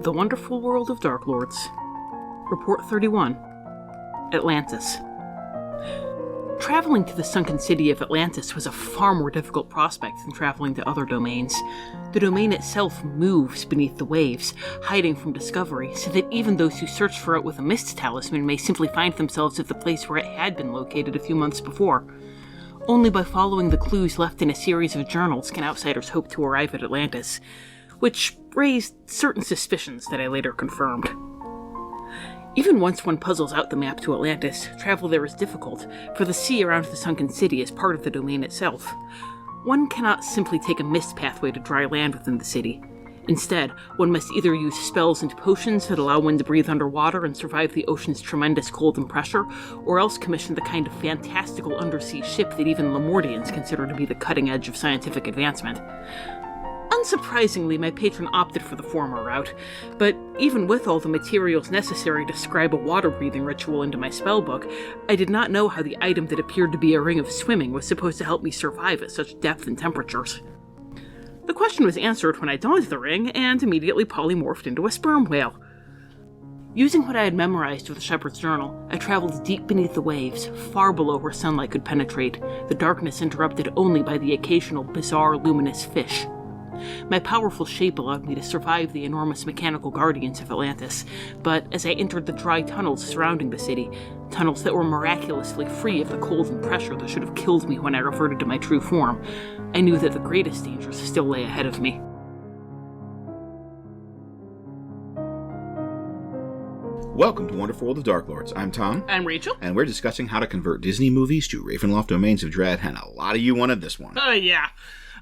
The Wonderful World of Darklords. Report 31. Atlantis. Traveling to the sunken city of Atlantis was a far more difficult prospect than traveling to other domains. The domain itself moves beneath the waves, hiding from discovery, so that even those who search for it with a mist talisman may simply find themselves at the place where it had been located a few months before. Only by following the clues left in a series of journals can outsiders hope to arrive at Atlantis, which raised certain suspicions that I later confirmed. Even once one puzzles out the map to Atlantis, travel there is difficult, for the sea around the sunken city is part of the domain itself. One cannot simply take a mist pathway to dry land within the city. Instead, one must either use spells and potions that allow one to breathe underwater and survive the ocean's tremendous cold and pressure, or else commission the kind of fantastical undersea ship that even Lemordians consider to be the cutting edge of scientific advancement. Unsurprisingly, my patron opted for the former route, but even with all the materials necessary to scribe a water-breathing ritual into my spellbook, I did not know how the item that appeared to be a ring of swimming was supposed to help me survive at such depth and temperatures. The question was answered when I donned the ring and immediately polymorphed into a sperm whale. Using what I had memorized of the Shepherd's Journal, I traveled deep beneath the waves, far below where sunlight could penetrate, the darkness interrupted only by the occasional bizarre luminous fish. My powerful shape allowed me to survive the enormous mechanical guardians of Atlantis, but as I entered the dry tunnels surrounding the city, tunnels that were miraculously free of the cold and pressure that should have killed me when I reverted to my true form, I knew that the greatest dangers still lay ahead of me. Welcome to Wonderful World of Darklords. I'm Tom. I'm Rachel. And we're discussing how to convert Disney movies to Ravenloft domains of dread, and a lot of you wanted this one. Yeah.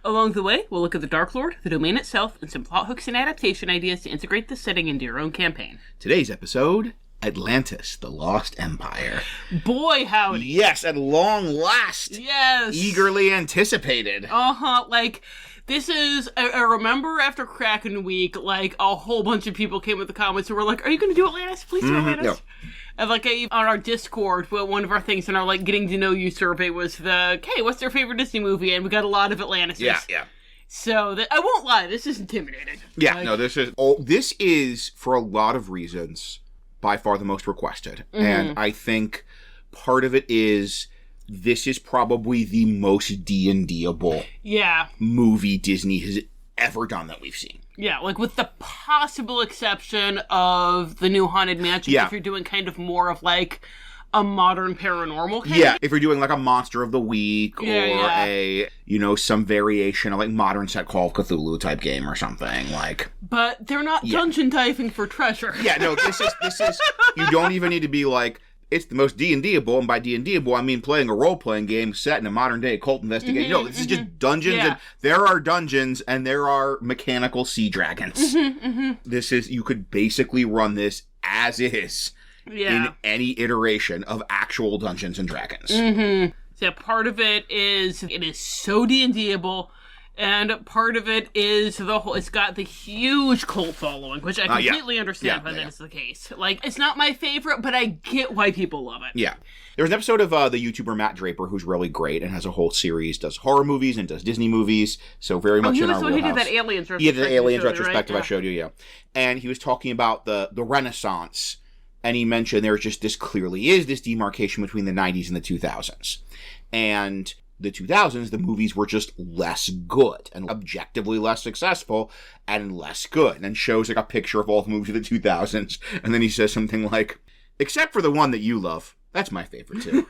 Along the way, we'll look at the Darklord, the domain itself, and some plot hooks and adaptation ideas to integrate the setting into your own campaign. Today's episode, Atlantis, the Lost Empire. Boy, howdy. Yes, at long last. Yes. Eagerly anticipated. This is, I remember after Kraken Week, a whole bunch of people came with the comments who were like, are you going to do Atlantis? Please do Atlantis. No. And on our Discord, one of our things in our getting to know you survey was hey, what's their favorite Disney movie? And we got a lot of Atlantis. Yeah. So I won't lie, this is intimidating. Yeah, this is for a lot of reasons by far the most requested. Mm-hmm. And I think part of it is this is probably the most D&D-able movie Disney has ever done that we've seen. Yeah, with the possible exception of the new Haunted Mansion, if you're doing kind of more of a modern paranormal kind of. If you're doing a Monster of the Week or some variation of modern set Call of Cthulhu type game or something But they're not dungeon diving for treasure. This is you don't even need to be it's the most D&D-able, and by D&D-able, I mean playing a role-playing game set in a modern-day occult investigation. Mm-hmm, this is just dungeons, and there are dungeons, and there are mechanical sea dragons. This is, you could basically run this as is in any iteration of actual Dungeons and Dragons. Mm-hmm. So part of it is so D&D-able, and part of it is it's got the huge cult following, which I completely understand why that is the case. It's not my favorite, but I get why people love it. Yeah. There's an episode of the YouTuber Matt Draper, who's really great and has a whole series, does horror movies and does Disney movies, so very much in our wheelhouse. He did that Aliens retrospective. He did the Aliens retrospective I showed you, And he was talking about the Renaissance, and he mentioned this clearly is this demarcation between the 90s and the 2000s. And the 2000s, the movies were just less good and objectively less successful and less good. And shows a picture of all the movies of the 2000s. And then he says something except for the one that you love. That's my favorite too.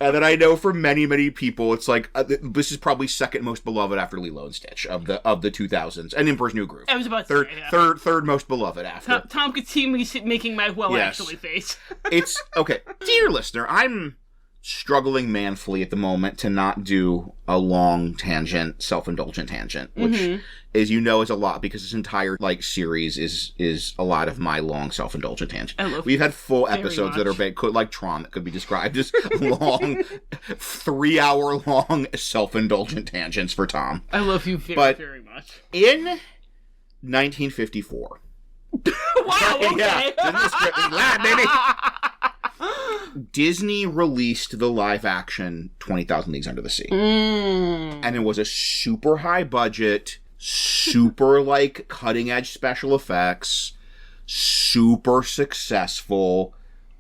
And then I know for many, many people, it's this is probably second most beloved after Lilo and Stitch of the 2000s. And Emperor's New Groove. I was about to say, third most beloved after. Tom could see me making my actually face. It's, okay. Dear listener, I'm struggling manfully at the moment to not do a long tangent, self-indulgent tangent, which, as you know, is a lot because this entire series is a lot of my long self-indulgent tangent. We've had full episodes that are like Tron that could be described as long, 3-hour-long self-indulgent tangents for Tom. I love you very much. In 1954. Wow. Okay. This is the script. This is live, baby. Disney released the live-action 20,000 Leagues Under the Sea. And it was a super high-budget, super, like, cutting-edge special effects, super successful,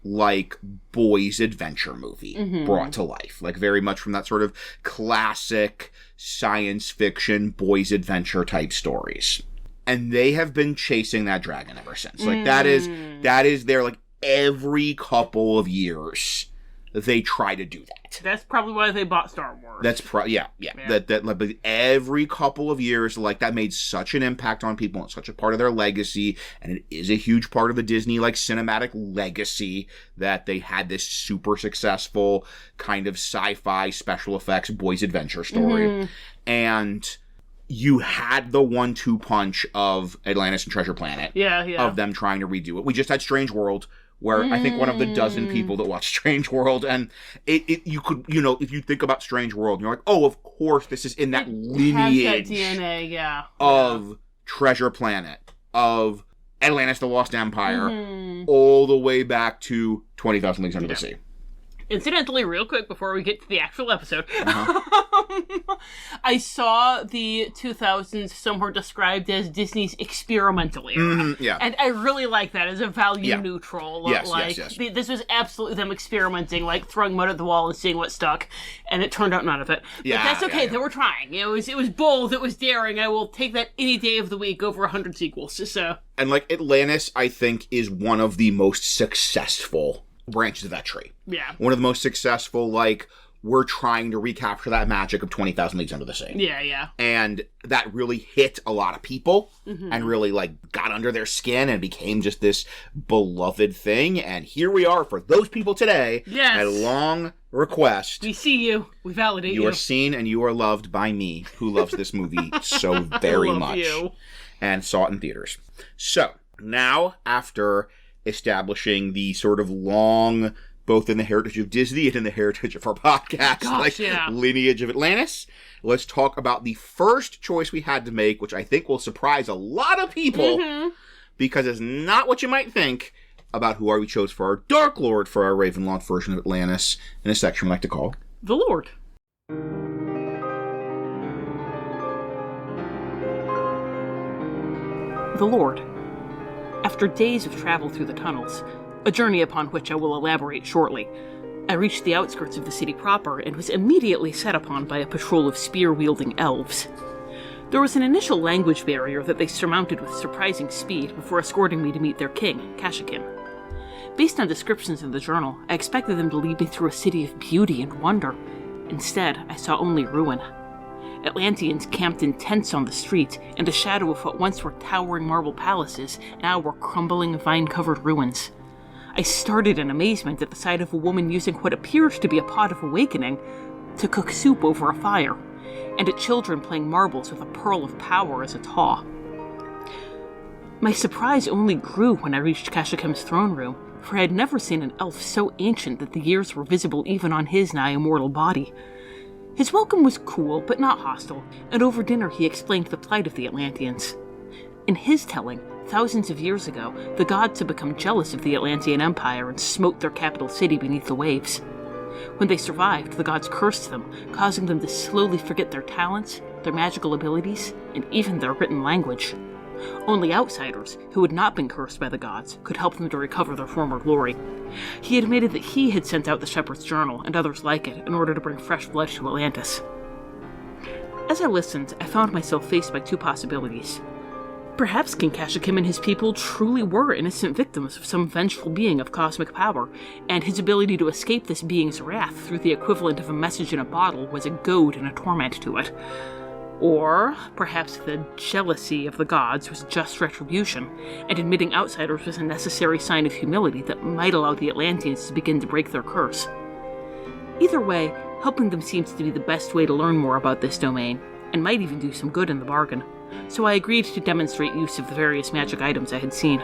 like, boys' adventure movie brought to life. Like, very much from that sort of classic science fiction boys' adventure type stories. And they have been chasing that dragon ever since. Like, that is their, like, every couple of years they try to do that. That's probably why they bought Star Wars. That's yeah. That like, every couple of years, like, that made such an impact on people and such a part of their legacy, and it is a huge part of the Disney, like, cinematic legacy, that they had this super successful kind of sci-fi special effects boys adventure story. And you had the 1-2 punch of Atlantis and Treasure Planet. Of them trying to redo it. We just had Strange World, where I think one of the dozen people that watched Strange World, and it you could, you know, if you think about Strange World, you're like, oh, of course, this is in that lineage has that DNA, of Treasure Planet, of Atlantis, the Lost Empire, all the way back to 20,000 Leagues Under the Sea. Incidentally, real quick before we get to the actual episode, I saw the 2000s somewhere described as Disney's experimental era. And I really like that as a value neutral. Yes. This was absolutely them experimenting, like throwing mud at the wall and seeing what stuck, and it turned out none of it. But that's okay, they were trying. It was bold, it was daring. I will take that any day of the week over 100 sequels. So. And, like, Atlantis, I think, is one of the most successful branches of that tree. One of the most successful, like, we're trying to recapture that magic of 20,000 Leagues Under the Sea. And that really hit a lot of people and really, like, got under their skin and became just this beloved thing. And here we are for those people today. At long request. We see you. We validate you. You are seen and you are loved by me, who loves this movie so very much. And saw it in theaters. So, now, after establishing the sort of long, both in the heritage of Disney and in the heritage of our podcast, lineage of Atlantis, let's talk about the first choice we had to make, which I think will surprise a lot of people, because it's not what you might think about who we chose for our Darklord for our Ravenloft version of Atlantis, in a section we like to call The Lord. The Lord. After days of travel through the tunnels, a journey upon which I will elaborate shortly, I reached the outskirts of the city proper and was immediately set upon by a patrol of spear-wielding elves. There was an initial language barrier that they surmounted with surprising speed before escorting me to meet their king, Kashakim. Based on descriptions in the journal, I expected them to lead me through a city of beauty and wonder. Instead, I saw only ruin. Atlanteans camped in tents on the streets, and the shadow of what once were towering marble palaces now were crumbling vine-covered ruins. I started in amazement at the sight of a woman using what appears to be a pot of awakening to cook soup over a fire, and at children playing marbles with a pearl of power as a taw. My surprise only grew when I reached Kashakim's throne room, for I had never seen an elf so ancient that the years were visible even on his nigh immortal body. His welcome was cool, but not hostile, and over dinner he explained the plight of the Atlanteans. In his telling, thousands of years ago, the gods had become jealous of the Atlantean Empire and smote their capital city beneath the waves. When they survived, the gods cursed them, causing them to slowly forget their talents, their magical abilities, and even their written language. Only outsiders, who had not been cursed by the gods, could help them to recover their former glory. He admitted that he had sent out the Shepherd's Journal and others like it in order to bring fresh blood to Atlantis. As I listened, I found myself faced by two possibilities. Perhaps King Kashakim and his people truly were innocent victims of some vengeful being of cosmic power, and his ability to escape this being's wrath through the equivalent of a message in a bottle was a goad and a torment to it. Or perhaps the jealousy of the gods was just retribution, and admitting outsiders was a necessary sign of humility that might allow the Atlanteans to begin to break their curse. Either way, helping them seems to be the best way to learn more about this domain, and might even do some good in the bargain, so I agreed to demonstrate use of the various magic items I had seen.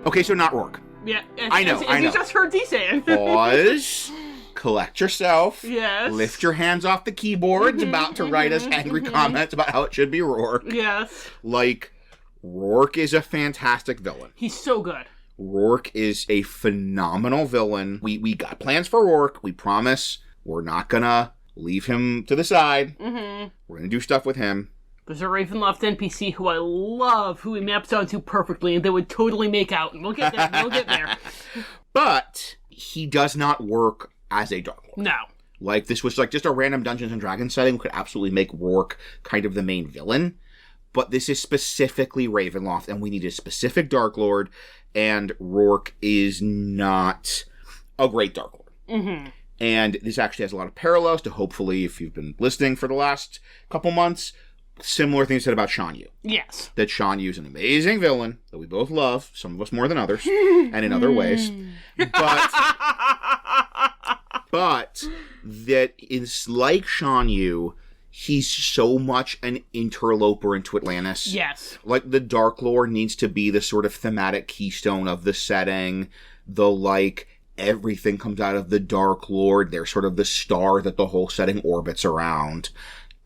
Okay, so not Rourke. Yeah, I know. You just heard D saying. Pause. Collect yourself. Yes. Lift your hands off the keyboards about to write us angry comments about how it should be Rourke. Yes. Like, Rourke is a fantastic villain. He's so good. Rourke is a phenomenal villain. We got plans for Rourke. We promise we're not gonna leave him to the side. Mm-hmm. We're going to do stuff with him. There's a Ravenloft NPC who I love, who he maps onto perfectly, and they would totally make out. And we'll get there. We'll get there. But he does not work as a Darklord. No. Like, this was like just a random Dungeons and Dragons setting. We could absolutely make Rourke kind of the main villain. But this is specifically Ravenloft, and we need a specific Darklord, and Rourke is not a great Darklord. Mm-hmm. And this actually has a lot of parallels to, hopefully, if you've been listening for the last couple months, similar things said about Shan Yu. Yes. That Shan Yu is an amazing villain that we both love, some of us more than others, and in other ways. But that is like Shan Yu, he's so much an interloper into Atlantis. Yes. Like, the Darklord needs to be the sort of thematic keystone of the setting. Everything comes out of the Darklord. They're sort of the star that the whole setting orbits around.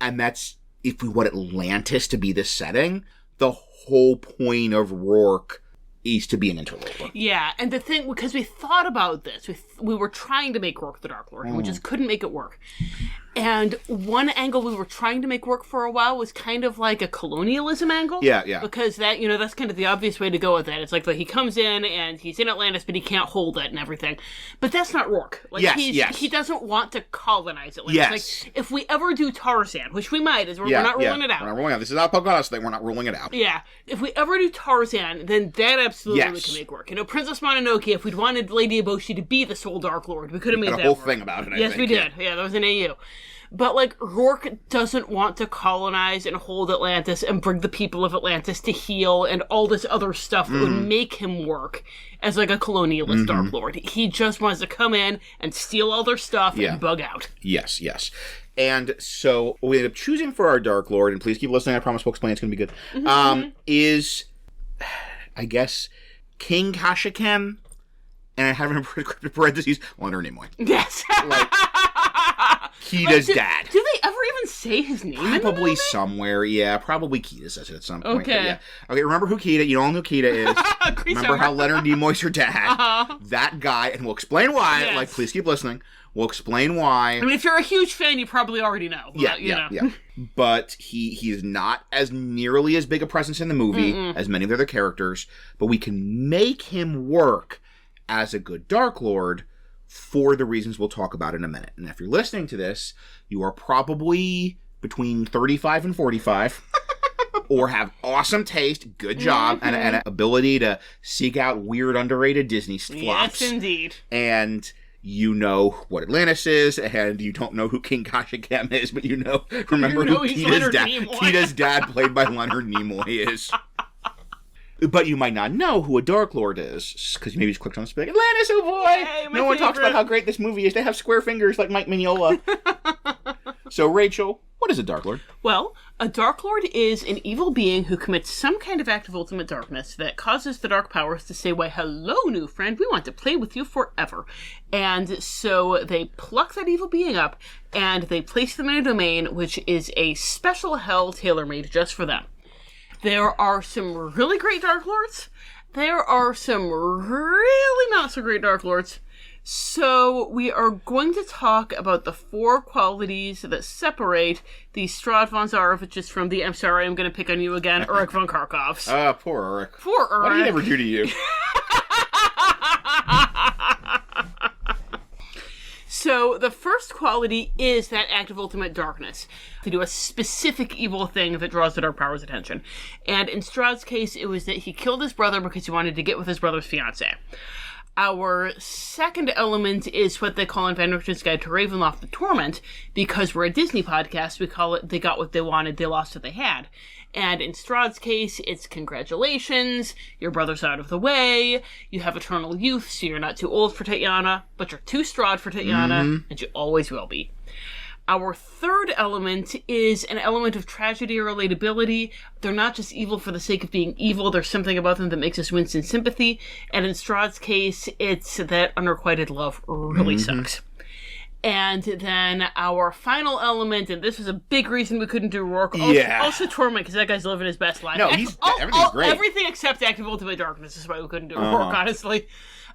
And that's, if we want Atlantis to be the setting, the whole point of Rourke is to be an interloper. Yeah, and the thing, because we thought about this, we were trying to make Rourke the Darklord, and we just couldn't make it work. And one angle we were trying to make work for a while was kind of like a colonialism angle. Yeah. Because that, that's kind of the obvious way to go with that. It's like he comes in and he's in Atlantis, but he can't hold it and everything. But that's not Rourke. Yes. He doesn't want to colonize Atlantis. Yes. Like, if we ever do Tarzan, which we might, we're not ruling it out. We're not ruling it out. This is not a Pocahontas thing. We're not ruling it out. Yeah. If we ever do Tarzan, then that absolutely can make work. Princess Mononoke, if we'd wanted Lady Eboshi to be the sole Darklord, we could have made that a whole work. thing about it, I Yes, think. we did. Yeah, that was an AU. But, Rourke doesn't want to colonize and hold Atlantis and bring the people of Atlantis to heal and all this other stuff that would make him work as, a colonialist Darklord. He just wants to come in and steal all their stuff and bug out. Yes. And so, what we ended up choosing for our Darklord, and please keep listening, I promise we'll explain, it's going to be good, is, I guess, King Kashiken, and I have in parentheses, Leonard Nimoy. Yes. Keita's dad. Do they ever even say his name? Probably somewhere, yeah. Probably Keita says it at some point. Okay. Yeah. Okay, remember who Keita, you all know who Keita is. Remember how Leonard Nimoy's her dad. Uh-huh. That guy, and we'll explain why. Yes. Please keep listening. We'll explain why. I mean, if you're a huge fan, you probably already know. Yeah. But he is not as nearly as big a presence in the movie as many of the other characters, but we can make him work as a good Darklord for the reasons we'll talk about in a minute. And if you're listening to this, you are probably between 35 and 45, or have awesome taste, good job, and an ability to seek out weird, underrated Disney flops. Yes, indeed. And you know what Atlantis is, and you don't know who King Kashiken is, but remember who Keita's dad, played by Leonard Nimoy, is. But you might not know who a Darklord is, because you maybe just clicked on this and be like, Atlantis, oh boy! Yay, no one talks about how great this movie is. They have square fingers like Mike Mignola. So, Rachel, what is a Darklord? Well, a Darklord is an evil being who commits some kind of act of ultimate darkness that causes the dark powers to say, why, hello, new friend, we want to play with you forever. And so they pluck that evil being up, and they place them in a domain, which is a special hell tailor-made just for them. There are some really great Darklords. There are some really not so great Darklords. So we are going to talk about the 4 qualities that separate the Strahd von Zaroviches from the, I'm sorry, I'm going to pick on you again, Uruk von Karkovs. Poor Uruk. Poor Uruk. What did he ever do to you? So the first quality is that act of ultimate darkness, to do a specific evil thing that draws the dark power's attention. And in Strahd's case, it was that he killed his brother because he wanted to get with his brother's fiancée. Our second element is what they call in Van Richten's Guide to Ravenloft, the Torment. Because we're a Disney podcast, we call it, they got what they wanted, they lost what they had. And in Strahd's case, it's congratulations, your brother's out of the way, you have eternal youth, so you're not too old for Tatiana, but you're too Strahd for Tatiana, and you always will be. Our third element is an element of tragedy or relatability. They're not just evil for the sake of being evil, there's something about them that makes us wince in sympathy, and in Strahd's case, it's that unrequited love really sucks. And then our final element, and this was a big reason we couldn't do Rourke. Also Torment, because that guy's living his best life. No, everything's great. Everything except active ultimate darkness is why we couldn't do Rourke, honestly.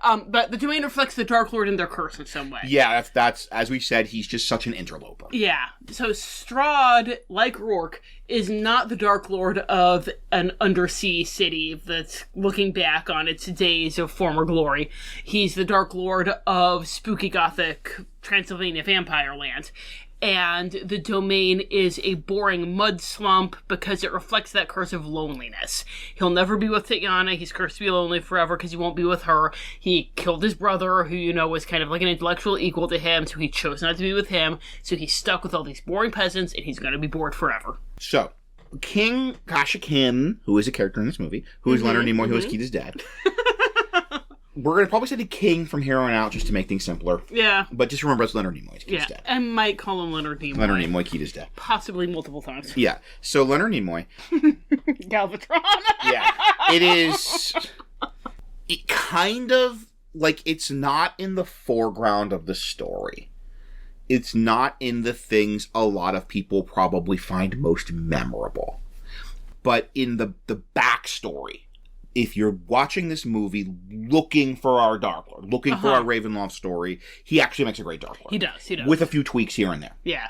But the domain reflects the Darklord and their curse in some way. Yeah, that's as we said, he's just such an interloper. Yeah. So Strahd, like Rourke, is not the Darklord of an undersea city that's looking back on its days of former glory. He's the Darklord of spooky gothic Transylvania vampire land. And the domain is a boring mud slump because it reflects that curse of loneliness. He'll never be with Tatiana. He's cursed to be lonely forever because he won't be with her. He killed his brother, who, was kind of like an intellectual equal to him, so he chose not to be with him. So he's stuck with all these boring peasants, and he's going to be bored forever. So, King Kashakin, who is a character in this movie, who is Leonard Nimoy, who is Keita's dad. We're going to probably say the king from here on out just to make things simpler. Yeah. But just remember it's Leonard Nimoy, Keita's dad. I might call him Leonard Nimoy. Leonard Nimoy, Keita's dad. Possibly multiple times. Yeah. So Leonard Nimoy. Galvatron. Yeah. It is... It kind of... Like, it's not in the foreground of the story. It's not in the things a lot of people probably find most memorable. But in the backstory... If you're watching this movie looking for our Darklord, looking for our Ravenloft story, he actually makes a great Darklord. He does. With a few tweaks here and there. Yeah.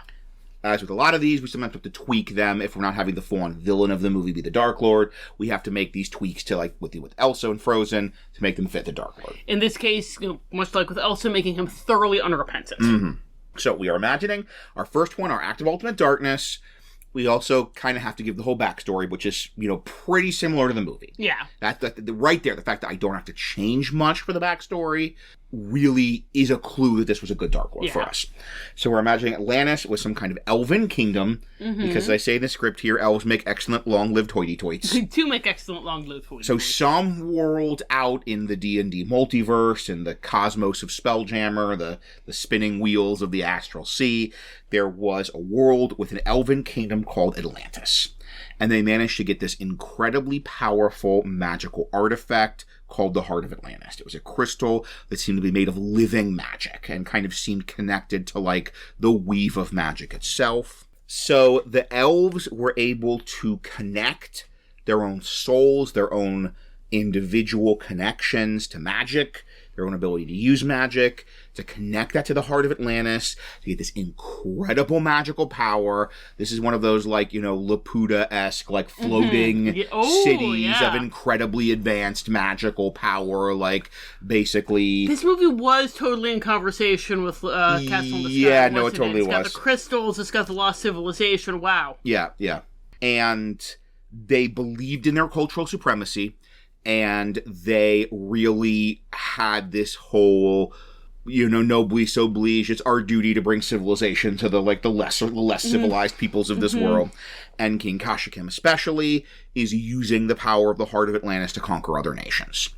As with a lot of these, we sometimes have to tweak them if we're not having the full-on villain of the movie be the Darklord. We have to make these tweaks to, like, with Elsa and Frozen, to make them fit the Darklord. In this case, much like with Elsa, making him thoroughly unrepentant. Mm-hmm. So we are imagining our first one, our Act of Ultimate Darkness. We also kind of have to give the whole backstory, which is, pretty similar to the movie. Yeah. That right there, the fact that I don't have to change much for the backstory really is a clue that this was a good Darklord for us. So we're imagining Atlantis was some kind of elven kingdom, because as I say in the script here, elves make excellent long-lived hoity-toits. They do make excellent long-lived hoity-toits. So some world out in the D&D multiverse, in the cosmos of Spelljammer, the spinning wheels of the astral sea, there was a world with an elven kingdom called Atlantis. And they managed to get this incredibly powerful magical artifact called the Heart of Atlantis. It was a crystal that seemed to be made of living magic and kind of seemed connected to, like, the weave of magic itself. So the elves were able to connect their own souls, their own individual connections to magic, their own ability to use magic, to connect that to the Heart of Atlantis, to get this incredible magical power. This is one of those, like, Laputa-esque, like, floating cities of incredibly advanced magical power, like, basically... This movie was totally in conversation with Castle in the Sky. Yeah, no, it totally was. It's got the crystals, it's got the lost civilization, wow. Yeah. And they believed in their cultural supremacy, and they really had this whole... nobly so oblige, it's our duty to bring civilization to the less civilized peoples of this world. And King Kashakim especially is using the power of the Heart of Atlantis to conquer other nations.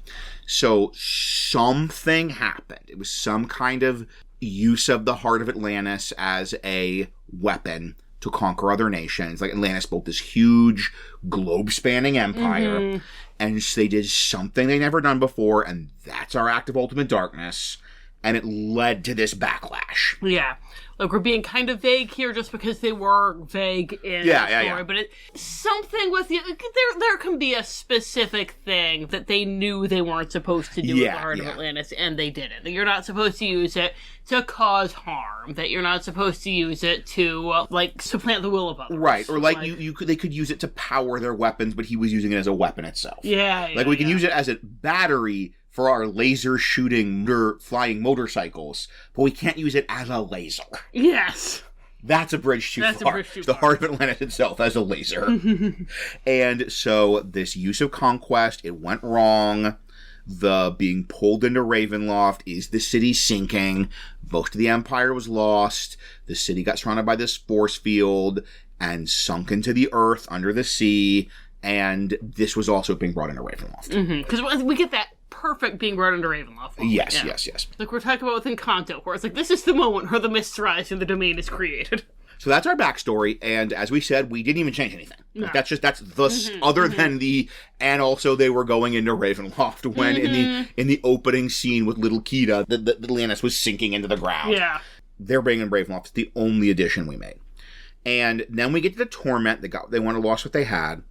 So something happened. It was some kind of use of the Heart of Atlantis as a weapon to conquer other nations. Like, Atlantis built this huge globe-spanning empire, and so they did something they never done before, and that's our Act of Ultimate Darkness. And it led to this backlash. Yeah. Like, we're being kind of vague here just because they were vague in the story. Yeah. But something with there can be a specific thing that they knew they weren't supposed to do with the Heart of Atlantis, and they did it. That you're not supposed to use it to cause harm. That you're not supposed to use it to, supplant the will of others. Right. Or, they could use it to power their weapons, but he was using it as a weapon itself. Yeah. We can use it as a battery for our laser shooting flying motorcycles, but we can't use it as a laser. Yes. That's a bridge too far. The Heart of Atlantis itself as a laser. And so this use of conquest, it went wrong. The being pulled into Ravenloft is the city sinking. Most of the Empire was lost. The city got surrounded by this force field and sunk into the earth under the sea. And this was also being brought into Ravenloft. Because we get that perfect being brought into Ravenloft. Yes. Like, we're talking about with Encanto, where it's like, this is the moment where the mists rise and the domain is created. So that's our backstory, and as we said, we didn't even change anything. No. Like, that's other than and also they were going into Ravenloft when in the opening scene with little Keita, the Atlantis was sinking into the ground. Yeah. They're bringing in Ravenloft. It's the only addition we made. And then we get to the Torment. They want to lost what they had,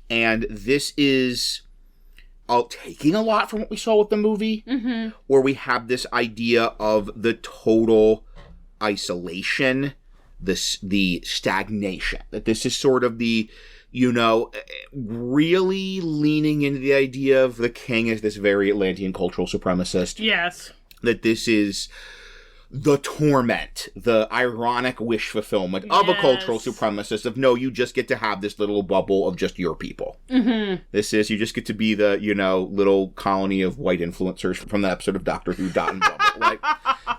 and this is taking a lot from what we saw with the movie, where we have this idea of the total isolation, the stagnation, that this is sort of the, really leaning into the idea of the king as this very Atlantean cultural supremacist. Yes. That this is the torment, the ironic wish fulfillment of a cultural supremacist of, no, you just get to have this little bubble of just your people. This is, you just get to be the, little colony of white influencers from the episode of Doctor Who, Dot and Bubble. Like,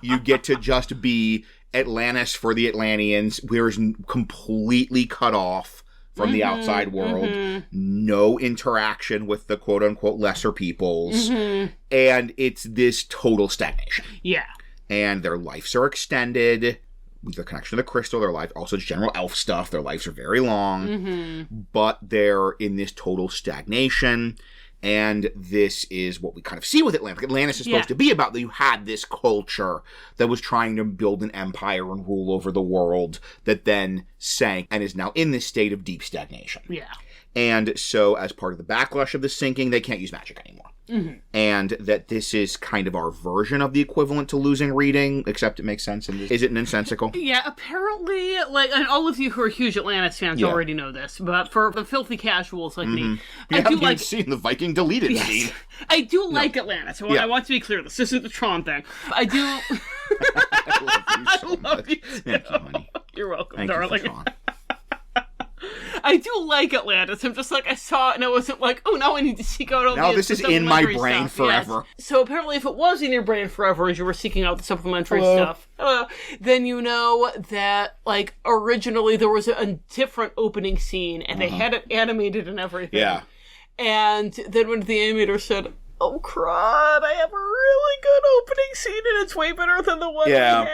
you get to just be Atlantis for the Atlanteans, whereas completely cut off from the outside world, no interaction with the quote-unquote lesser peoples, and it's this total stagnation. Yeah. And their lives are extended, the connection to the crystal, their life, also general elf stuff, their lives are very long, but they're in this total stagnation. And this is what we kind of see with Atlantis. Atlantis is supposed to be about that you had this culture that was trying to build an empire and rule over the world that then sank and is now in this state of deep stagnation. Yeah. And so as part of the backlash of the sinking, they can't use magic anymore. And that this is kind of our version of the equivalent to losing reading, except it makes sense. Is it nonsensical? Yeah, apparently, and all of you who are huge Atlantis fans already know this, but for the filthy casuals like me, I do like seen the Viking deleted scene. I do like Atlantis. I want to be clear. This isn't the Tron thing. I do. I love you so much. Thank you, honey. You're welcome, Thank darling. you for Tron. I do like Atlantis. I'm just like, I saw it and I wasn't like, oh, now I need to seek out all now this is in my brain stuff. forever. Yes. So apparently if it was in your brain forever as you were seeking out the supplementary stuff, then you know that, like, originally there was a different opening scene and they had it animated and everything. Yeah. And then when the animator said, oh, crud, I have a really good opening scene and it's way better than the one we have.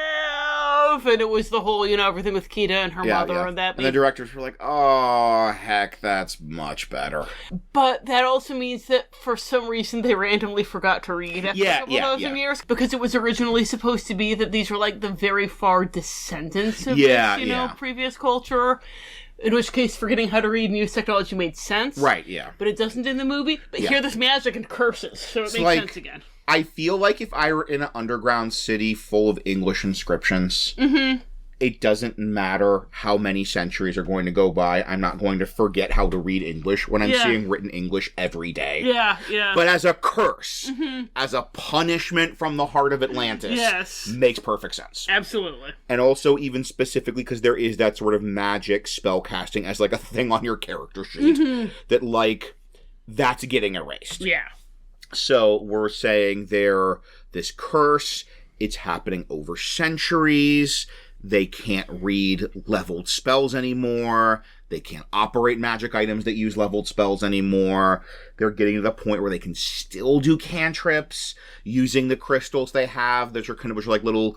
And it was the whole, everything with Kita and her mother and that. And the directors were like, oh, heck, that's much better. But that also means that for some reason they randomly forgot to read after a couple thousand years. Because it was originally supposed to be that these were like the very far descendants of this, previous culture. In which case, forgetting how to read and use technology made sense. Right, yeah. But it doesn't in the movie. But here there's magic and curses, so it makes sense again. I feel like if I were in an underground city full of English inscriptions, it doesn't matter how many centuries are going to go by. I'm not going to forget how to read English when I'm seeing written English every day. Yeah, yeah. But as a curse, as a punishment from the heart of Atlantis, makes perfect sense. Absolutely. And also even specifically because there is that sort of magic spell casting as like a thing on your character sheet that like, that's getting erased. Yeah. So we're saying this curse, it's happening over centuries. They can't read leveled spells anymore. They can't operate magic items that use leveled spells anymore. They're getting to the point where they can still do cantrips using the crystals they have. Those are which are like little,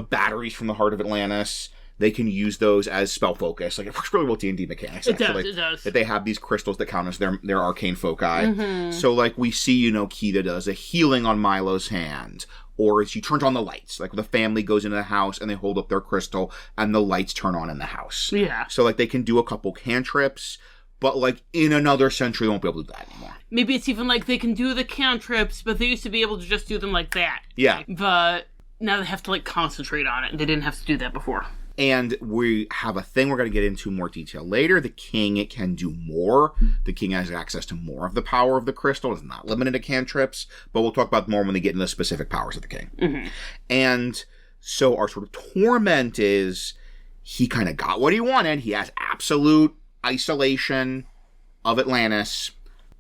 batteries from the heart of Atlantis. They can use those as spell focus. Like, it works really well with D&D mechanics. It does. That they have these crystals that count as their arcane foci. So, like, we see, Kita does a healing on Milo's hand. Or she turns on the lights. Like, the family goes into the house and they hold up their crystal and the lights turn on in the house. Yeah. So, like, they can do a couple cantrips. But, like, in another century, they won't be able to do that anymore. Maybe it's even like they can do the cantrips, but they used to be able to just do them like that. Yeah. But now they have to, like, concentrate on it. And they didn't have to do that before. And we have a thing we're going to get into more detail later. The king can do more. The king has access to more of the power of the crystal. It's not limited to cantrips. But we'll talk about more when they get into the specific powers of the king. And so our sort of torment is he kind of got what he wanted. He has absolute isolation of Atlantis.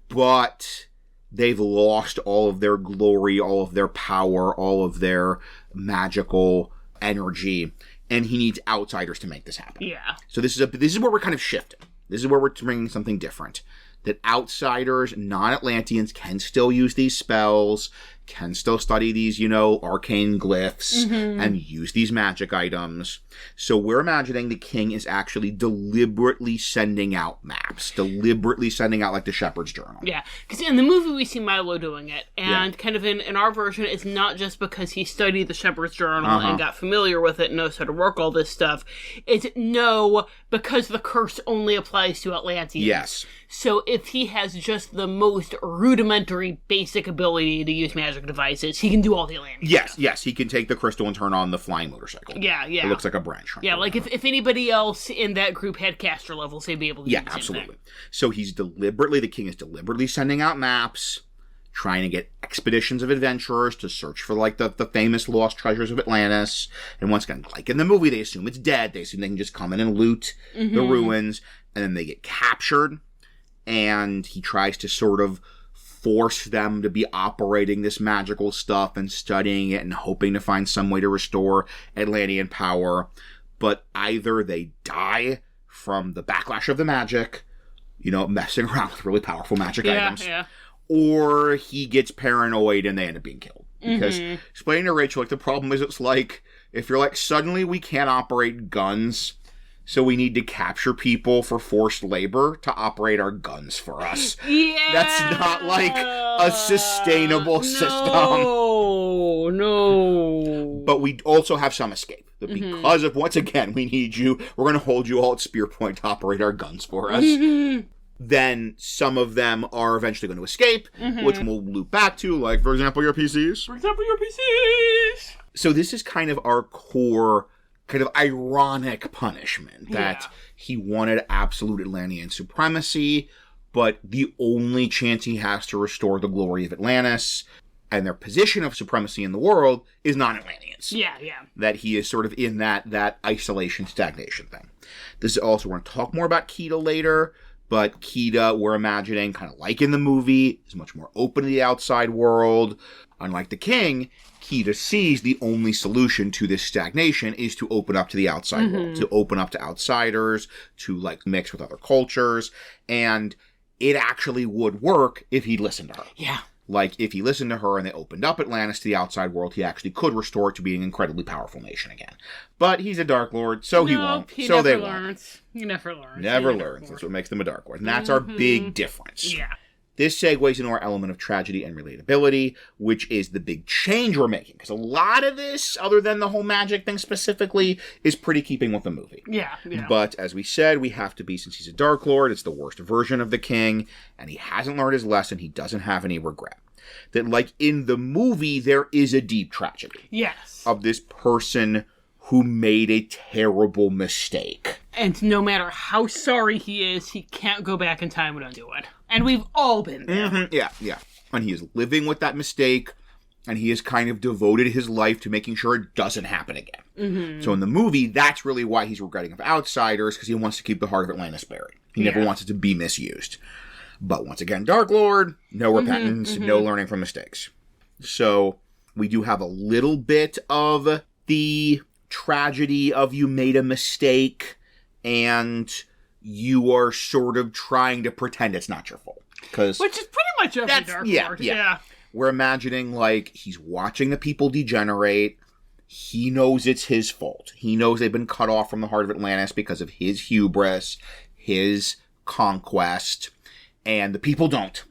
But they've lost all of their glory, all of their power, all of their magical energy. And he needs outsiders to make this happen. Yeah. So this is where we're kind of shifting. This is where we're bringing something different. That outsiders, non-Atlanteans, can still use these spells, can still study these, arcane glyphs and use these magic items. So we're imagining the king is actually deliberately sending out maps, deliberately sending out like the Shepherd's Journal. Yeah, because in the movie we see Milo doing it, and kind of in our version, it's not just because he studied the Shepherd's Journal and got familiar with it and knows how to work all this stuff. It's because the curse only applies to Atlanteans. Yes. So if he has just the most rudimentary, basic ability to use magic devices, he can do all the Atlanteans stuff. Yes, he can take the crystal and turn on the flying motorcycle. Yeah. It looks like a branch. Yeah, like if anybody else in that group had caster levels, they'd be able to do the same absolutely. thing. So the king is deliberately sending out maps, trying to get expeditions of adventurers to search for, like, the famous lost treasures of Atlantis. And once again, like in the movie, they assume it's dead. They assume they can just come in and loot the ruins. And then they get captured. And he tries to sort of force them to be operating this magical stuff and studying it and hoping to find some way to restore Atlantean power. But either they die from the backlash of the magic, messing around with really powerful magic items, or he gets paranoid and they end up being killed. Because, explaining to Rachel, like, the problem is it's like, if you're like, suddenly we can't operate guns, so we need to capture people for forced labor to operate our guns for us. Yeah! That's not, like, a sustainable system. No. But we also have some escape. But because of, once again, we need you, we're going to hold you all at spear point to operate our guns for us. Then some of them are eventually going to escape, which we'll loop back to, like, for example, your PCs. So this is kind of our core, kind of ironic punishment, that he wanted absolute Atlantean supremacy, but the only chance he has to restore the glory of Atlantis and their position of supremacy in the world is non-Atlanteans. Yeah. That he is sort of in that isolation, stagnation thing. This is also, we're going to talk more about Kida later, but Kida, we're imagining, kind of like in the movie, is much more open to the outside world. Unlike the king, Kida sees the only solution to this stagnation is to open up to the outside world, to open up to outsiders, to, like, mix with other cultures, and it actually would work if he'd listened to her. Yeah. Like, if he listened to her and they opened up Atlantis to the outside world, he actually could restore it to being an incredibly powerful nation again. But he's a Darklord, so he won't. So they won't. He never learns. Never learns. That's what makes them a Darklord. And that's our big difference. Yeah. This segues into our element of tragedy and relatability, which is the big change we're making. Because a lot of this, other than the whole magic thing specifically, is pretty keeping with the movie. Yeah. But as we said, we have to be, since he's a Darklord, it's the worst version of the king, and he hasn't learned his lesson, he doesn't have any regret. That, like, in the movie, there is a deep tragedy. Yes. Of this person who made a terrible mistake. And no matter how sorry he is, he can't go back in time and undo it. And we've all been there. Yeah. And he is living with that mistake, and he has kind of devoted his life to making sure it doesn't happen again. So in the movie, that's really why he's regretting of outsiders, because he wants to keep the heart of Atlantis buried. He never wants it to be misused. But once again, Darklord, no repentance, no learning from mistakes. So we do have a little bit of the tragedy of you made a mistake and you are sort of trying to pretend it's not your fault. Which is pretty much every Darklord. Yeah. We're imagining, like, he's watching the people degenerate. He knows it's his fault. He knows they've been cut off from the heart of Atlantis because of his hubris, his conquest. And the people don't.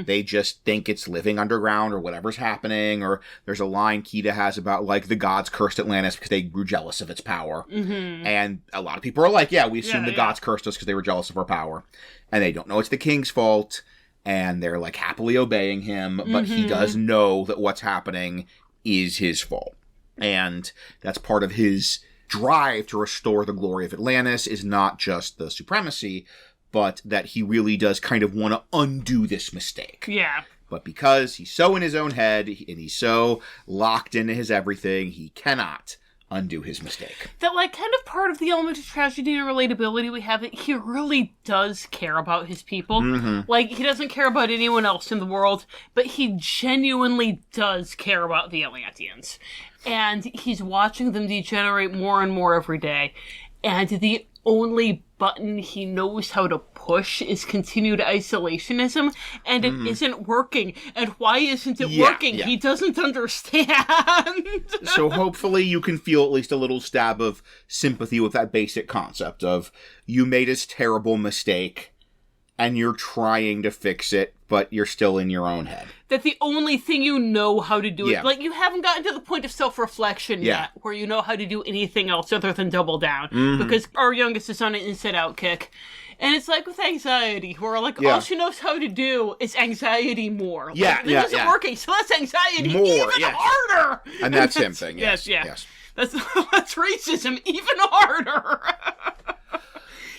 They just think it's living underground or whatever's happening. Or there's a line Kida has about, like, the gods cursed Atlantis because they grew jealous of its power. And a lot of people are like, we assume the gods cursed us because they were jealous of our power. And they don't know it's the king's fault. And they're, like, happily obeying him. But he does know that what's happening is his fault. And that's part of his drive to restore the glory of Atlantis, is not just the supremacy, but that he really does kind of want to undo this mistake. Yeah. But because he's so in his own head, and he's so locked into his everything, he cannot undo his mistake. That, like, kind of part of the element of tragedy and relatability we have, that he really does care about his people. Like, he doesn't care about anyone else in the world, but he genuinely does care about the Atlanteans. And he's watching them degenerate more and more every day. And the only button he knows how to push is continued isolationism, and it isn't working. And why isn't it working? Yeah. He doesn't understand. So hopefully you can feel at least a little stab of sympathy with that basic concept of you made this terrible mistake and you're trying to fix it, but you're still in your own head. That the only thing you know how to do it, like, you haven't gotten to the point of self-reflection yet, where you know how to do anything else other than double down. Because our youngest is on an inside-out kick. And it's like with anxiety, where, like, all she knows how to do is anxiety more. Like, this isn't working, so that's anxiety more, even harder! And that's him thing, yes. That's racism even harder!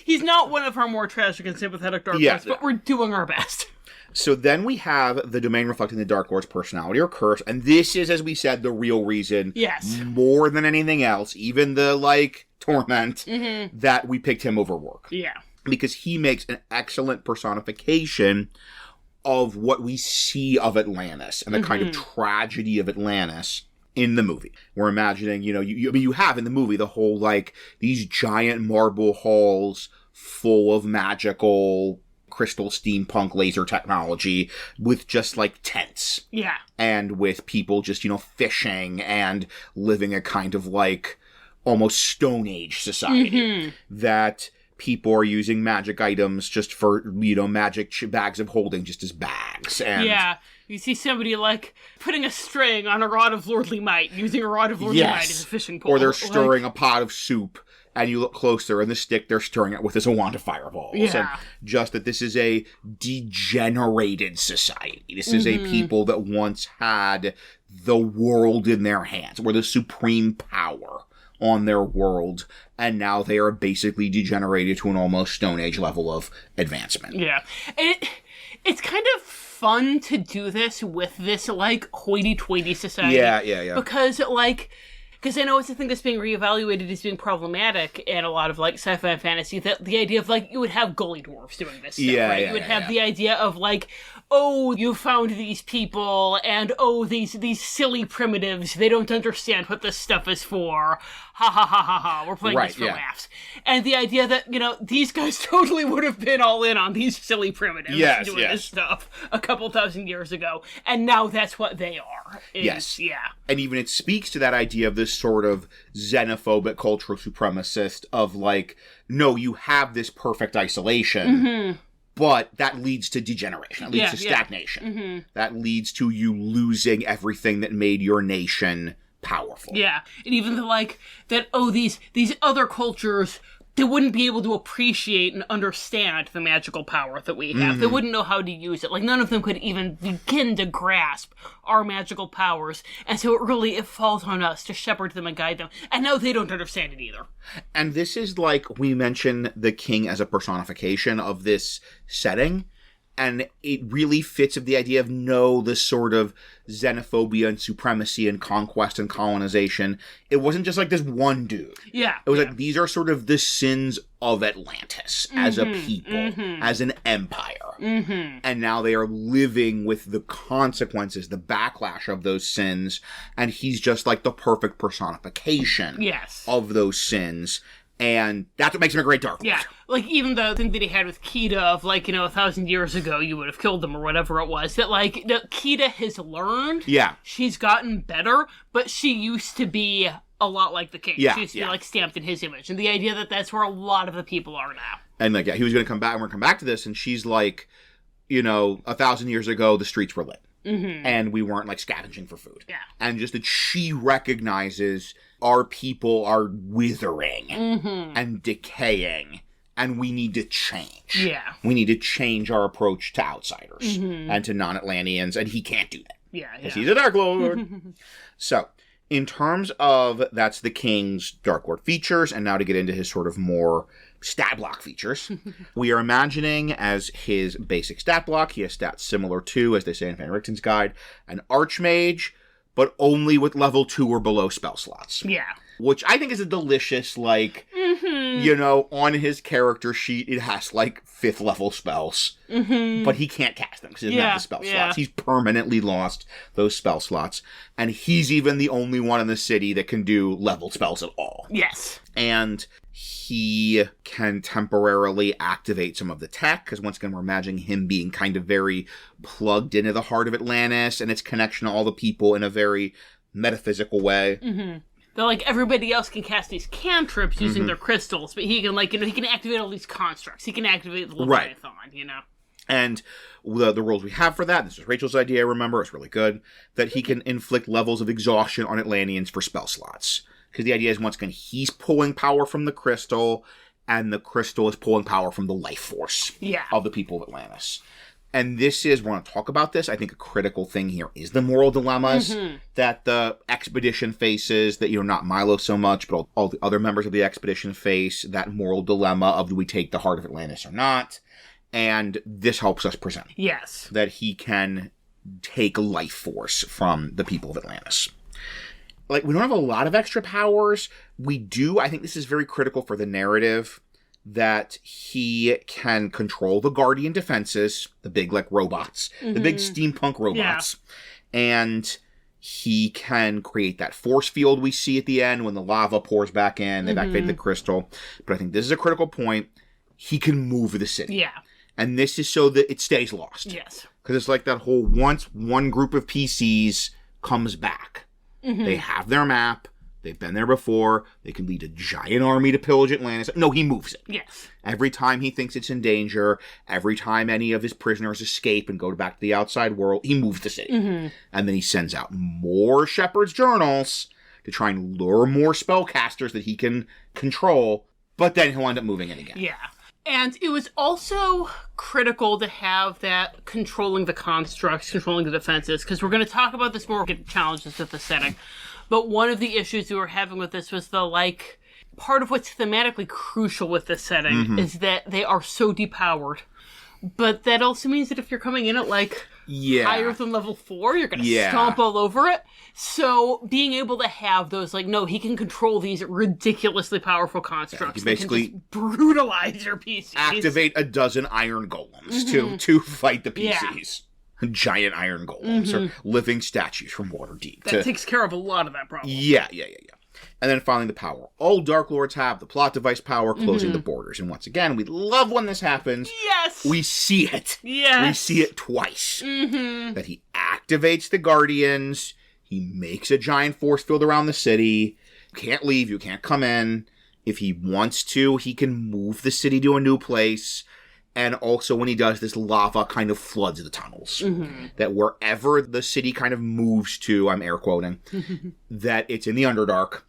He's not one of our more tragic and sympathetic Darklords, but we're doing our best. So then we have the domain reflecting the Darklord's personality or curse, and this is, as we said, the real reason, more than anything else, even the, like, torment, that we picked him over Rourke. Yeah. Because he makes an excellent personification of what we see of Atlantis, and the kind of tragedy of Atlantis in the movie. We're imagining, you have in the movie the whole, like, these giant marble halls full of magical crystal steampunk laser technology with just, like, tents. Yeah. And with people just, fishing and living a kind of, like, almost Stone Age society. That people are using magic items just for, magic bags of holding just as bags. And you see somebody, like, putting a string on a rod of lordly might, using a rod of lordly might as a fishing pole. Or they're stirring a pot of soup, and you look closer, and the stick they're stirring it with is a wand of fireballs. Yeah. And just that this is a degenerated society. This is a people that once had the world in their hands, were the supreme power on their world, and now they are basically degenerated to an almost Stone Age level of advancement. Yeah. And it's kind of fun to do this with this, like, hoity-toity society. Yeah. Because, like, because I know it's a thing that's being reevaluated as being problematic in a lot of, like, sci-fi and fantasy, that the idea of, like, you would have gully dwarves doing this stuff, right? You would have the idea of, like, oh, you found these people, and oh, these silly primitives, they don't understand what this stuff is for. Ha ha ha ha ha, we're playing this for laughs. And the idea that, these guys totally would have been all in on these silly primitives doing this stuff a couple thousand years ago, and now that's what they are. Yeah. And even it speaks to that idea of this sort of xenophobic cultural supremacist of, like, no, you have this perfect isolation, but that leads to degeneration. That leads to stagnation. That leads to you losing everything that made your nation powerful. Yeah. And even the, like, that, oh, these other cultures, they wouldn't be able to appreciate and understand the magical power that we have. They wouldn't know how to use it. Like, none of them could even begin to grasp our magical powers. And so it falls on us to shepherd them and guide them. And now they don't understand it either. And this is, like, we mention the king as a personification of this setting. And it really fits with the idea of the sort of xenophobia and supremacy and conquest and colonization. It wasn't just like this one dude. Yeah. It was like, these are sort of the sins of Atlantis as a people, as an empire. And now they are living with the consequences, the backlash of those sins. And he's just like the perfect personification of those sins. And that's what makes him a great Darklord. Yeah, like, even the thing that he had with Kida of, like, 1,000 years ago, you would have killed him or whatever it was, that, like, Kida has learned. Yeah. She's gotten better, but she used to be a lot like the king. Yeah, she used to be, like, stamped in his image. And the idea that that's where a lot of the people are now. And, like, he was going to come back, and we're going to come back to this, and she's like, 1,000 years ago, the streets were lit. And we weren't, like, scavenging for food. Yeah. And just that she recognizes our people are withering and decaying, and we need to change. Yeah. We need to change our approach to outsiders and to non-Atlanteans, and he can't do that. Yeah. Because he's a Darklord. So, in terms of, that's the king's Darklord features, and now to get into his sort of more stat block features. We are imagining as his basic stat block, he has stats similar to, as they say in Van Richten's guide, an Archmage, but only with level 2 or below spell slots. Yeah. which I think is a delicious, like, you know, on his character sheet, it has, like, 5th level spells. But he can't cast them because he doesn't have the spell slots. He's permanently lost those spell slots. And he's even the only one in the city that can do leveled spells at all. Yes. And he can temporarily activate some of the tech, because once again, we're imagining him being kind of very plugged into the heart of Atlantis and its connection to all the people in a very metaphysical way. Though, like, everybody else can cast these cantrips using their crystals, but he can, like, you know, he can activate all these constructs. He can activate the Leviathan, you know? And the rules we have for that, this is Rachel's idea, remember, it's really good, that he can inflict levels of exhaustion on Atlanteans for spell slots. Because the idea is, once again, he's pulling power from the crystal, and the crystal is pulling power from the life force of the people of Atlantis. And this is, we're going to talk about this, I think a critical thing here is the moral dilemmas that the expedition faces, that, you know, not Milo so much, but all the other members of the expedition face, that moral dilemma of, do we take the heart of Atlantis or not? And this helps us present. Yes. That he can take life force from the people of Atlantis. Like, we don't have a lot of extra powers. We do, I think this is very critical for the narrative, that he can control the Guardian defenses, the big, like, robots, the big steampunk robots. And he can create that force field we see at the end when the lava pours back in, they've activated the crystal. But I think this is a critical point. He can move the city. Yeah. And this is so that it stays lost. Yes. Because it's like that whole, once one group of PCs comes back, they have their map, they've been there before, they can lead a giant army to pillage Atlantis. No, he moves it. Yes. Every time he thinks it's in danger, every time any of his prisoners escape and go back to the outside world, he moves the city. And then he sends out more Shepherd's Journals to try and lure more spellcasters that he can control, but then he'll end up moving it again. Yeah. And it was also critical to have that controlling the constructs, controlling the defenses, because we're going to talk about this more, get challenges with the setting. But one of the issues we were having with this was the, like, part of what's thematically crucial with this setting is that they are so depowered. But that also means that if you're coming in at, like, higher than level 4, you're going to stomp all over it. So being able to have those, like, no, he can control these ridiculously powerful constructs that basically can just brutalize your PCs. Activate a dozen iron golems to fight the PCs. Giant iron golems or living statues from Waterdeep. That takes care of a lot of that problem. Yeah. And then finally, the power. All Darklords have the plot device power, closing the borders. And once again, we love when this happens. Yes! We see it. Yes! We see it twice. That he activates the Guardians. He makes a giant force field around the city. You can't leave. You can't come in. If he wants to, he can move the city to a new place. And also, when he does, this lava kind of floods the tunnels. That wherever the city kind of moves to, I'm air quoting, that it's in the Underdark,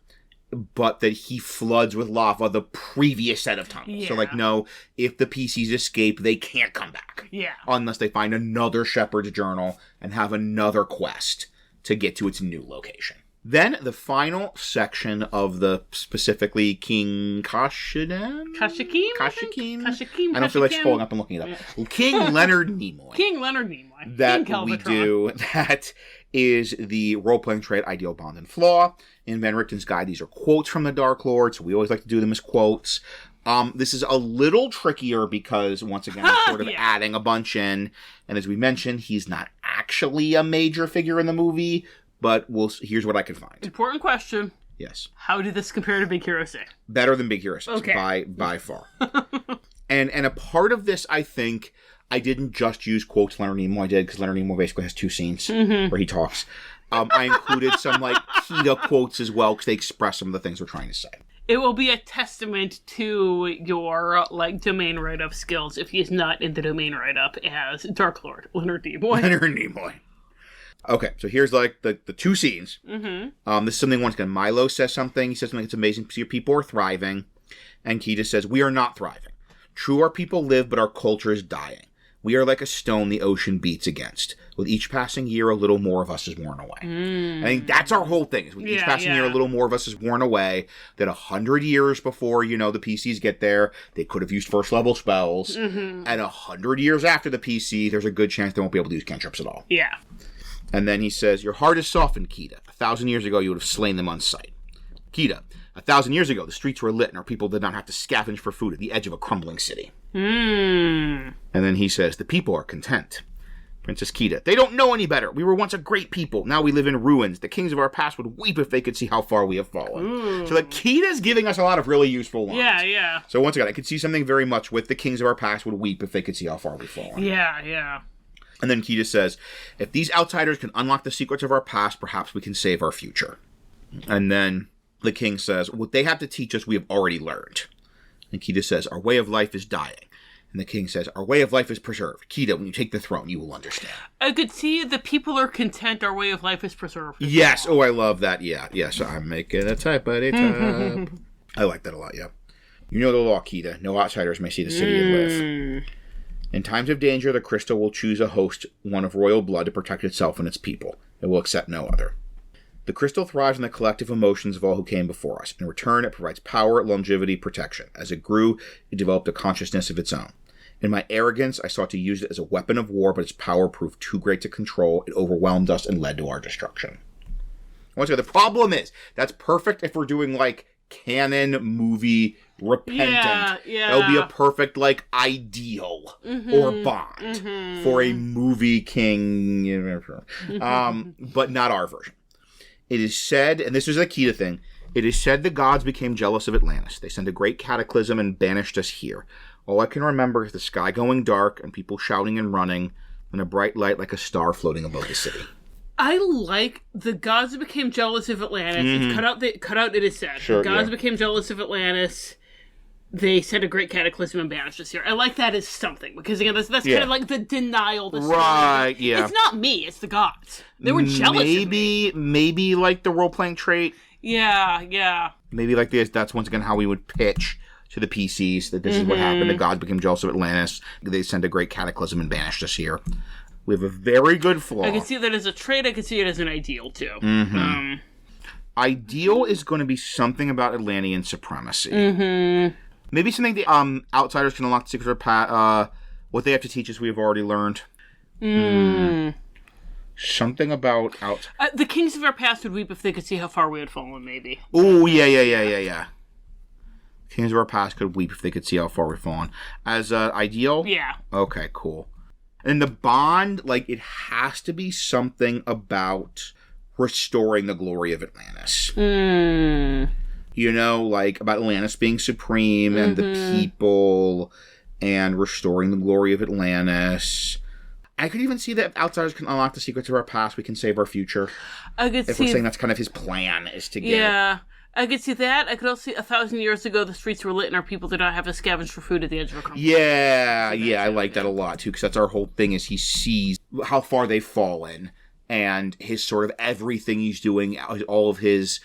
but that he floods with lava the previous set of tunnels. Yeah. So, like, no, if the PCs escape, they can't come back. Yeah. Unless they find another Shepherd's Journal and have another quest to get to its new location. Then, the final section of the specifically King Kashakim? I don't feel like scrolling up and looking it up. Yeah. King Leonard Nimoy. King Leonard Nimoy. That we do. That is the role-playing trait Ideal Bond and Flaw. In Van Richten's guide, these are quotes from the Darklord, so we always like to do them as quotes. This is a little trickier because, once again, I'm sort of adding a bunch in. And as we mentioned, he's not actually a major figure in the movie, but here's what I can find. Important question. Yes. How did this compare to Big Hero 6? Better than Big Hero 6, by far. and a part of this, I think, I didn't just use quotes Leonard Nimoy did, because Leonard Nimoy basically has 2 scenes where he talks. I included some, like, Kida quotes as well, because they express some of the things we're trying to say. It will be a testament to your, like, domain write-up skills if he is not in the domain write-up as Darklord Leonard Nimoy. Leonard Nimoy. Okay, so here's, like, the 2 scenes. This is something, once again, Milo says something. He says something, it's amazing to see your people are thriving. And Kida says, we are not thriving. True, our people live, but our culture is dying. We are like a stone the ocean beats against. With each passing year, a little more of us is worn away. I think that's our whole thing. Is with each passing year, a little more of us is worn away. That 100 years before, the PCs get there, they could have used first level spells. And 100 years after the PC, there's a good chance they won't be able to use cantrips at all. Yeah. And then he says, your heart is softened, Kida. 1,000 years ago, you would have slain them on sight. Kita, 1,000 years ago, the streets were lit and our people did not have to scavenge for food at the edge of a crumbling city. And then he says, the people are content. Princess Kita, they don't know any better. We were once a great people. Now we live in ruins. The kings of our past would weep if they could see how far we have fallen. Ooh. So Kita's giving us a lot of really useful lines. Yeah. So once again, I could see something very much with the kings of our past would weep if they could see how far we've fallen. Yeah. And then Kita says, if these outsiders can unlock the secrets of our past, perhaps we can save our future. And then the king says, what they have to teach us, we have already learned. And Kita says, our way of life is dying. And the king says, our way of life is preserved. Kita, when you take the throne, you will understand. I could see the people are content, our way of life is preserved. Yes. Oh, I love that. Yeah. Yes, I'm making a typity type. I like that a lot, yeah. You know the law, Kita. No outsiders may see the city and live. In times of danger, the crystal will choose a host, one of royal blood, to protect itself and its people. It will accept no other. The crystal thrives on the collective emotions of all who came before us. In return, it provides power, longevity, protection. As it grew, it developed a consciousness of its own. In my arrogance, I sought to use it as a weapon of war, but its power proved too great to control. It overwhelmed us and led to our destruction. Once again, the problem is, that's perfect if we're doing, like, canon movie repentant. Yeah. That would be a perfect, like, ideal or bond for a movie king, but not our version. It is said, and this is a Kita thing, it is said the gods became jealous of Atlantis. They sent a great cataclysm and banished us here. All I can remember is the sky going dark and people shouting and running, and a bright light like a star floating above the city. I like the gods became jealous of Atlantis. It's cut out. It is said. Sure, the gods became jealous of Atlantis. They sent a great cataclysm and banished us here. I like that as something because again, that's kind of like the denial. Right? Yeah. It's not me. It's the gods. They were jealous. Maybe like the role playing trait. Yeah. Maybe like this. That's once again how we would pitch to the PCs that this is what happened. The gods became jealous of Atlantis. They sent a great cataclysm and banished us here. We have a very good flaw. I can see that as a trait. I can see it as an ideal, too. Ideal is going to be something about Atlantean supremacy. Maybe something the outsiders can unlock the secrets of what they have to teach us we have already learned. Something about the kings of our past would weep if they could see how far we had fallen, maybe. Oh, yeah. Kings of our past could weep if they could see how far we've fallen. As ideal? Yeah. Okay, cool. And the bond, like, it has to be something about restoring the glory of Atlantis. You know, like, about Atlantis being supreme and the people and restoring the glory of Atlantis. I could even see that if outsiders can unlock the secrets of our past, we can save our future. I could if we're saying that's kind of his plan, is to get... Yeah. I could see that. I could also see 1,000 years ago the streets were lit and our people did not have to scavenge for food at the edge of a crumbling. Yeah, I like that a lot too, because that's our whole thing is he sees how far they've fallen and his sort of everything he's doing, all of his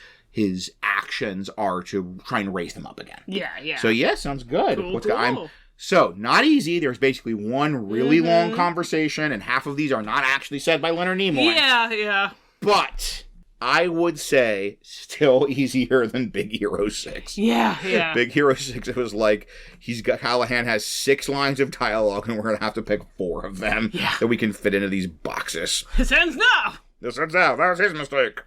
actions are to try and raise them up again. Yeah. So yeah, sounds good. Cool. So, not easy. There's basically one really long conversation, and half of these are not actually said by Leonard Nimoy. Yeah. But I would say still easier than Big Hero 6. Yeah. Big Hero 6, it was like, Callahan has 6 lines of dialogue, and we're going to have to pick 4 of them that we can fit into these boxes. This ends now! That was his mistake.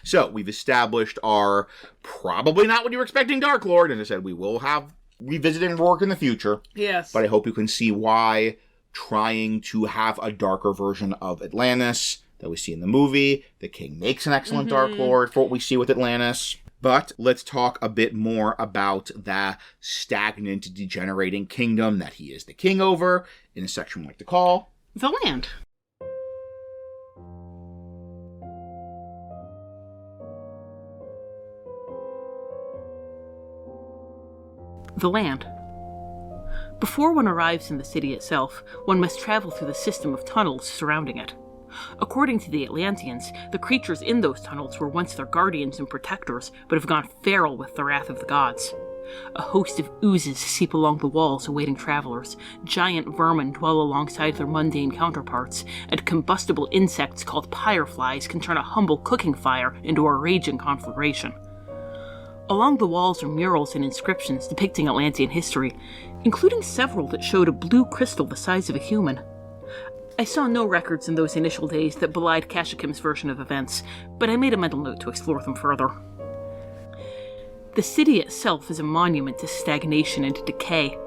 So, we've established our probably not what you were expecting darklord, and I said we will have revisiting Rourke in the future. Yes. But I hope you can see why trying to have a darker version of Atlantis that we see in the movie. The king makes an excellent darklord for what we see with Atlantis. But let's talk a bit more about the stagnant, degenerating kingdom that he is the king over in a section we like to call The Land. The Land. Before one arrives in the city itself, one must travel through the system of tunnels surrounding it. According to the Atlanteans, the creatures in those tunnels were once their guardians and protectors, but have gone feral with the wrath of the gods. A host of oozes seep along the walls awaiting travelers, giant vermin dwell alongside their mundane counterparts, and combustible insects called pyreflies can turn a humble cooking fire into a raging conflagration. Along the walls are murals and inscriptions depicting Atlantean history, including several that showed a blue crystal the size of a human. I saw no records in those initial days that belied Kashikim's version of events, but I made a mental note to explore them further. The city itself is a monument to stagnation and decay.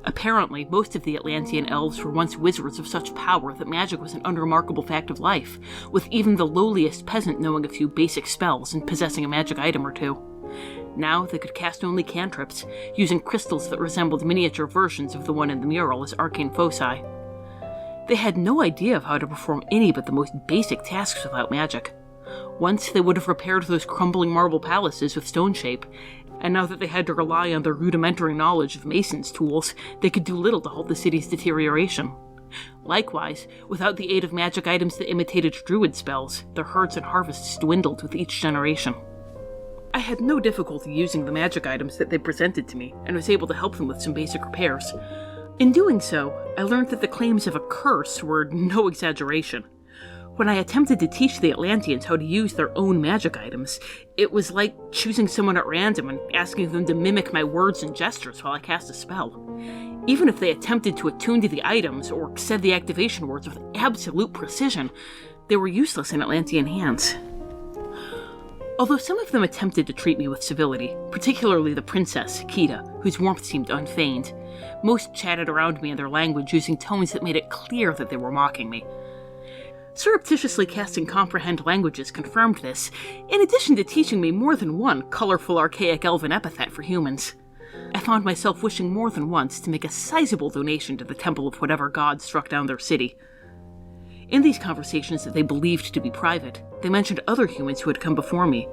Apparently, most of the Atlantean elves were once wizards of such power that magic was an unremarkable fact of life, with even the lowliest peasant knowing a few basic spells and possessing a magic item or two. Now they could cast only cantrips, using crystals that resembled miniature versions of the one in the mural as arcane foci. They had no idea of how to perform any but the most basic tasks without magic. Once they would have repaired those crumbling marble palaces with stone shape, and now that they had to rely on their rudimentary knowledge of masons' tools, they could do little to halt the city's deterioration. Likewise, without the aid of magic items that imitated druid spells, their herds and harvests dwindled with each generation. I had no difficulty using the magic items that they presented to me, and was able to help them with some basic repairs. In doing so, I learned that the claims of a curse were no exaggeration. When I attempted to teach the Atlanteans how to use their own magic items, it was like choosing someone at random and asking them to mimic my words and gestures while I cast a spell. Even if they attempted to attune to the items or said the activation words with absolute precision, they were useless in Atlantean hands. Although some of them attempted to treat me with civility, particularly the princess, Kita, whose warmth seemed unfeigned, most chatted around me in their language using tones that made it clear that they were mocking me. Surreptitiously casting comprehend languages confirmed this, in addition to teaching me more than one colorful archaic elven epithet for humans. I found myself wishing more than once to make a sizable donation to the temple of whatever god struck down their city. In these conversations that they believed to be private, they mentioned other humans who had come before me.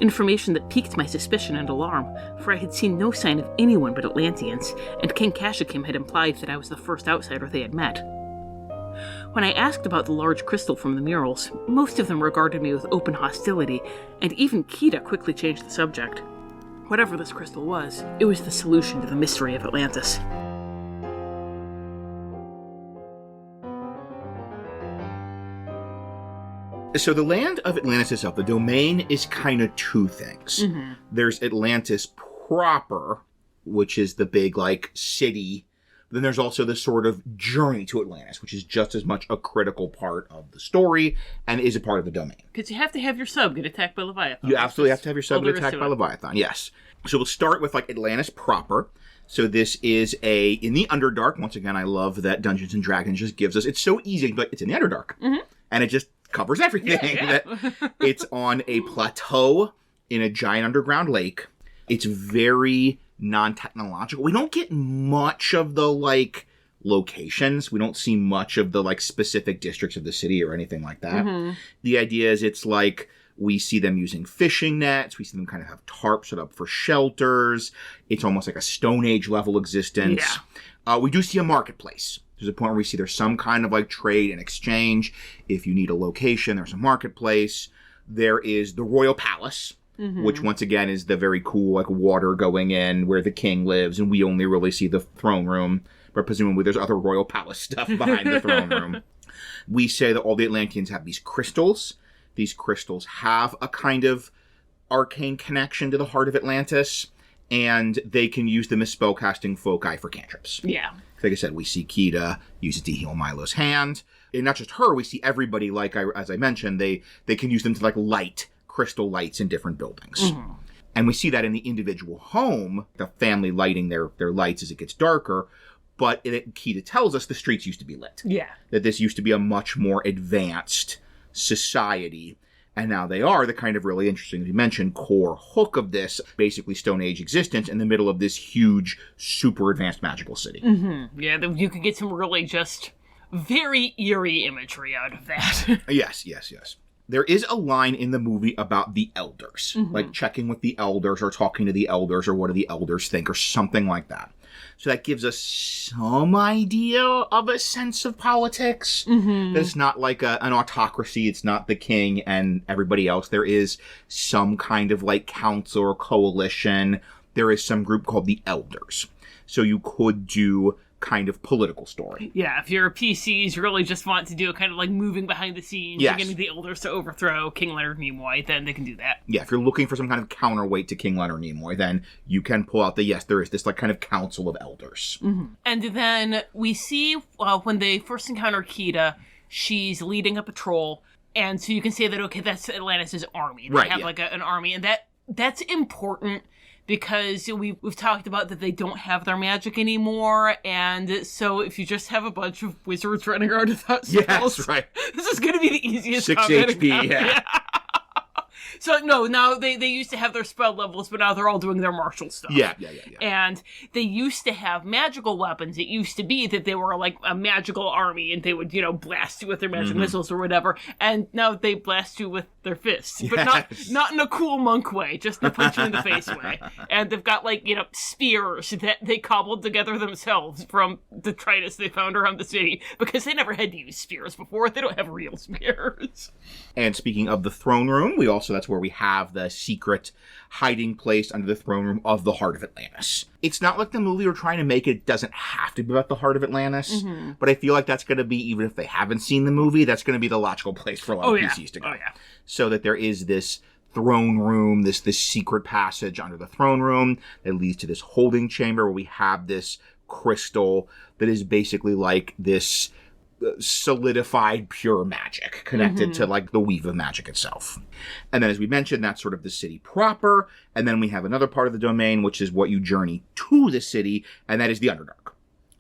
Information that piqued my suspicion and alarm, for I had seen no sign of anyone but Atlanteans, and King Kashyyykim had implied that I was the first outsider they had met. When I asked about the large crystal from the murals, most of them regarded me with open hostility, and even Kita quickly changed the subject. Whatever this crystal was, it was the solution to the mystery of Atlantis. So the land of Atlantis itself, the domain, is kind of two things. Mm-hmm. There's Atlantis proper, which is the big, city. Then there's also the sort of journey to Atlantis, which is just as much a critical part of the story and is a part of the domain. Because you have to have your sub get attacked by Leviathan. You absolutely have to have your sub get attacked by Leviathan, yes. So we'll start with, Atlantis proper. So this is in the Underdark. Once again, I love that Dungeons & Dragons just gives us, it's so easy, but it's in the Underdark. Mm-hmm. And it just covers everything. Yeah. It's on a plateau in a giant underground lake. It's very non-technological. We don't get much of the, locations. We don't see much of the, specific districts of the city or anything like that. Mm-hmm. The idea is it's we see them using fishing nets. We see them kind of have tarps set up for shelters. It's almost like a Stone Age level existence. Yeah. We do see a marketplace. There's a point where we see there's some kind of trade and exchange. If you need a location, there's a marketplace. There is the Royal Palace, mm-hmm. which once again is the very cool water going in where the king lives, and we only really see the throne room, but presumably there's other Royal Palace stuff behind the throne room. We say that all the Atlanteans have these crystals. These crystals have a kind of arcane connection to the heart of Atlantis, and they can use them as spellcasting foci for cantrips. Yeah. Like I said, we see Kita use it to heal Milo's hand. And not just her, we see everybody, as I mentioned, they can use them to light crystal lights in different buildings. Mm-hmm. And we see that in the individual home, the family lighting their lights as it gets darker. But Kita tells us the streets used to be lit. Yeah. That this used to be a much more advanced society. And now they are the kind of really interesting, as you mentioned, core hook of this basically Stone Age existence in the middle of this huge, super advanced magical city. Mm-hmm. Yeah, you could get some really just very eerie imagery out of that. Yes. There is a line in the movie about the elders, mm-hmm. Checking with the elders or talking to the elders or what do the elders think or something like that. So that gives us some idea of a sense of politics. Mm-hmm. It's not an autocracy. It's not the king and everybody else. There is some kind of council or coalition. There is some group called the elders. So you could do kind of political story. Yeah, if you're PCs, you really just want to do a kind of moving behind the scenes, yes. Getting the elders to overthrow King Leonard Nimoy, then they can do that. Yeah, if you're looking for some kind of counterweight to King Leonard Nimoy, then you can pull out there is this kind of council of elders. Mm-hmm. And then we see when they first encounter Kita, she's leading a patrol, and so you can say that, okay, that's Atlantis' army. They have an army, and that that's important because we've talked about that they don't have their magic anymore, and so if you just have a bunch of wizards running around without spells, yes, right. This is going to be the easiest 6 HP, yeah. So, no, now they used to have their spell levels, but now they're all doing their martial stuff. Yeah. And they used to have magical weapons. It used to be that they were like a magical army, and they would, blast you with their magic missiles or whatever. And now they blast you with their fists. But not in a cool monk way, just in a punch you in the face way. And they've got, spears that they cobbled together themselves from detritus they found around the city, because they never had to use spears before. They don't have real spears. And speaking of the throne room, that's where we have the secret hiding place under the throne room of the Heart of Atlantis. It's not like the movie we're trying to make it doesn't have to be about the Heart of Atlantis, but I feel like that's going to be, even if they haven't seen the movie, that's going to be the logical place for a lot of PCs to go. Oh, yeah. So that there is this throne room, this secret passage under the throne room that leads to this holding chamber where we have this crystal that is basically like this solidified pure magic connected to the weave of magic itself. And then, as we mentioned, that's sort of the city proper. And then we have another part of the domain, which is what you journey to the city, and that is the Underdark.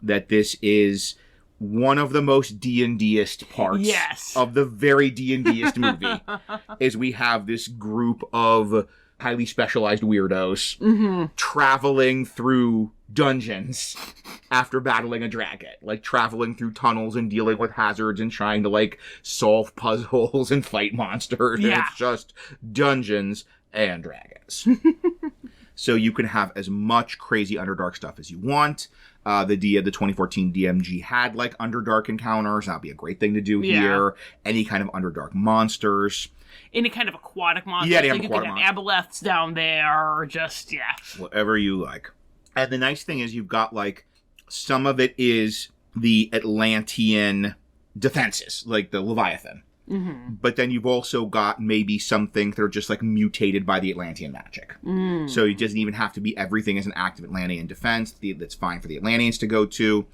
That this is one of the most D&D-est parts of the very D&D-est movie, is we have this group of highly specialized weirdos traveling through dungeons after battling a dragon, traveling through tunnels and dealing with hazards and trying to solve puzzles and fight monsters. And it's just dungeons and dragons. So you can have as much crazy Underdark stuff as you want. The 2014 DMG had Underdark encounters. That'd be a great thing to do here. Any kind of Underdark monsters. Any kind of aquatic monsters. Yeah, you could have aboleths down there, or just, whatever you like. And the nice thing is you've got, some of it is the Atlantean defenses, like the Leviathan. But then you've also got maybe some things that are just, mutated by the Atlantean magic. So it doesn't even have to be everything as an active Atlantean defense that's fine for the Atlanteans to go to.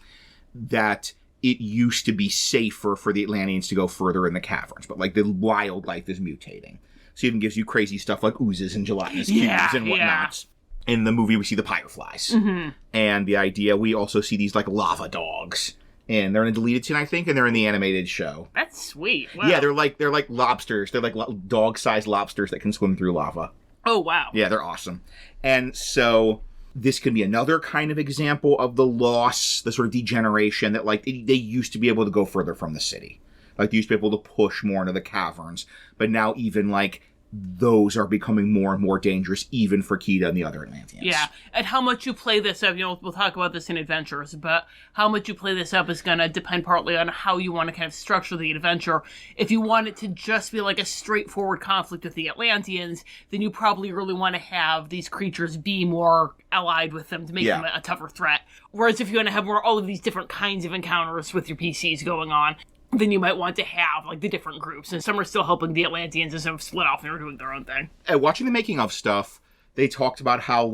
That it used to be safer for the Atlanteans to go further in the caverns. But, the wildlife is mutating. So it even gives you crazy stuff like oozes and gelatinous cubes and whatnot. In the movie, we see the pyreflies. And the idea, we also see these, lava dogs. And they're in a deleted scene, I think, and they're in the animated show. That's sweet. Wow. Yeah, they're like lobsters. They're like dog-sized lobsters that can swim through lava. Oh, wow. Yeah, they're awesome. And so this can be another kind of example of the loss, the sort of degeneration that, they used to be able to go further from the city. They used to be able to push more into the caverns. But now even, those are becoming more and more dangerous, even for Kita and the other Atlanteans. Yeah, and how much you play this up, we'll talk about this in Adventures, but how much you play this up is going to depend partly on how you want to kind of structure the adventure. If you want it to just be a straightforward conflict with the Atlanteans, then you probably really want to have these creatures be more allied with them to make them a tougher threat. Whereas if you want to have all of these different kinds of encounters with your PCs going on, then you might want to have, the different groups. And some are still helping the Atlanteans, and some have split off and are doing their own thing. Watching the making of stuff, they talked about how,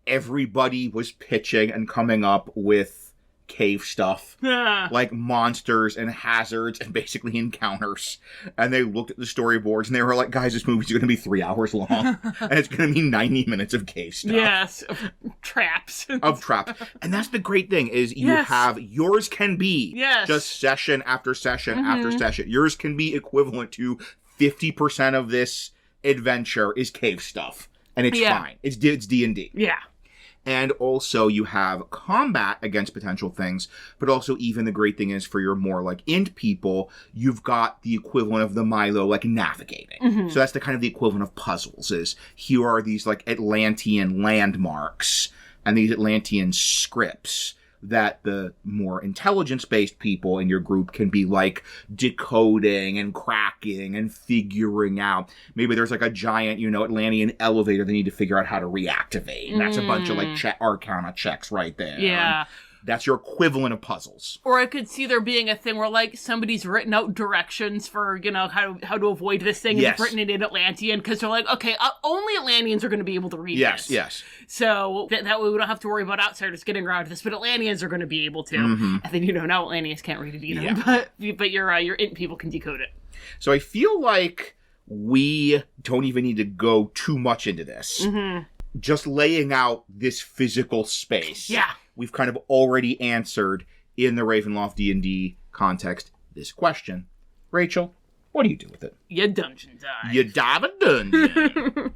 everybody was pitching and coming up with cave stuff. Monsters and hazards and basically encounters. And they looked at the storyboards and they were like, guys, this movie's going to be 3 hours long. And it's going to be 90 minutes of cave stuff. Yes, of traps. And that's the great thing is you have, yours can be just session after session after session. Yours can be equivalent to 50% of this adventure is cave stuff. And it's fine. It's D&D. Yeah. And also you have combat against potential things, but also even the great thing is for your more int people, you've got the equivalent of the Milo navigating. So that's the kind of the equivalent of puzzles is here are these Atlantean landmarks and these Atlantean scripts that the more intelligence-based people in your group can be decoding and cracking and figuring out. Maybe there's a giant, Atlantean elevator they need to figure out how to reactivate. And that's a bunch of Arcana checks right there. Yeah. That's your equivalent of puzzles. Or I could see there being a thing where, somebody's written out directions for, how to avoid this thing, and it's written it in Atlantean, because they're okay, only Atlanteans are going to be able to read this. Yes. So that way we don't have to worry about outsiders getting around this, but Atlanteans are going to be able to. And then, now Atlanteans can't read it either. Yeah. But your int people can decode it. So I feel like we don't even need to go too much into this. Just laying out this physical space. Yeah. We've kind of already answered in the Ravenloft D&D context this question. Rachel, what do you do with it? You dungeon dive. You dive a dungeon.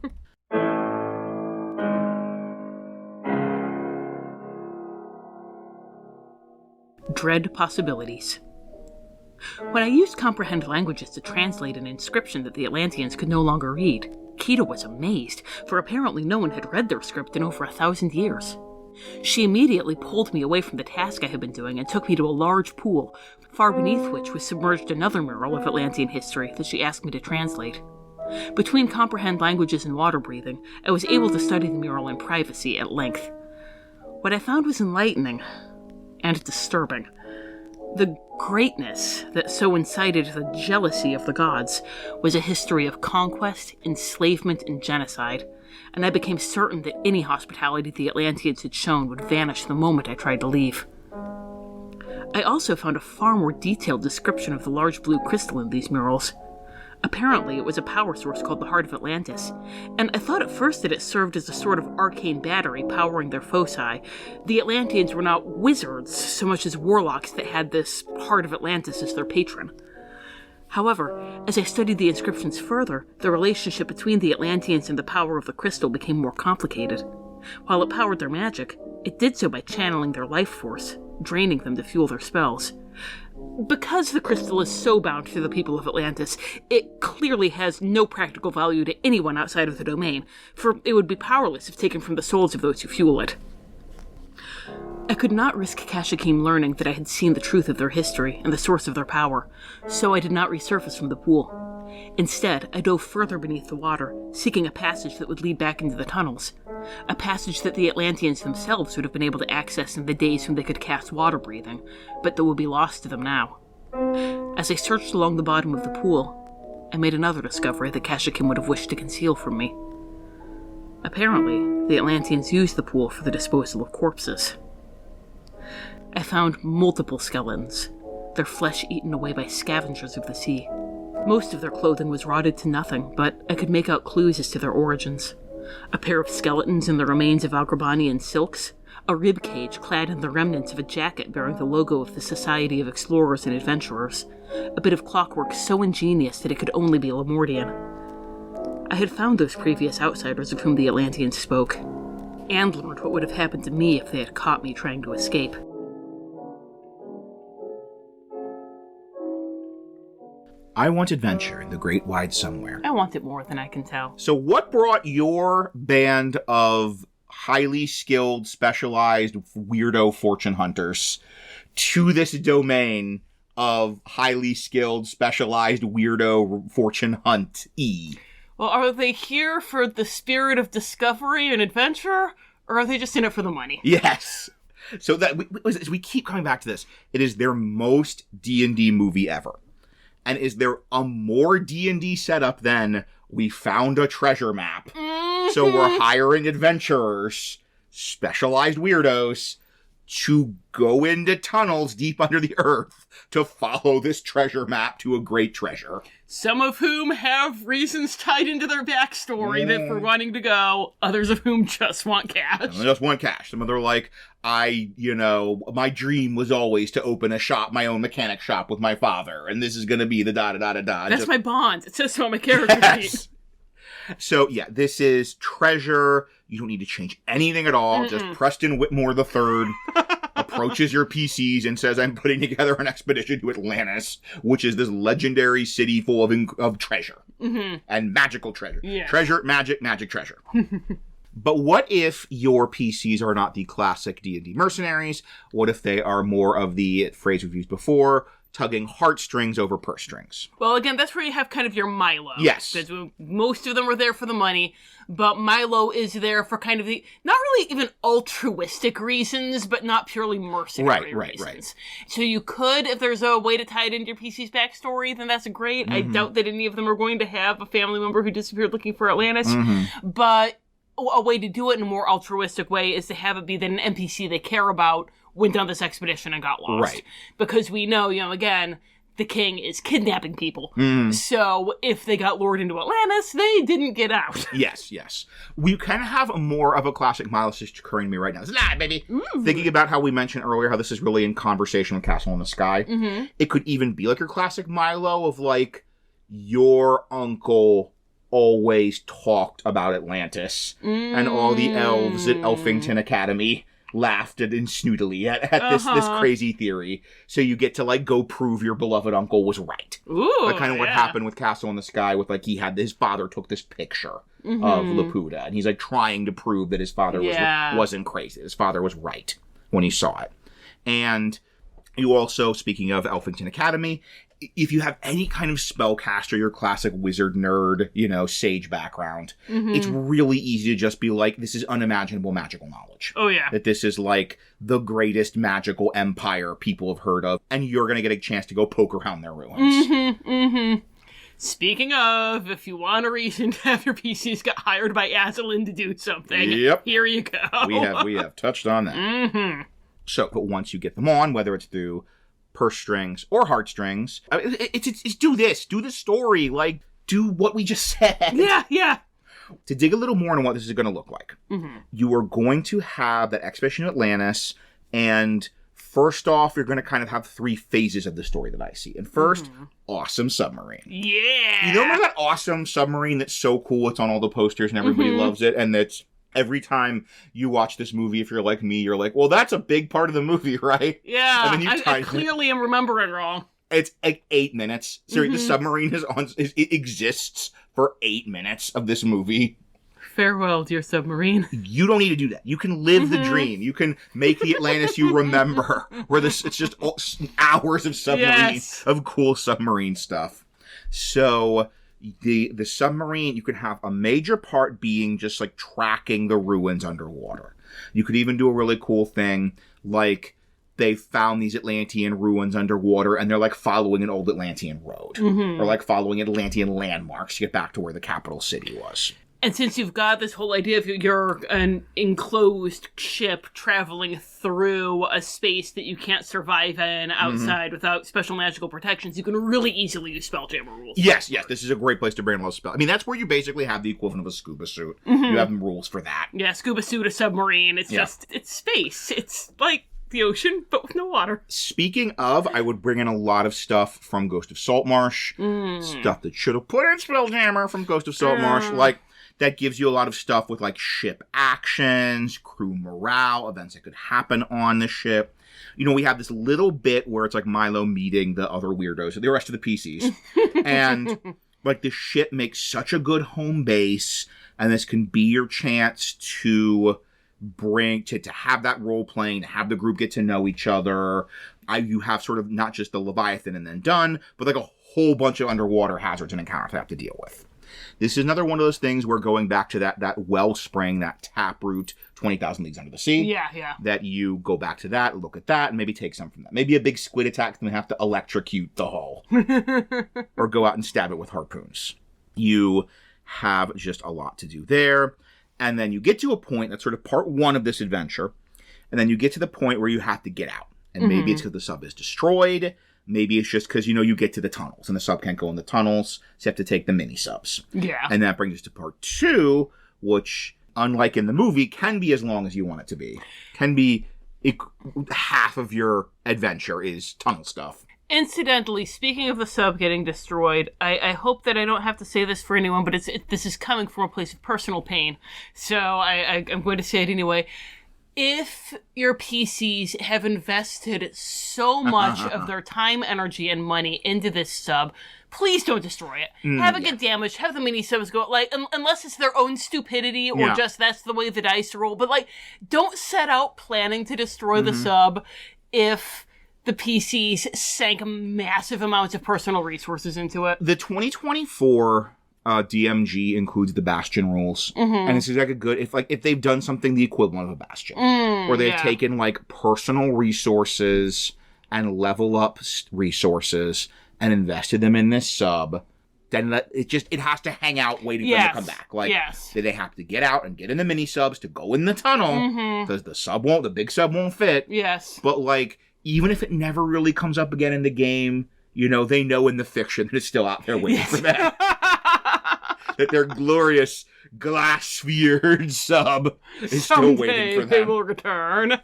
Dread possibilities. When I used comprehend languages to translate an inscription that the Atlanteans could no longer read, Kita was amazed, for apparently no one had read their script in over 1,000 years. She immediately pulled me away from the task I had been doing and took me to a large pool, far beneath which was submerged another mural of Atlantean history that she asked me to translate. Between comprehend languages and water breathing, I was able to study the mural in privacy at length. What I found was enlightening and disturbing. The greatness that so incited the jealousy of the gods was a history of conquest, enslavement, and genocide, and I became certain that any hospitality the Atlanteans had shown would vanish the moment I tried to leave. I also found a far more detailed description of the large blue crystal in these murals. Apparently, it was a power source called the Heart of Atlantis, and I thought at first that it served as a sort of arcane battery powering their foci. The Atlanteans were not wizards so much as warlocks that had this Heart of Atlantis as their patron. However, as I studied the inscriptions further, the relationship between the Atlanteans and the power of the crystal became more complicated. While it powered their magic, it did so by channeling their life force, draining them to fuel their spells. Because the crystal is so bound to the people of Atlantis, it clearly has no practical value to anyone outside of the domain, for it would be powerless if taken from the souls of those who fuel it. I could not risk Kashyyykim learning that I had seen the truth of their history and the source of their power, so I did not resurface from the pool. Instead, I dove further beneath the water, seeking a passage that would lead back into the tunnels. A passage that the Atlanteans themselves would have been able to access in the days when they could cast water breathing, but that would be lost to them now. As I searched along the bottom of the pool, I made another discovery that Kashyyykim would have wished to conceal from me. Apparently, the Atlanteans used the pool for the disposal of corpses. I found multiple skeletons, their flesh eaten away by scavengers of the sea. Most of their clothing was rotted to nothing, but I could make out clues as to their origins. A pair of skeletons in the remains of Agrabanian silks, a rib cage clad in the remnants of a jacket bearing the logo of the Society of Explorers and Adventurers, a bit of clockwork so ingenious that it could only be Lemordian. I had found those previous outsiders of whom the Atlanteans spoke, and learned what would have happened to me if they had caught me trying to escape. I want adventure in the great wide somewhere. I want it more than I can tell. So what brought your band of highly skilled, specialized, weirdo fortune hunters to this domain of highly skilled, specialized, weirdo fortune hunt-y? Well, are they here for the spirit of discovery and adventure, or are they just in it for the money? Yes. So that we keep coming back to this. It is their most D&D movie ever. And is there a more D&D setup than we found a treasure map? Mm-hmm. So we're hiring adventurers, specialized weirdos, to go into tunnels deep under the earth to follow this treasure map to a great treasure. Some of whom have reasons tied into their backstory that for wanting to go, others of whom just want cash. Some just want cash. Some of them are like, my dream was always to open a shop, my own mechanic shop with my father, and this is going to be the da-da-da-da-da. That's my bond. It says so on my character sheet. So, yeah, this is treasure. You don't need to change anything at all. Mm-mm. Just Preston Whitmore III approaches your PCs and says, I'm putting together an expedition to Atlantis, which is this legendary city full of treasure. Mm-hmm. And magical treasure. Yeah. Treasure, magic, treasure. But what if your PCs are not the classic D&D mercenaries? What if they are more of the phrase we've used before, tugging heartstrings over purse strings? Well, again, that's where you have kind of your Milo. Yes. Because most of them are there for the money, but Milo is there for kind of the, not really even altruistic reasons, but not purely mercenary reasons. Right. So you could, if there's a way to tie it into your PC's backstory, then that's great. Mm-hmm. I doubt that any of them are going to have a family member who disappeared looking for Atlantis, but a way to do it in a more altruistic way is to have it be that an NPC they care about went on this expedition and got lost. Right. Because we know, again, the king is kidnapping people. So if they got lured into Atlantis, they didn't get out. Yes. We kind of have more of a classic Milo situation occurring to me right now. It's baby. Thinking about how we mentioned earlier how this is really in conversation with Castle in the Sky. It could even be like your classic Milo of like, your uncle always talked about Atlantis, and all the elves at Elfington Academy laughed and snootily at this crazy theory. So you get to like go prove your beloved uncle was right. Ooh, like kind of what happened with Castle in the Sky with like his father took this picture of Laputa, and he's like trying to prove that his father wasn't crazy. His father was right when he saw it. And you also, speaking of Elfington Academy, if you have any kind of spellcaster, your classic wizard nerd, sage background, it's really easy to just be like, this is unimaginable magical knowledge. Oh, yeah. That this is like the greatest magical empire people have heard of, and you're going to get a chance to go poke around their ruins. Speaking of, if you want a reason to have your PCs get hired by Azalin to do something, here you go. We have touched on that. So, but once you get them on, whether it's through purse strings or heartstrings, it's do the story, like, do what we just said. Yeah. To dig a little more into what this is going to look like, you are going to have that expedition to Atlantis, and first off, you're going to kind of have 3 phases of the story that I see. And first, awesome submarine. Yeah! You remember that awesome submarine that's so cool, it's on all the posters and everybody loves it, and that's every time you watch this movie, if you're like me, you're like, well, that's a big part of the movie, right? Yeah, and then I clearly am remembering wrong. It's like 8 minutes. Seriously, the submarine it exists for 8 minutes of this movie. Farewell, dear submarine. You don't need to do that. You can live the dream. You can make the Atlantis you remember, where it's just hours of submarine, of cool submarine stuff. So the submarine, you can have a major part being just like tracking the ruins underwater. You could even do a really cool thing like they found these Atlantean ruins underwater and they're like following an old Atlantean road or like following Atlantean landmarks to get back to where the capital city was. And since you've got this whole idea of you're an enclosed ship traveling through a space that you can't survive in outside without special magical protections, you can really easily use Spelljammer rules. Yes, this is a great place to bring a spell. I mean, that's where you basically have the equivalent of a scuba suit. You have rules for that. Yeah, scuba suit, a submarine. It's just, it's space. It's like the ocean, but with no water. Speaking of, I would bring in a lot of stuff from Ghost of Saltmarsh. Stuff that should have put in Spelljammer from Ghost of Saltmarsh. Like, that gives you a lot of stuff with, like, ship actions, crew morale, events that could happen on the ship. We have this little bit where it's, like, Milo meeting the other weirdos, the rest of the PCs. And, like, the ship makes such a good home base, and this can be your chance to bring, to have that role-playing, to have the group get to know each other. You have sort of not just the Leviathan and then done, but, like, a whole bunch of underwater hazards and encounters to have to deal with. This is another one of those things where going back to that wellspring, that taproot, 20,000 Leagues Under the Sea. Yeah. That you go back to that, look at that, and maybe take some from that. Maybe a big squid attack and have to electrocute the hull. Or go out and stab it with harpoons. You have just a lot to do there. And then you get to a point that's sort of part 1 of this adventure. And then you get to the point where you have to get out. And maybe it's because the sub is destroyed. Maybe it's just because, you get to the tunnels, and the sub can't go in the tunnels, so you have to take the mini-subs. Yeah. And that brings us to part 2, which, unlike in the movie, can be as long as you want it to be. Can be half of your adventure is tunnel stuff. Incidentally, speaking of the sub getting destroyed, I hope that I don't have to say this for anyone, but this is coming from a place of personal pain. So I'm going to say it anyway. If your PCs have invested so much of their time, energy, and money into this sub, please don't destroy it. Have it get damaged. Have the mini-subs go, like, unless it's their own stupidity or just that's the way the dice roll. But, like, don't set out planning to destroy the sub if the PCs sank massive amounts of personal resources into it. The 2024... DMG includes the Bastion rules, and it's exactly good if they've done something the equivalent of a Bastion, where they've taken like personal resources and level up resources and invested them in this sub. Then it has to hang out waiting for them to come back. Like they have to get out and get in the mini subs to go in the tunnel because the big sub won't fit. Yes, but like even if it never really comes up again in the game. you know, they know in the fiction that it's still out there waiting for them. That their glorious glass-sphered sub is still waiting for them. They will return.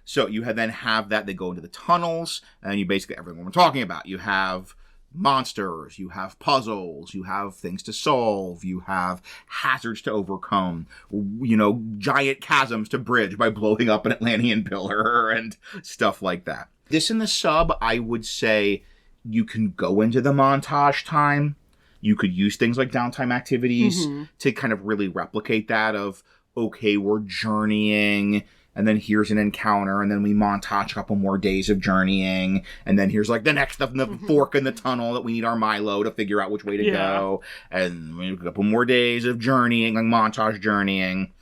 So you then have that. They go into the tunnels, and you basically everything we're talking about. You have monsters, you have puzzles, you have things to solve, you have hazards to overcome, you know, giant chasms to bridge by blowing up an Atlantean pillar and stuff like that. This in the sub, I would say you can go into the montage time. You could use things like downtime activities to kind of really replicate that of, okay, we're journeying, and then here's an encounter, and then we montage a couple more days of journeying, and then here's like the next stuff in the fork in the tunnel that we need our Milo to figure out which way to go, and we have a couple more days of journeying, like montage journeying.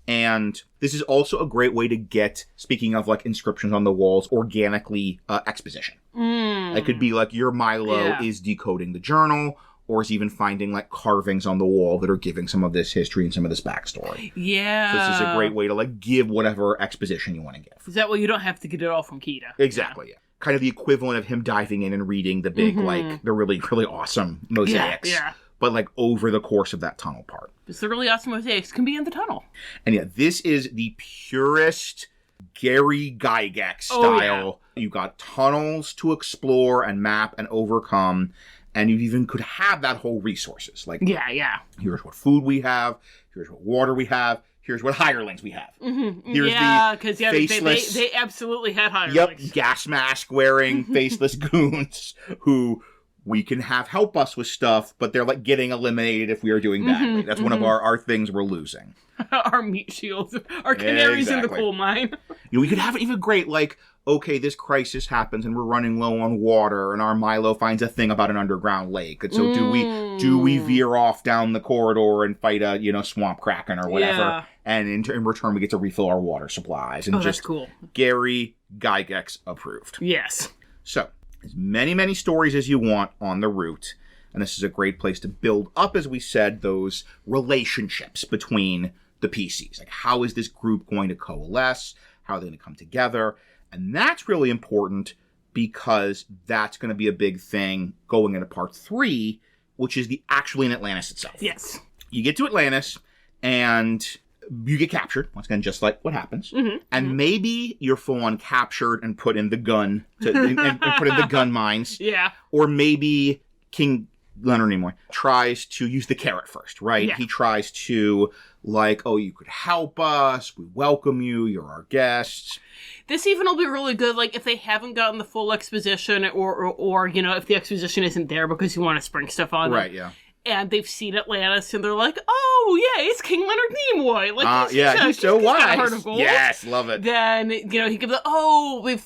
And this is also a great way to get, speaking of like inscriptions on the walls, organically exposition. It could be like your Milo is decoding the journal, or is even finding like carvings on the wall that are giving some of this history and some of this backstory. Yeah. So this is a great way to like give whatever exposition you want to give. Is that way you don't have to get it all from Kita? Exactly, yeah. Kind of the equivalent of him diving in and reading the big, like, the really, really awesome mosaics. Yeah. But like over the course of that tunnel part. Because the really awesome mosaics can be in the tunnel. And yeah, this is the purest Gary Gygax style. You got tunnels to explore and map and overcome. And you even could have that whole resources. Like, here's what food we have. Here's what water we have. Here's what hirelings we have. Here's because faceless, they absolutely had hirelings. Yep, gas mask wearing faceless goons who we can have help us with stuff, but they're like getting eliminated if we are doing badly. That's one of our things we're losing. Our meat shields, our canaries in the coal mine. You know, we could have it even great, like, okay, this crisis happens and we're running low on water, and our Milo finds a thing about an underground lake. And so do we veer off down the corridor and fight a, you know, swamp kraken or whatever? Yeah. And in return, we get to refill our water supplies. And that's cool. Gary Gygax approved. Yes. So, as many stories as you want on the route. And this is a great place to build up, as we said, those relationships between the PCs. Like, how is this group going to coalesce? How are they going to come together? And that's really important because that's going to be a big thing going into part 3, which is actually in Atlantis itself. Yes. You get to Atlantis, and you get captured, once again, just like what happens. And maybe you're full-on captured and put in the gun, and put in the gun mines. Yeah. Or maybe King Leonard Nimoy tries to use the carrot first, right? Yeah. He tries to, like, oh, you could help us, we welcome you, you're our guests. This even will be really good, like, if they haven't gotten the full exposition, or you know, if the exposition isn't there because you want to spring stuff on them. Right, yeah. And they've seen Atlantis, and they're like, oh, yeah, it's King Leonard Nimoy. Like, he's so wise. got a heart of gold. Yes, love it. Then, you know, he gives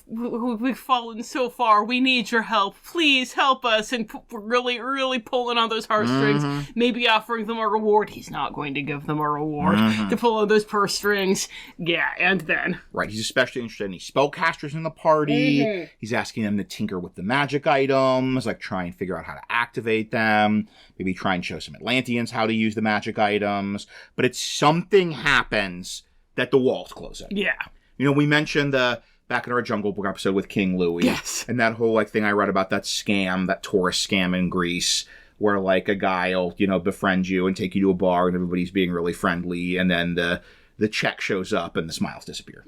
we've fallen so far. We need your help. Please help us. And really, really pulling on those heartstrings. Maybe offering them a reward. He's not going to give them a reward to pull on those purse strings. Yeah, and then. Right, he's especially interested in these spellcasters in the party. He's asking them to tinker with the magic items, like try and figure out how to activate them. Maybe try and show some Atlanteans how to use the magic items. But it's something happens that the walls close in. Yeah. You know, we mentioned back in our Jungle Book episode with King Louis. Yes. And that whole, like, thing I read about that scam, that tourist scam in Greece, where, like, a guy will, you know, befriend you and take you to a bar and everybody's being really friendly, and then the check shows up and the smiles disappear.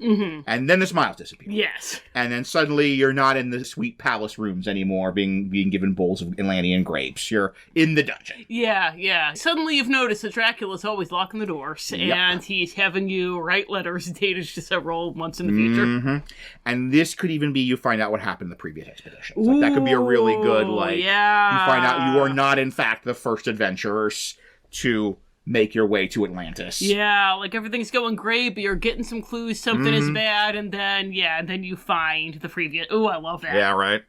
And then the smiles disappear. Yes. And then suddenly you're not in the sweet palace rooms anymore being given bowls of Atlantean grapes. You're in the dungeon. Yeah. Suddenly you've noticed that Dracula's always locking the doors, and he's having you write letters dated to several months in the future. And this could even be you find out what happened in the previous expeditions. Like, that could be a really good, like, you find out you are not, in fact, the first adventurers to make your way to Atlantis. Yeah, like everything's going great, but you're getting some clues something is bad, and then you find the previous. Ooh, I love that. Yeah, right.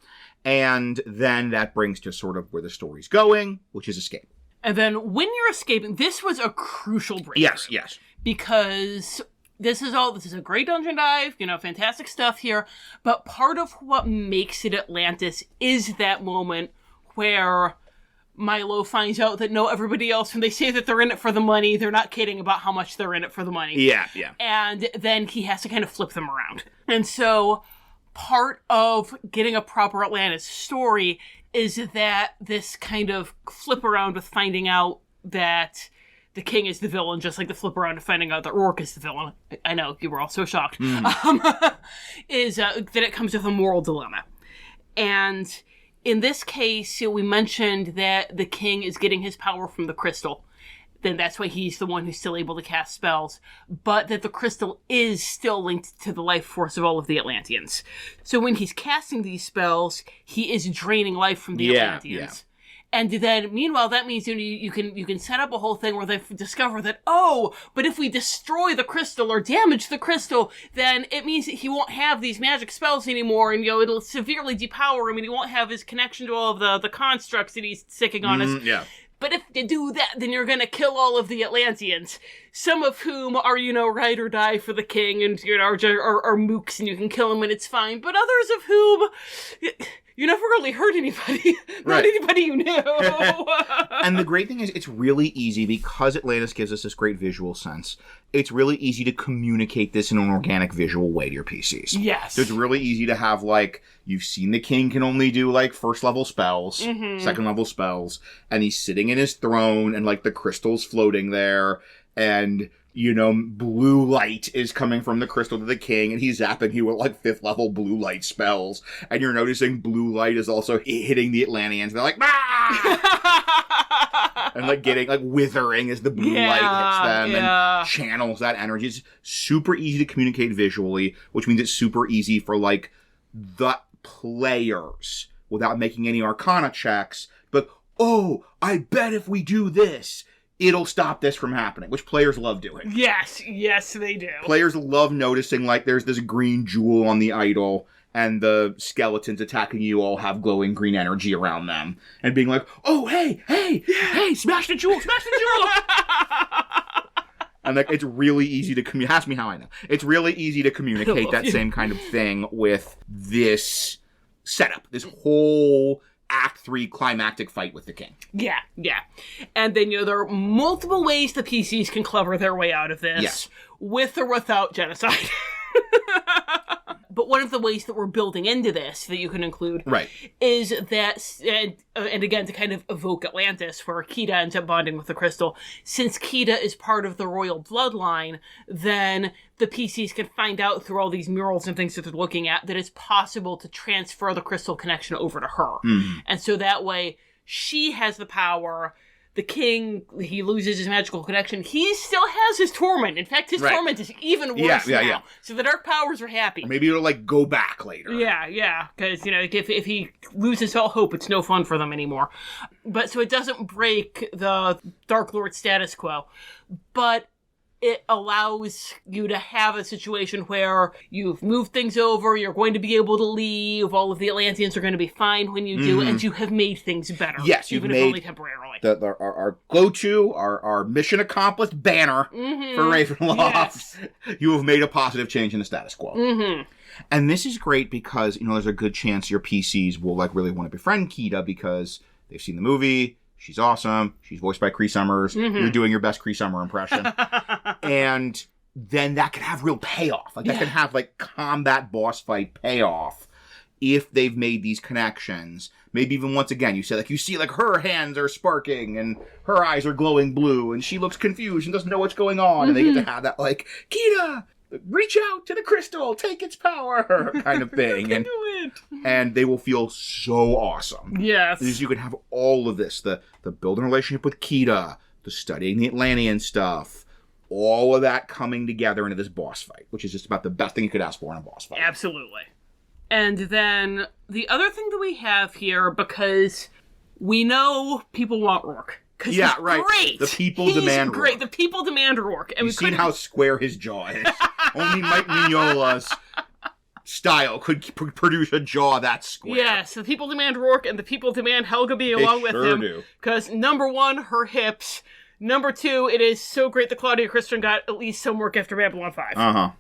And then that brings to sort of where the story's going, which is escape. And then when you're escaping, this was a crucial breakthrough. Yes. Because this is a great dungeon dive, you know, fantastic stuff here, but part of what makes it Atlantis is that moment where Milo finds out that everybody else, when they say that they're in it for the money, they're not kidding about how much they're in it for the money. Yeah. And then he has to kind of flip them around. And so part of getting a proper Atlantis story is that this kind of flip around with finding out that the king is the villain, just like the flip around of finding out that Rourke is the villain. I know, you were all so shocked. Is that it comes with a moral dilemma. And in this case, we mentioned that the king is getting his power from the crystal. Then that's why he's the one who's still able to cast spells. But that the crystal is still linked to the life force of all of the Atlanteans. So when he's casting these spells, he is draining life from the Atlanteans. Yeah. And then, meanwhile, that means you can set up a whole thing where they discover that, but if we destroy the crystal or damage the crystal, then it means that he won't have these magic spells anymore, and it'll severely depower him, and he won't have his connection to all of the constructs that he's sticking on us. Yeah. But if you do that, then you're going to kill all of the Atlanteans, some of whom are, ride or die for the king, and are mooks, and you can kill them and it's fine. But others of whom you never really hurt anybody, not anybody you knew. And the great thing is, it's really easy because Atlantis gives us this great visual sense. It's really easy to communicate this in an organic visual way to your PCs. Yes. So it's really easy to have, you've seen the king can only do, first level spells, second level spells, and he's sitting in his throne, and, the crystal's floating there, and blue light is coming from the crystal to the king, and he's zapping you with, 5th level blue light spells, and you're noticing blue light is also hitting the Atlanteans. They're like, ah! And, getting, withering as the blue light hits them and channels that energy. It's super easy to communicate visually, which means it's super easy for, the players, without making any arcana checks, but, I bet if we do this, it'll stop this from happening, which players love doing. Yes, they do. Players love noticing, there's this green jewel on the idol, and the skeletons attacking you all have glowing green energy around them, and being like, hey, smash the jewel! And it's really easy to ask me how I know. It's really easy to communicate that same kind of thing with this setup, this whole Act 3 climactic fight with the king. Yeah. And then, there are multiple ways the PCs can clever their way out of this, with or without genocide. But one of the ways that we're building into this that you can include is that, and again, to kind of evoke Atlantis, where Kida ends up bonding with the crystal, since Kida is part of the royal bloodline, then the PCs can find out through all these murals and things that they're looking at that it's possible to transfer the crystal connection over to her. And so that way, she has the power. The king, he loses his magical connection. He still has his torment. In fact, his torment is even worse now. Yeah. So the dark powers are happy. Or maybe it'll, go back later. Yeah. Because, if he loses all hope, it's no fun for them anymore. But so it doesn't break the darklord status quo. But it allows you to have a situation where you've moved things over, you're going to be able to leave, all of the Atlanteans are going to be fine when you do, and you have made things better. Yes, you've even made if only temporarily. Our go-to, our mission accomplished banner for Ravenloft. Yes. You have made a positive change in the status quo. And this is great because, there's a good chance your PCs will, really want to befriend Kida because they've seen the movie. She's awesome. She's voiced by Cree Summers. You're doing your best Cree Summer impression. And then that could have real payoff. That can have, combat boss fight payoff if they've made these connections. Maybe even once again, you say, you see, her hands are sparking and her eyes are glowing blue and she looks confused and doesn't know what's going on. And they get to have that, Kida, reach out to the crystal, take its power, kind of thing. You can do it. And they will feel so awesome. Yes. Because you can have all of this, the building a relationship with Kida, the studying the Atlantean stuff, all of that coming together into this boss fight, which is just about the best thing you could ask for in a boss fight. Absolutely. And then the other thing that we have here, because we know people want Rourke. Yeah, right. Great. The people demand great. Rourke. The people demand Rourke. And you've seen how square his jaw is. Only Mike Mignola's style could produce a jaw that square. Yes, the people demand Rourke, and the people demand Helga be along with him. Do. Because, number one, her hips. Number two, it is so great that Claudia Christian got at least some work after Babylon 5.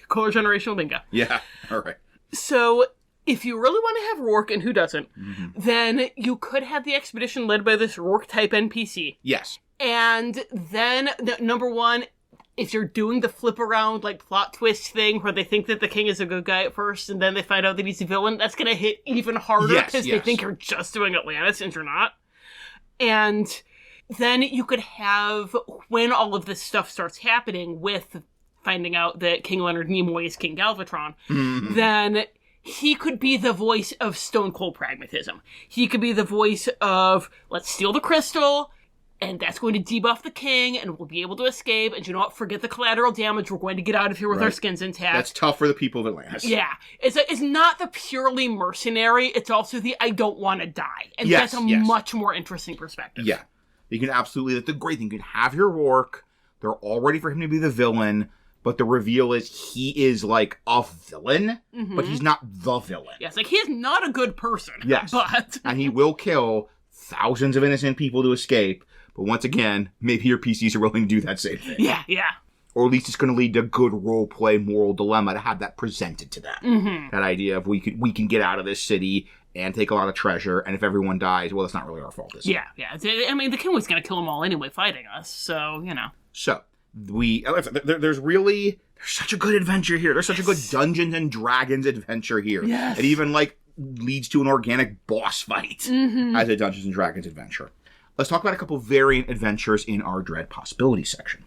Color generational bingo. Yeah, all right. So, if you really want to have Rourke, and who doesn't, then you could have the expedition led by this Rourke-type NPC. Yes. And then, number one, if you're doing the flip around, like, plot twist thing where they think that the king is a good guy at first and then they find out that he's a villain, that's going to hit even harder because they think you're just doing Atlantis and you're not. And then you could have, when all of this stuff starts happening with finding out that King Leonard Nimoy is King Galvatron, then he could be the voice of stone cold pragmatism. He could be the voice of, let's steal the crystal, and that's going to debuff the king, and we'll be able to escape, and you know what, forget the collateral damage, we're going to get out of here with our skins intact. That's tough for the people of Atlantis. Yeah. It's not the purely mercenary, it's also the I don't want to die. And that's a much more interesting perspective. Yeah. You can absolutely, that's the great thing, you can have your Rourke, they're all ready for him to be the villain, but the reveal is he is, like, a villain, but he's not the villain. Yes, like, he's not a good person. Yes. But... and he will kill thousands of innocent people to escape, but once again, maybe your PCs are willing to do that same thing. Yeah, yeah. Or at least it's going to lead to good role-play moral dilemma to have that presented to them. That idea of we can get out of this city and take a lot of treasure, and if everyone dies, well, it's not really our fault, is it? Yeah, yeah. I mean, the king was going to kill them all anyway fighting us, so, you know. So... there's such a good adventure here. There's such a good Dungeons and Dragons adventure here. Yes. It even, like, leads to an organic boss fight as a Dungeons and Dragons adventure. Let's talk about a couple variant adventures in our Dread Possibility section.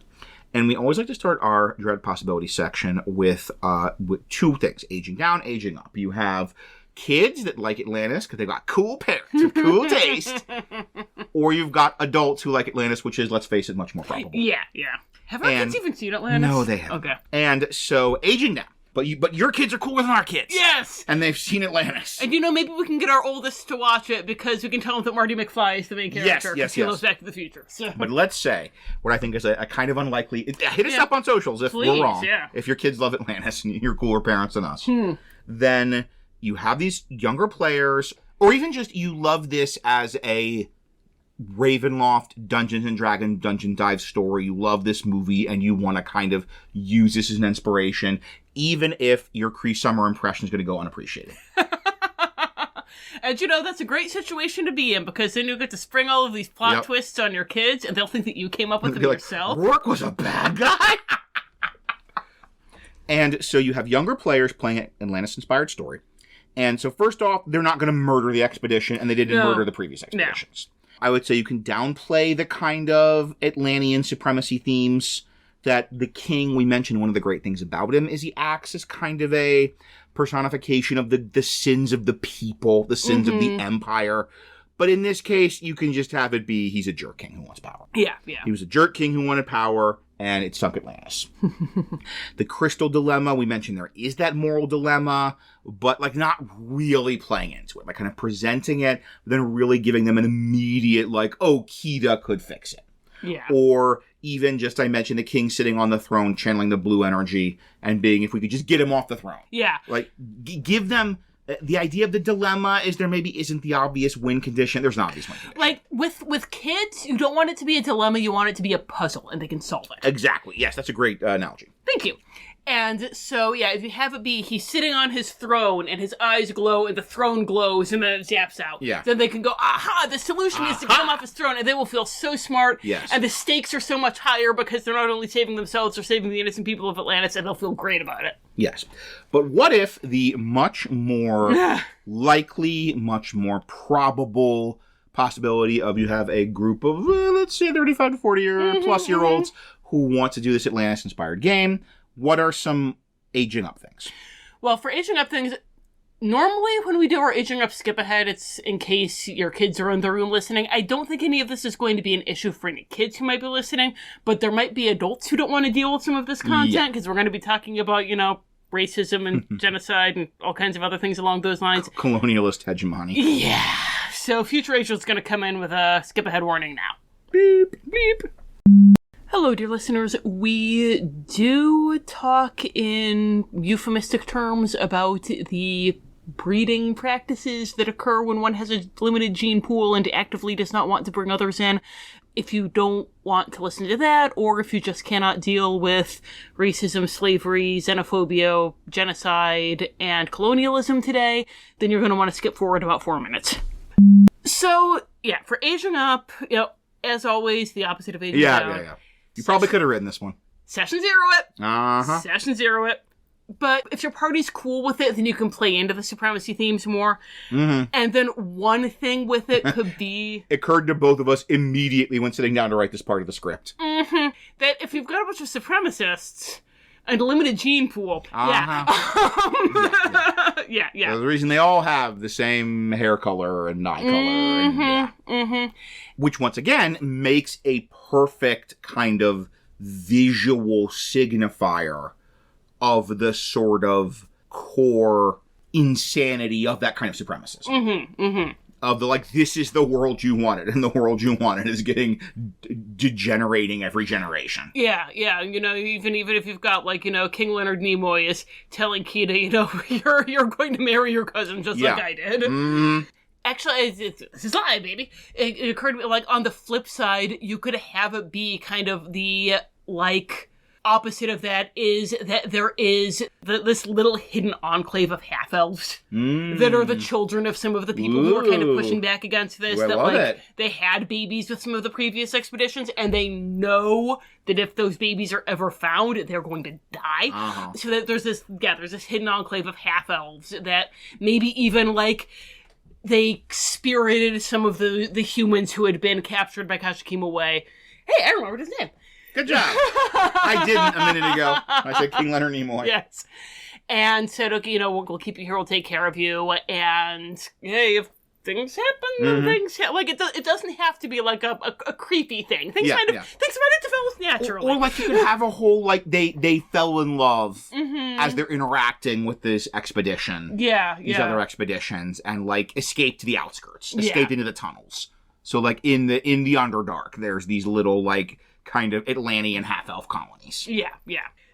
And we always like to start our Dread Possibility section with two things, aging down, aging up. You have kids that like Atlantis because they've got cool parents with cool taste, or you've got adults who like Atlantis, which is, let's face it, much more probable. Yeah, yeah. Have our kids even seen Atlantis? No, they haven't. Okay. And so, aging down. But your kids are cooler than our kids. Yes! And they've seen Atlantis. And, maybe we can get our oldest to watch it because we can tell them that Marty McFly is the main character. Yes. He loves Back to the Future. So. But let's say, what I think is a kind of unlikely... Hit us up on socials if we're wrong. Yeah. If your kids love Atlantis and you're cooler parents than us. Then you have these younger players, or even just you love this as a Ravenloft Dungeons and Dragons Dungeon Dive story. You love this movie and you want to kind of use this as an inspiration, even if your Cree Summer impression is going to go unappreciated. And that's a great situation to be in, because then you'll get to spring all of these plot twists on your kids and they'll think that you came up with them yourself. Rourke was a bad guy? And so you have younger players playing an Atlantis-inspired story. And so first off, they're not going to murder the expedition, and they didn't murder the previous expeditions. No. I would say you can downplay the kind of Atlantean supremacy themes that the king, we mentioned one of the great things about him is he acts as kind of a personification of the sins of the people, the sins of the empire. But in this case, you can just have it be he's a jerk king who wants power. Yeah, yeah. He was a jerk king who wanted power, and it sunk Atlantis. The crystal dilemma, we mentioned there is that moral dilemma, but like not really playing into it, like kind of presenting it, then really giving them an immediate like, oh, Kida could fix it. Yeah. Or even just, I mentioned the king sitting on the throne, channeling the blue energy and being, if we could just get him off the throne. Yeah. Like, give them... The idea of the dilemma is there maybe isn't the obvious win condition. There's an obvious win condition. Like, with kids, you don't want it to be a dilemma, you want it to be a puzzle, and they can solve it. Exactly. Yes, that's a great analogy. Thank you. And so, yeah, if you have it be, he's sitting on his throne, and his eyes glow, and the throne glows, and then it zaps out. Yeah. Then they can go, aha, the solution is to get him off his throne, and they will feel so smart. Yes. And the stakes are so much higher because they're not only saving themselves, they're saving the innocent people of Atlantis, and they'll feel great about it. Yes. But what if the much more likely, much more probable possibility of you have a group of, let's say, 35 to 40 or plus year olds who want to do this Atlantis-inspired game? What are some aging up things? Well, for aging up things, normally when we do our aging up skip ahead, it's in case your kids are in the room listening. I don't think any of this is going to be an issue for any kids who might be listening, but there might be adults who don't want to deal with some of this content, because we're going to be talking about, racism and genocide and all kinds of other things along those lines. Colonialist hegemony. Yeah. So Future Agent's going to come in with a skip ahead warning now. Beep, beep. Hello, dear listeners. We do talk in euphemistic terms about the breeding practices that occur when one has a limited gene pool and actively does not want to bring others in. If you don't want to listen to that, or if you just cannot deal with racism, slavery, xenophobia, genocide, and colonialism today, then you're going to want to skip forward about 4 minutes. So, yeah, for aging up, as always, the opposite of aging down. Yeah. You probably could have written this one. Session zero it. Uh-huh. Session zero it. But if your party's cool with it, then you can play into the supremacy themes more. Mm-hmm. And then one thing with it could be... It occurred to both of us immediately when sitting down to write this part of the script. Mm-hmm. That if you've got a bunch of supremacists... and a limited gene pool. Uh-huh. Yeah. Yeah. There's a reason they all have the same hair color and eye color. Which, once again, makes a perfect kind of visual signifier of the sort of core insanity of that kind of supremacist. Of the, like, this is the world you wanted, and the world you wanted is getting degenerating every generation. Yeah. You know, even if you've got, like, you know, King Leonard Nimoy is telling Kida, you know, you're going to marry your cousin just like I did. Actually, it's a lie, baby. It occurred to me, like, on the flip side, you could have it be kind of the, like... opposite of that is that there is this little hidden enclave of half-elves that are the children of some of the people who are kind of pushing back against this. I love it. They had babies with some of the previous expeditions, and they know that if those babies are ever found, they're going to die. So that there's this hidden enclave of half-elves that maybe even, like, they spirited some of the humans who had been captured by Kashyyykim away. Hey, I remembered his name. Good job. I didn't a minute ago. I said King Leonard Nimoy. Yes. And said, okay, you know, we'll keep you here, we'll take care of you, and, hey, if things happen, things like, it doesn't have to be, like, a creepy thing. Things might develop naturally. Or, like, you could have a whole, like, they fell in love as they're interacting with this expedition. These other expeditions, and, like, escaped to the outskirts. Escaped into the tunnels. So, like, in the Underdark, there's these little, like... kind of Atlantean half-elf colonies. Yeah.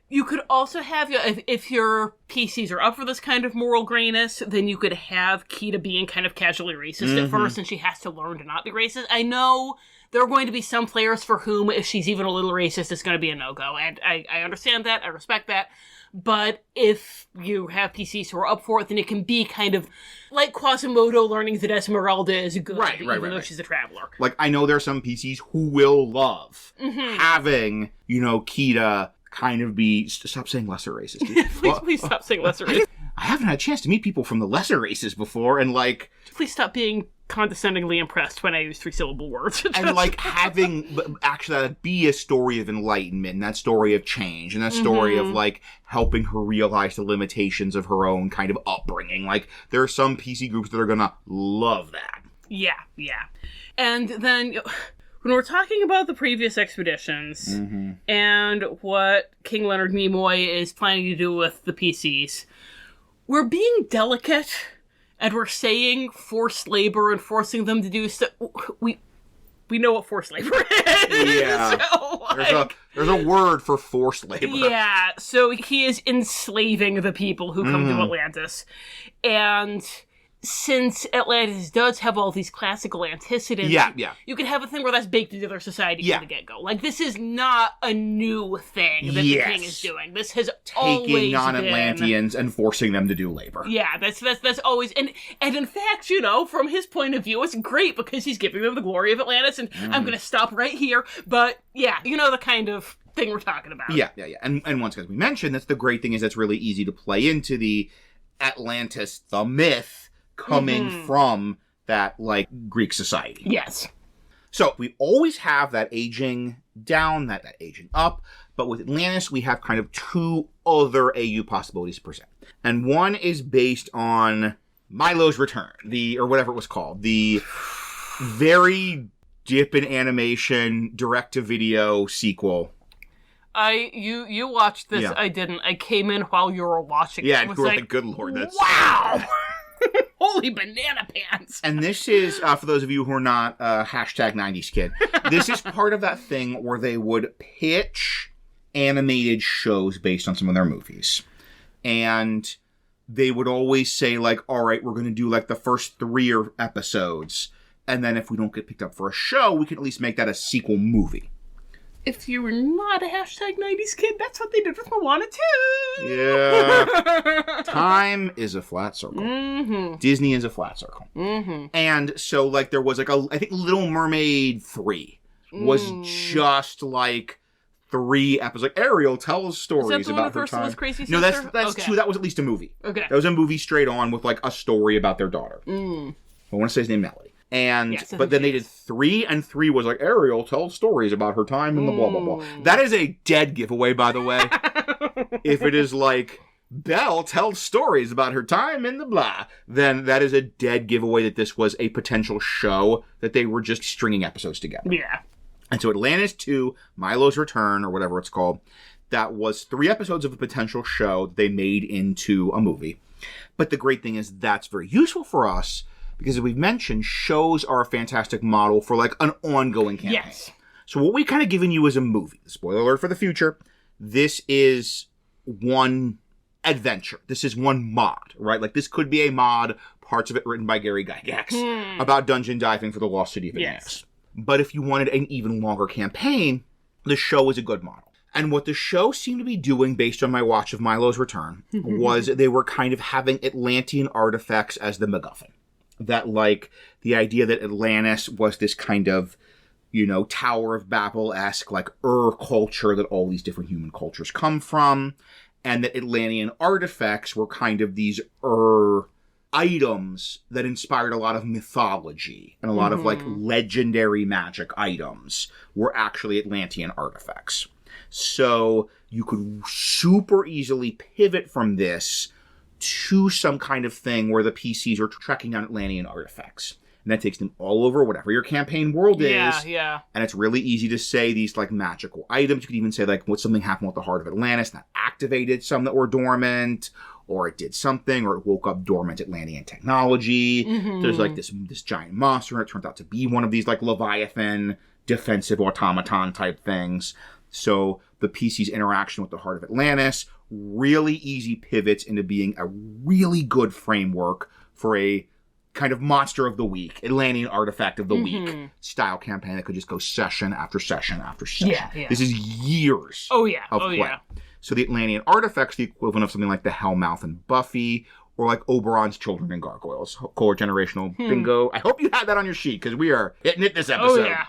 You could also have, if your PCs are up for this kind of moral grayness, then you could have Kida being kind of casually racist at first, and she has to learn to not be racist. I know there are going to be some players for whom, if she's even a little racist, it's going to be a no-go, and I understand that, I respect that. But if you have PCs who are up for it, then it can be kind of like Quasimodo learning that Esmeralda is good, even though she's a traveler. Like, I know there are some PCs who will love having, you know, Kida kind of be... Stop saying lesser races, dude. Please stop saying lesser races. I haven't had a chance to meet people from the lesser races before, and, like... Please stop being condescendingly impressed when I use 3-syllable words. And, like, having actually that be a story of enlightenment, and that story of change, and that story of, like, helping her realize the limitations of her own kind of upbringing. Like, there are some PC groups that are gonna love that. Yeah. And then... when we're talking about the previous expeditions and what King Leonard Nimoy is planning to do with the PCs, we're being delicate and we're saying forced labor and forcing them to do stuff. We know what forced labor is. Yeah. So, like, there's a word for forced labor. Yeah. So he is enslaving the people who come to Atlantis. And... since Atlantis does have all these classical antecedents, you can have a thing where that's baked into their society from the get-go. Like, this is not a new thing that the king is doing. This has always been... taking non-Atlanteans and forcing them to do labor. Yeah, that's always... And in fact, you know, from his point of view, it's great because he's giving them the glory of Atlantis, and I'm going to stop right here. But, yeah, you know the kind of thing we're talking about. Yeah. And once, as we mentioned, that's the great thing is that's really easy to play into the Atlantis, the myth, coming from that, like, Greek society. Yes. So we always have that aging down, that aging up, but with Atlantis, we have kind of two other AU possibilities to present. And one is based on Milo's Return, or whatever it was called, the very dip in animation, direct-to-video sequel. You watched this, yeah. I didn't. I came in while you were watching it. Yeah, and you were like, good lord, that's... Wow! Holy banana pants! And this is, for those of you who are not hashtag 90s kid, this is part of that thing where they would pitch animated shows based on some of their movies. And they would always say, like, all right, we're going to do, like, the first 3 episodes. And then if we don't get picked up for a show, we can at least make that a sequel movie. If you were not a hashtag 90s kid, that's what they did with Moana too. Yeah. Time is a flat circle. Disney is a flat circle. And so, like, there was, like, I think Little Mermaid 3 was just, like, 3 episodes. Like, Ariel tells stories Is that the one about her with Ursula's time. crazy No, sister? that's Okay. 2. That was at least a movie. Okay. That was a movie straight on with, like, a story about their daughter. I want to say his name Melody. And, Yes, but then they did 3, and 3 was like, Ariel tells stories about her time in the blah, blah, blah. That is a dead giveaway, by the way. If it is like, Belle tells stories about her time in the blah, then that is a dead giveaway that this was a potential show that they were just stringing episodes together. Yeah. And so Atlantis 2, Milo's Return, or whatever it's called, that was 3 episodes of a potential show that they made into a movie. But the great thing is that's very useful for us because, as we've mentioned, shows are a fantastic model for, like, an ongoing campaign. Yes. So what we've kind of given you is a movie. Spoiler alert for the future. This is one adventure. This is one mod, right? Like, this could be a mod, parts of it written by Gary Gygax, about dungeon diving for the Lost City of Atlantis. But if you wanted an even longer campaign, the show is a good model. And what the show seemed to be doing, based on my watch of Milo's Return, was they were kind of having Atlantean artifacts as the MacGuffin. That, like, the idea that Atlantis was this kind of, you know, Tower of Babel-esque, like, culture that all these different human cultures come from, and that Atlantean artifacts were kind of these items that inspired a lot of mythology, and a lot of, like, legendary magic items were actually Atlantean artifacts. So you could super easily pivot from this to some kind of thing where the PCs are tracking down Atlantean artifacts. And that takes them all over whatever your campaign world is. Yeah. And it's really easy to say these, like, magical items. You could even say, like, what something happened with the Heart of Atlantis that activated some that were dormant, or it did something, or it woke up dormant Atlantean technology. There's, like, this giant monster, and it turns out to be one of these, like, Leviathan defensive automaton type things. So the PC's interaction with the Heart of Atlantis really easy pivots into being a really good framework for a kind of monster of the week, Atlantean artifact of the week style campaign that could just go session after session after session. Yeah. This is years of play. Yeah. So the Atlantean artifact's the equivalent of something like the Hellmouth and Buffy, or like Oberon's Children and Gargoyles. Core generational bingo. I hope you had that on your sheet, because we are hitting it this episode. Oh, yeah.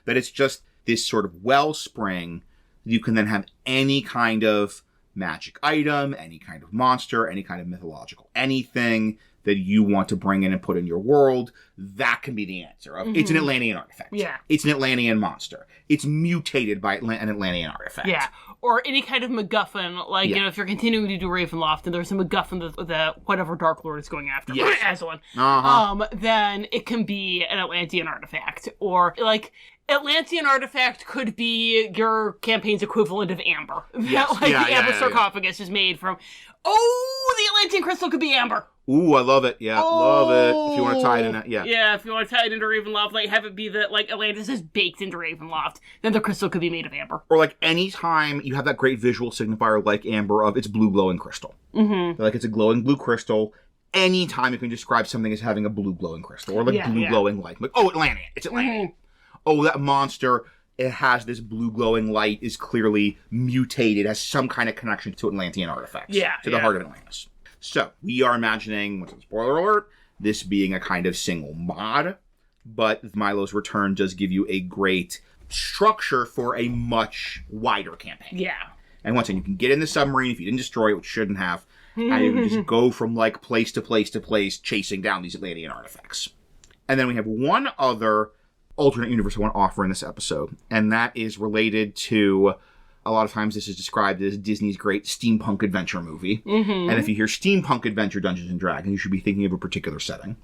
That it's just this sort of wellspring. You can then have any kind of magic item, any kind of monster, any kind of mythological anything that you want to bring in and put in your world. That can be the answer. It's an Atlantean artifact. Yeah. It's an Atlantean monster. It's mutated by an Atlantean artifact. Yeah. Or any kind of MacGuffin, like, you know, if you're continuing to do Ravenloft and there's a MacGuffin that whatever darklord is going after, as one, then it can be an Atlantean artifact. Or, like, Atlantean artifact could be your campaign's equivalent of amber. Yes. The amber sarcophagus is made from... Oh, the Atlantean crystal could be amber. Ooh, I love it. Yeah, love it. If you want to tie it in that, Yeah, if you want to tie it into Ravenloft, like, have it be that, like, Atlantis is baked into Ravenloft, then the crystal could be made of amber. Or, like, anytime you have that great visual signifier like amber of it's blue glowing crystal. Like, it's a glowing blue crystal. Anytime you can describe something as having a blue glowing crystal, or, like, blue glowing light. Like, oh, Atlantean. It's Atlantean. Oh, that monster, it has this blue glowing light, is clearly mutated, has some kind of connection to Atlantean artifacts. To the Heart of Atlantis. So, we are imagining, spoiler alert, this being a kind of single mod, but Milo's Return does give you a great structure for a much wider campaign. And once again, you can get in the submarine if you didn't destroy it, which you shouldn't have, and you can just go from, like, place to place to place, chasing down these Atlantean artifacts. And then we have one other alternate universe I want to offer in this episode, and that is related to... A lot of times this is described as Disney's great steampunk adventure movie. And if you hear steampunk adventure Dungeons & Dragons, you should be thinking of a particular setting.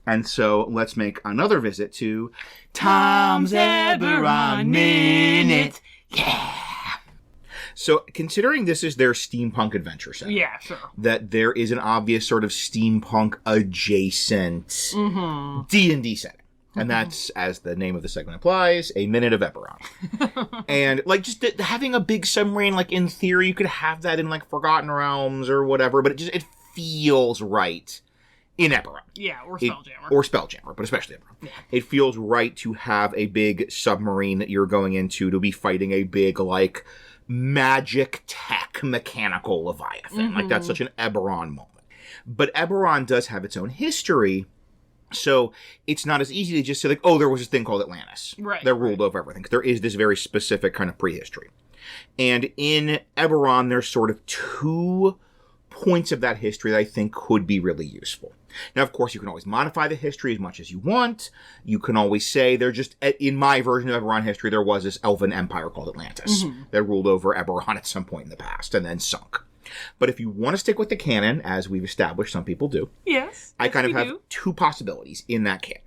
And so let's make another visit to Tom's Eberron Minute. Yeah! So considering this is their steampunk adventure setting. That there is an obvious sort of steampunk adjacent D&D setting. And that's, as the name of the segment implies, a minute of Eberron. And, like, just having a big submarine, like, in theory, you could have that in, like, Forgotten Realms or whatever, but it feels right in Eberron. Or Spelljammer. Or Spelljammer, but especially Eberron. It feels right to have a big submarine that you're going into to be fighting a big, like, magic tech mechanical Leviathan. Like, that's such an Eberron moment. But Eberron does have its own history. So it's not as easy to just say, like, oh, there was this thing called Atlantis. That ruled over everything. There is this very specific kind of prehistory. And in Eberron, there's sort of 2 points of that history that I think could be really useful. Now, of course, you can always modify the history as much as you want. You can always say in my version of Eberron history, there was this elven empire called Atlantis that ruled over Eberron at some point in the past and then sunk. But if you want to stick with the canon, as we've established some people do, I kind of have 2 possibilities in that canon.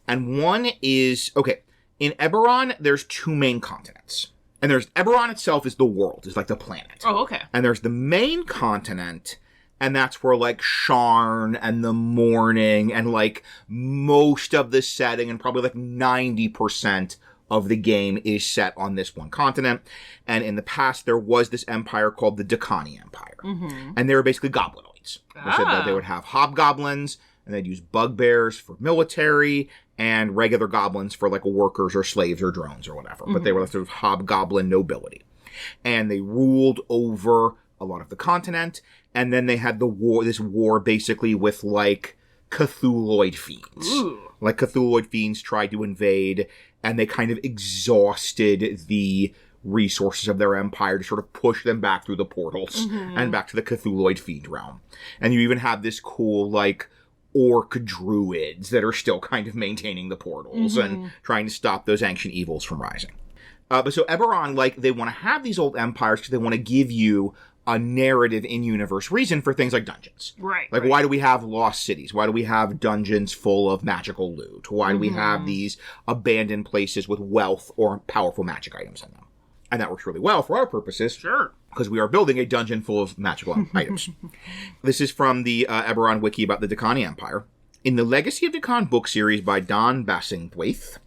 And one is, in Eberron, there's 2 main continents. And Eberron itself is the world, is like the planet. Oh, okay. And there's the main continent, and that's where, like, Sharn and the Morning and, like, most of the setting and probably, like, 90% of the game is set on this one continent. And in the past, there was this empire called the Dakani Empire. And they were basically goblinoids. They said that they would have hobgoblins, and they'd use bugbears for military, and regular goblins for, like, workers or slaves or drones or whatever. But they were the sort of hobgoblin nobility. And they ruled over a lot of the continent, and then they had this war basically with, like, Cthulhuoid fiends. Ooh. Like, Cthulhuoid fiends tried to invade, and they kind of exhausted the resources of their empire to sort of push them back through the portals and back to the Cthulhuoid fiend realm. And you even have this cool, like, orc druids that are still kind of maintaining the portals and trying to stop those ancient evils from rising. But so Eberron, like, they want to have these old empires because they want to give you a narrative in-universe reason for things like dungeons. Right. Like, why do we have lost cities? Why do we have dungeons full of magical loot? Why do we have these abandoned places with wealth or powerful magic items in them? And that works really well for our purposes. Sure. Because we are building a dungeon full of magical items. This is from the Eberron wiki about the Dakani Empire. In the Legacy of Dakan book series by Don Bassingthwaite,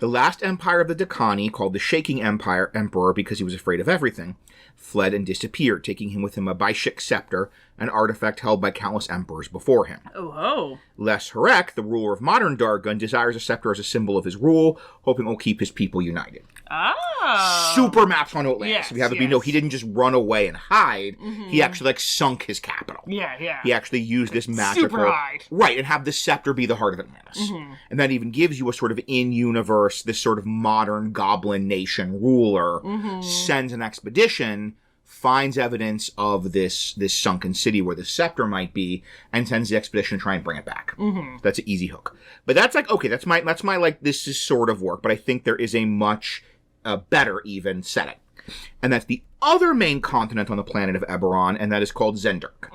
the last empire of the Dakani, called the Shaking Emperor because he was afraid of everything, fled and disappeared, taking him with him a Baishik scepter, an artifact held by countless emperors before him. Oh. Les Hurek, the ruler of modern Dargun, desires a scepter as a symbol of his rule, hoping it will keep his people united. Ah. Super maps on Atlantis. Yes, If you haven't been, he didn't just run away and hide. He actually, like, sunk his capital. Yeah. He actually used this magical... Super hide. Right, and have the scepter be the heart of Atlantis. And that even gives you a sort of in-universe, this sort of modern goblin nation ruler sends an expedition, finds evidence of this sunken city where the scepter might be, and sends the expedition to try and bring it back. That's an easy hook. But that's like, okay, that's my like, this is sort of work, but I think there is a much better even setting. And that's the other main continent on the planet of Eberron, and that is called Zendurk.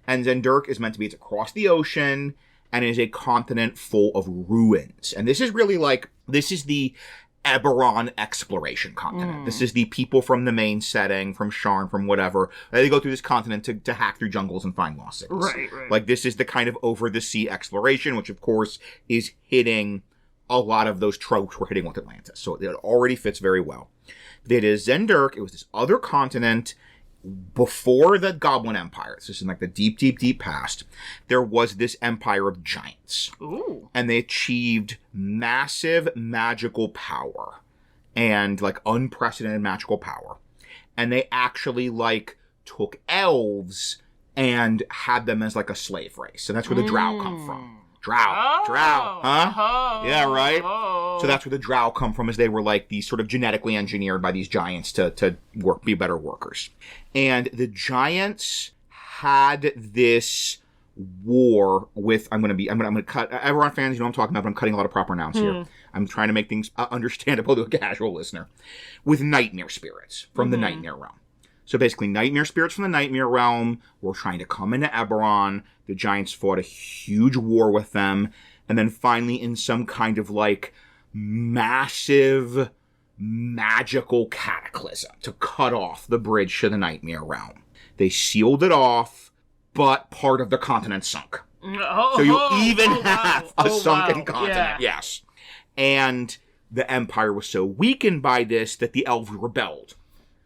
And Zendurk is meant to be, it's across the ocean, and is a continent full of ruins. And this is really like, this is the Eberron exploration continent. This is the people from the main setting, from Sharn, from whatever. They go through this continent to hack through jungles and find lost cities. Right. Like, this is the kind of over-the-sea exploration, which, of course, is hitting a lot of those tropes we're hitting with Atlantis. So it already fits very well. It is Zendurk. It was this other continent before the Goblin Empire. This is in, like, the deep, deep, deep past. There was this empire of giants. Ooh. And they achieved massive magical power. And, like, unprecedented magical power. And they actually, like, took elves and had them as, like, a slave race. And that's where the Drow come from. Drow. Huh? Oh, yeah, right? Oh. So that's where the Drow come from, as they were, like, these sort of genetically engineered by these giants to be better workers. And the giants had this war with, I'm going to cut, Eberron fans, you know what I'm talking about, but I'm cutting a lot of proper nouns here. I'm trying to make things understandable to a casual listener. With nightmare spirits from the Nightmare Realm. So basically, nightmare spirits from the Nightmare Realm were trying to come into Eberron. The giants fought a huge war with them. And then finally, in some kind of, like, massive magical cataclysm to cut off the bridge to the Nightmare Realm. They sealed it off, but part of the continent sunk. So you even have a sunken continent. Yeah. Yes. And the Empire was so weakened by this that the elves rebelled.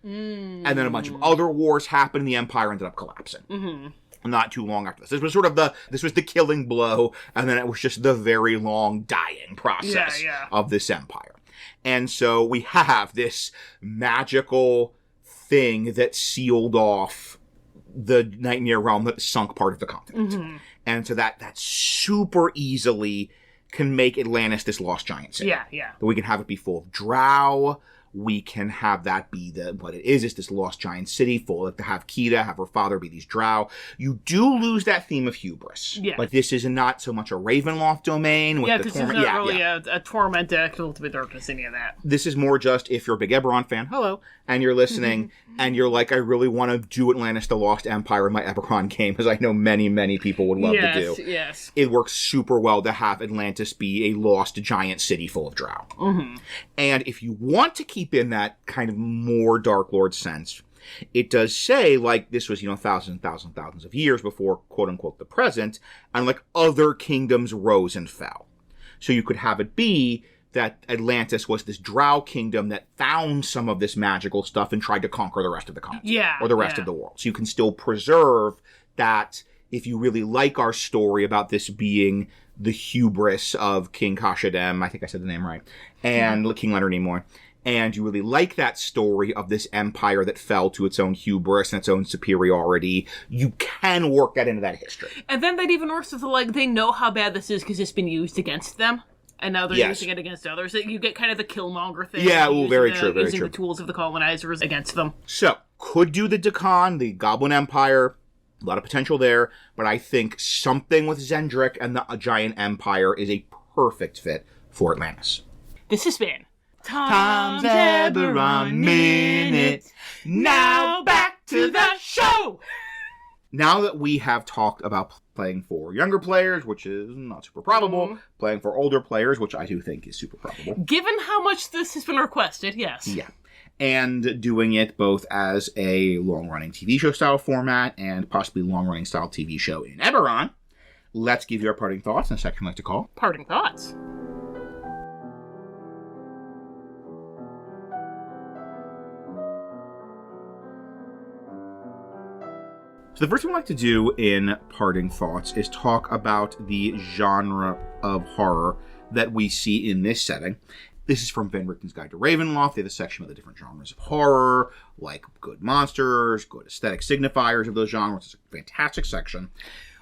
And then a bunch of other wars happened, and the Empire ended up collapsing. Not too long after this. This was sort of the killing blow, and then it was just the very long dying process of this empire. And so we have this magical thing that sealed off the Nightmare Realm that sunk part of the continent. And so that super easily can make Atlantis this lost giant city. Yeah. But we can have it be full of Drow, we can have that be what it is. It's this lost giant city full of, to have Kida, have her father be these drow. You do lose that theme of hubris. Yeah. Like, this is not so much a Ravenloft domain. With this is not really a torment, ultimate darkness, any of that. This is more just, if you're a big Eberron fan, hello, and you're listening, and you're like, I really want to do Atlantis the Lost Empire in my Eberron game, because I know many, many people would love to do. Yes. It works super well to have Atlantis be a lost giant city full of drow. Mm-hmm. And if you want to keep in that kind of more Darklord sense, it does say, like, this was, thousands and thousands and thousands of years before, quote-unquote, the present, and, like, other kingdoms rose and fell. So you could have it be that Atlantis was this drow kingdom that found some of this magical stuff and tried to conquer the rest of the continent. Yeah. Or the rest of the world. So you can still preserve that, if you really like our story about this being the hubris of King Kashadem, I think I said the name right, and King Leonard Nimoy, and you really like that story of this empire that fell to its own hubris and its own superiority, you can work that into that history. And then they'd even worse with, they know how bad this is because it's been used against them. And now they're using it against others. You get kind of the Killmonger thing. Yeah, very true. Using the tools of the colonizers against them. So, could do the Deccan, the Goblin Empire. A lot of potential there. But I think something with Zendrick and the Giant Empire is a perfect fit for Atlantis. This has been Tom's Eberron Minute. Now back to the show! Now that we have talked about playing for younger players, which is not super probable, playing for older players, which I do think is super probable. Given how much this has been requested, yes. Yeah. And doing it both as a long-running TV show style format and possibly long-running style TV show in Eberron, let's give you our parting thoughts in a section we like to call Parting Thoughts. So the first thing we like to do in Parting Thoughts is talk about the genre of horror that we see in this setting. This is from Van Richten's Guide to Ravenloft. They have a section about the different genres of horror, like good monsters, good aesthetic signifiers of those genres. It's a fantastic section.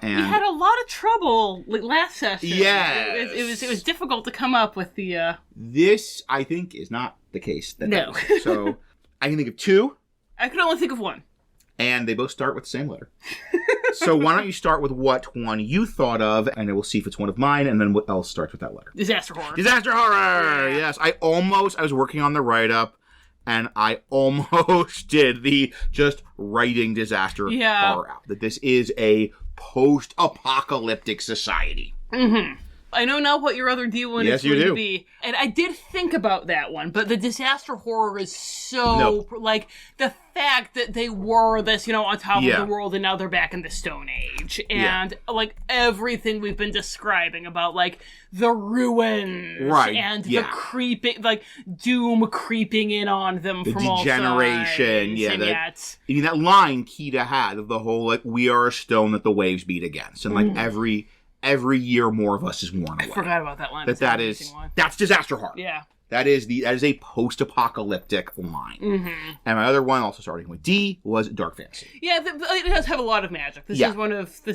And we had a lot of trouble last session. Yeah, it was difficult to come up with the. This, I think, is not the case. No. So I can think of two. I could only think of one. And they both start with the same letter. So why don't you start with what one you thought of, and then we'll see if it's one of mine, and then what else starts with that letter. Disaster horror. Disaster horror! Yeah. Yes. I was working on the write-up, and I almost did the just writing disaster horror out. That this is a post-apocalyptic society. Mm-hmm. I know now what your other deal one is going to be. And I did think about that one, but the disaster horror is so, like, the fact that they were this, on top of the world and now they're back in the Stone Age. And, like, everything we've been describing about, like, the ruins. And the creeping, like, doom creeping in on them from all sides. The degeneration. That line Kida had of the whole, like, we are a stone that the waves beat against. And, like, every year more of us is worn away. I forgot about that line. That's disaster horror. Yeah. That is a post-apocalyptic line. Mm-hmm. And my other one, also starting with D, was dark fantasy. Yeah, it does have a lot of magic. This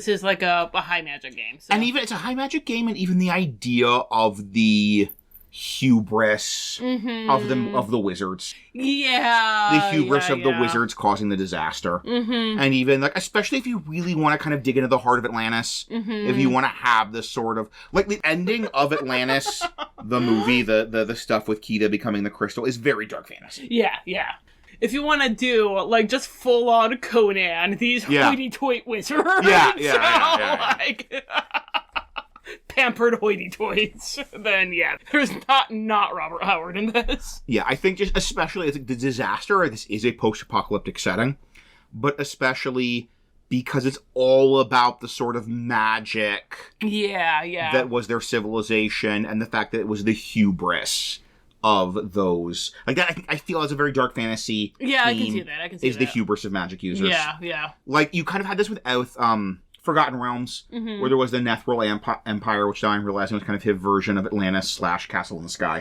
is like a high magic game. So. And even it's a high magic game, and even the idea of the hubris of the wizards. Yeah. The hubris of the wizards causing the disaster. Mm-hmm. And even, like, especially if you really want to kind of dig into the heart of Atlantis, if you want to have this sort of, like, the ending of Atlantis, the movie, the stuff with Kida becoming the crystal, is very dark fantasy. Yeah. If you want to do, like, just full-on Conan, these hoity-toity wizards. Yeah. Pampered hoity-toits, then there's not Robert Howard in this. Yeah, I think just especially the disaster, this is a post-apocalyptic setting, but especially because it's all about the sort of magic that was their civilization and the fact that it was the hubris of those. Like, that, I feel is a very dark fantasy theme. I can see that. The hubris of magic users. Yeah. Like, you kind of had this with Forgotten Realms, where there was the Nethril Empire, which now I'm realizing was kind of his version of Atlantis / Castle in the Sky,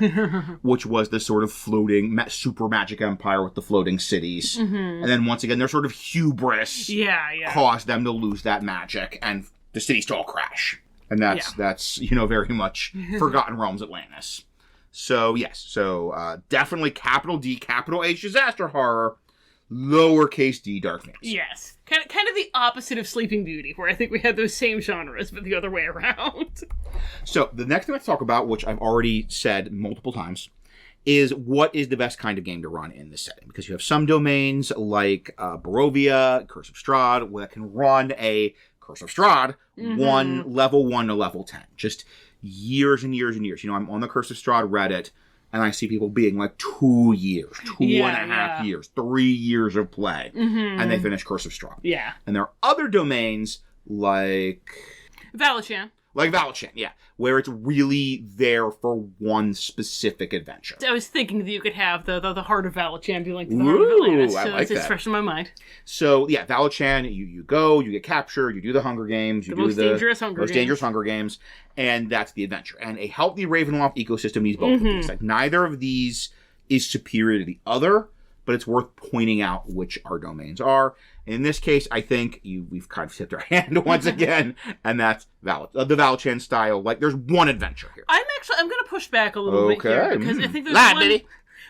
which was this sort of floating super magic empire with the floating cities. And then once again, their sort of hubris caused them to lose that magic, and the cities to all crash. And that's very much Forgotten Realms Atlantis. So, yes. So, definitely capital D, capital H, disaster horror, lowercase d, dark fantasy. Yes. Kind of the opposite of Sleeping Beauty, where I think we had those same genres, but the other way around. So, the next thing I have to talk about, which I've already said multiple times, is what is the best kind of game to run in this setting. Because you have some domains like Barovia, Curse of Strahd, that can run a Curse of Strahd level 1 to level 10. Just years and years and years. You know, I'm on the Curse of Strahd Reddit, and I see people being like 2 years, two and a half years, 3 years of play, and they finish Curse of Strahd. Yeah. And there are other domains like Valachan. Like Valachan, yeah. Where it's really there for one specific adventure. I was thinking that you could have the Heart of Valachan be linked to the Heart of Atlantis. So I like it's fresh in my mind. So, yeah, Valachan, you go, you get captured, you do the Hunger Games. You do most dangerous Hunger Games. And that's the adventure. And a healthy Ravenloft ecosystem needs both of these. Like, neither of these is superior to the other, but it's worth pointing out which our domains are. In this case, I think we've kind of tipped our hand once again, and that's the Valachan style. Like, there's one adventure here. I'm going to push back a little bit here, because I think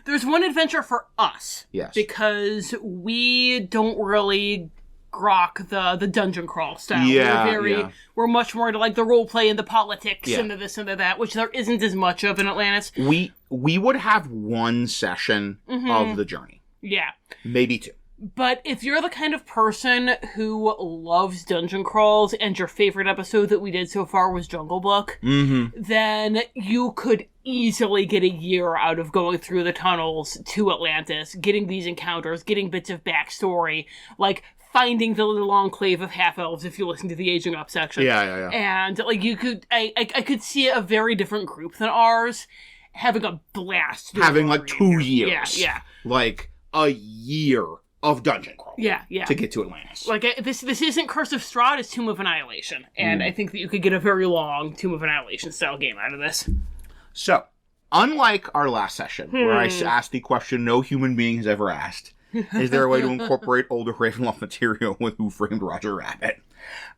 there's one adventure for us. Yes. Because we don't really grok the dungeon crawl style. Yeah, we're much more into like the role play and the politics and the this and the that, which there isn't as much of in Atlantis. We would have one session of the journey. Yeah. Maybe two. But if you're the kind of person who loves dungeon crawls and your favorite episode that we did so far was Jungle Book, then you could easily get a year out of going through the tunnels to Atlantis, getting these encounters, getting bits of backstory, like finding the little enclave of half-elves if you listen to the Aging Up section. Yeah. And like you could, I could see a very different group than ours having a blast. Having like 2 years. Yeah. Like a year of dungeon crawl. Yeah. To get to Atlantis. Like, this isn't Curse of Strahd, it's Tomb of Annihilation. And I think that you could get a very long Tomb of Annihilation style game out of this. So, unlike our last session, where I asked the question no human being has ever asked, is there a way to incorporate older Ravenloft material with Who Framed Roger Rabbit?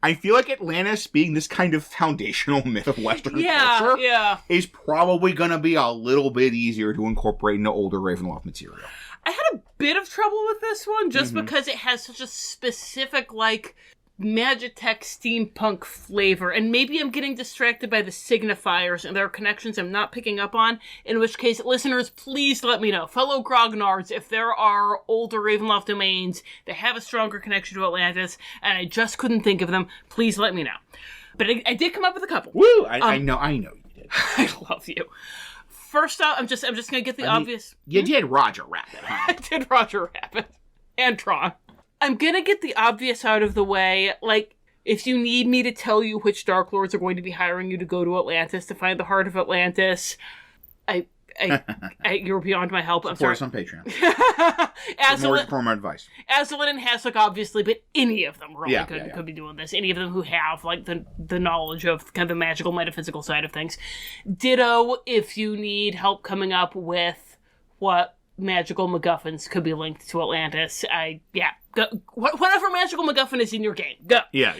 I feel like Atlantis, being this kind of foundational myth of Western culture, is probably going to be a little bit easier to incorporate into older Ravenloft material. I had a bit of trouble with this one, just because it has such a specific, like, Magitech steampunk flavor, and maybe I'm getting distracted by the signifiers and there are connections I'm not picking up on, in which case, listeners, please let me know. Fellow grognards, if there are older Ravenloft domains that have a stronger connection to Atlantis, and I just couldn't think of them, please let me know. But I did come up with a couple. Woo! I know you did. I love you. First off, I'm just gonna get the obvious. You did Roger Rabbit, huh? I did Roger Rabbit. And Tron. I'm gonna get the obvious out of the way. Like, if you need me to tell you which darklords are going to be hiring you to go to Atlantis to find the heart of Atlantis, you're beyond my help. I'm sorry. Support us on Patreon. For more advice. Azalin and Hasek, obviously, but any of them really could be doing this. Any of them who have like the knowledge of kind of the magical, metaphysical side of things. Ditto, if you need help coming up with what magical MacGuffins could be linked to Atlantis. Go. Whatever magical MacGuffin is in your game, go. Yeah.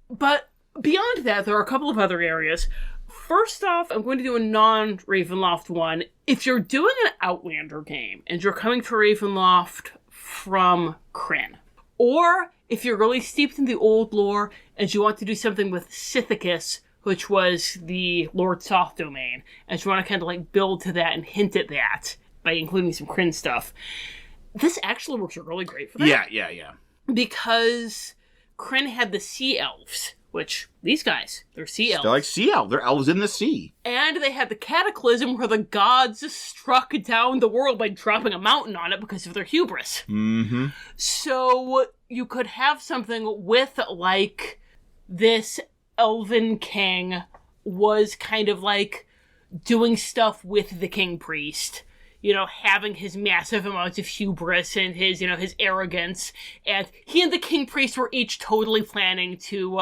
But beyond that, there are a couple of other areas. First off, I'm going to do a non-Ravenloft one. If you're doing an Outlander game and you're coming to Ravenloft from Krynn, or if you're really steeped in the old lore and you want to do something with Sithicus, which was the Lord Soth domain, and you want to kind of like build to that and hint at that by including some Krynn stuff, this actually works really great for that. Yeah. Because Krynn had the Sea Elves, which, these guys, they're sea elves. They're like sea elves. They're elves in the sea. And they had the cataclysm where the gods struck down the world by dropping a mountain on it because of their hubris. Mm-hmm. So you could have something with, like, this elven king was kind of, like, doing stuff with the king priest. You know, having his massive amounts of hubris and his, his arrogance. And he and the king priest were each totally planning to,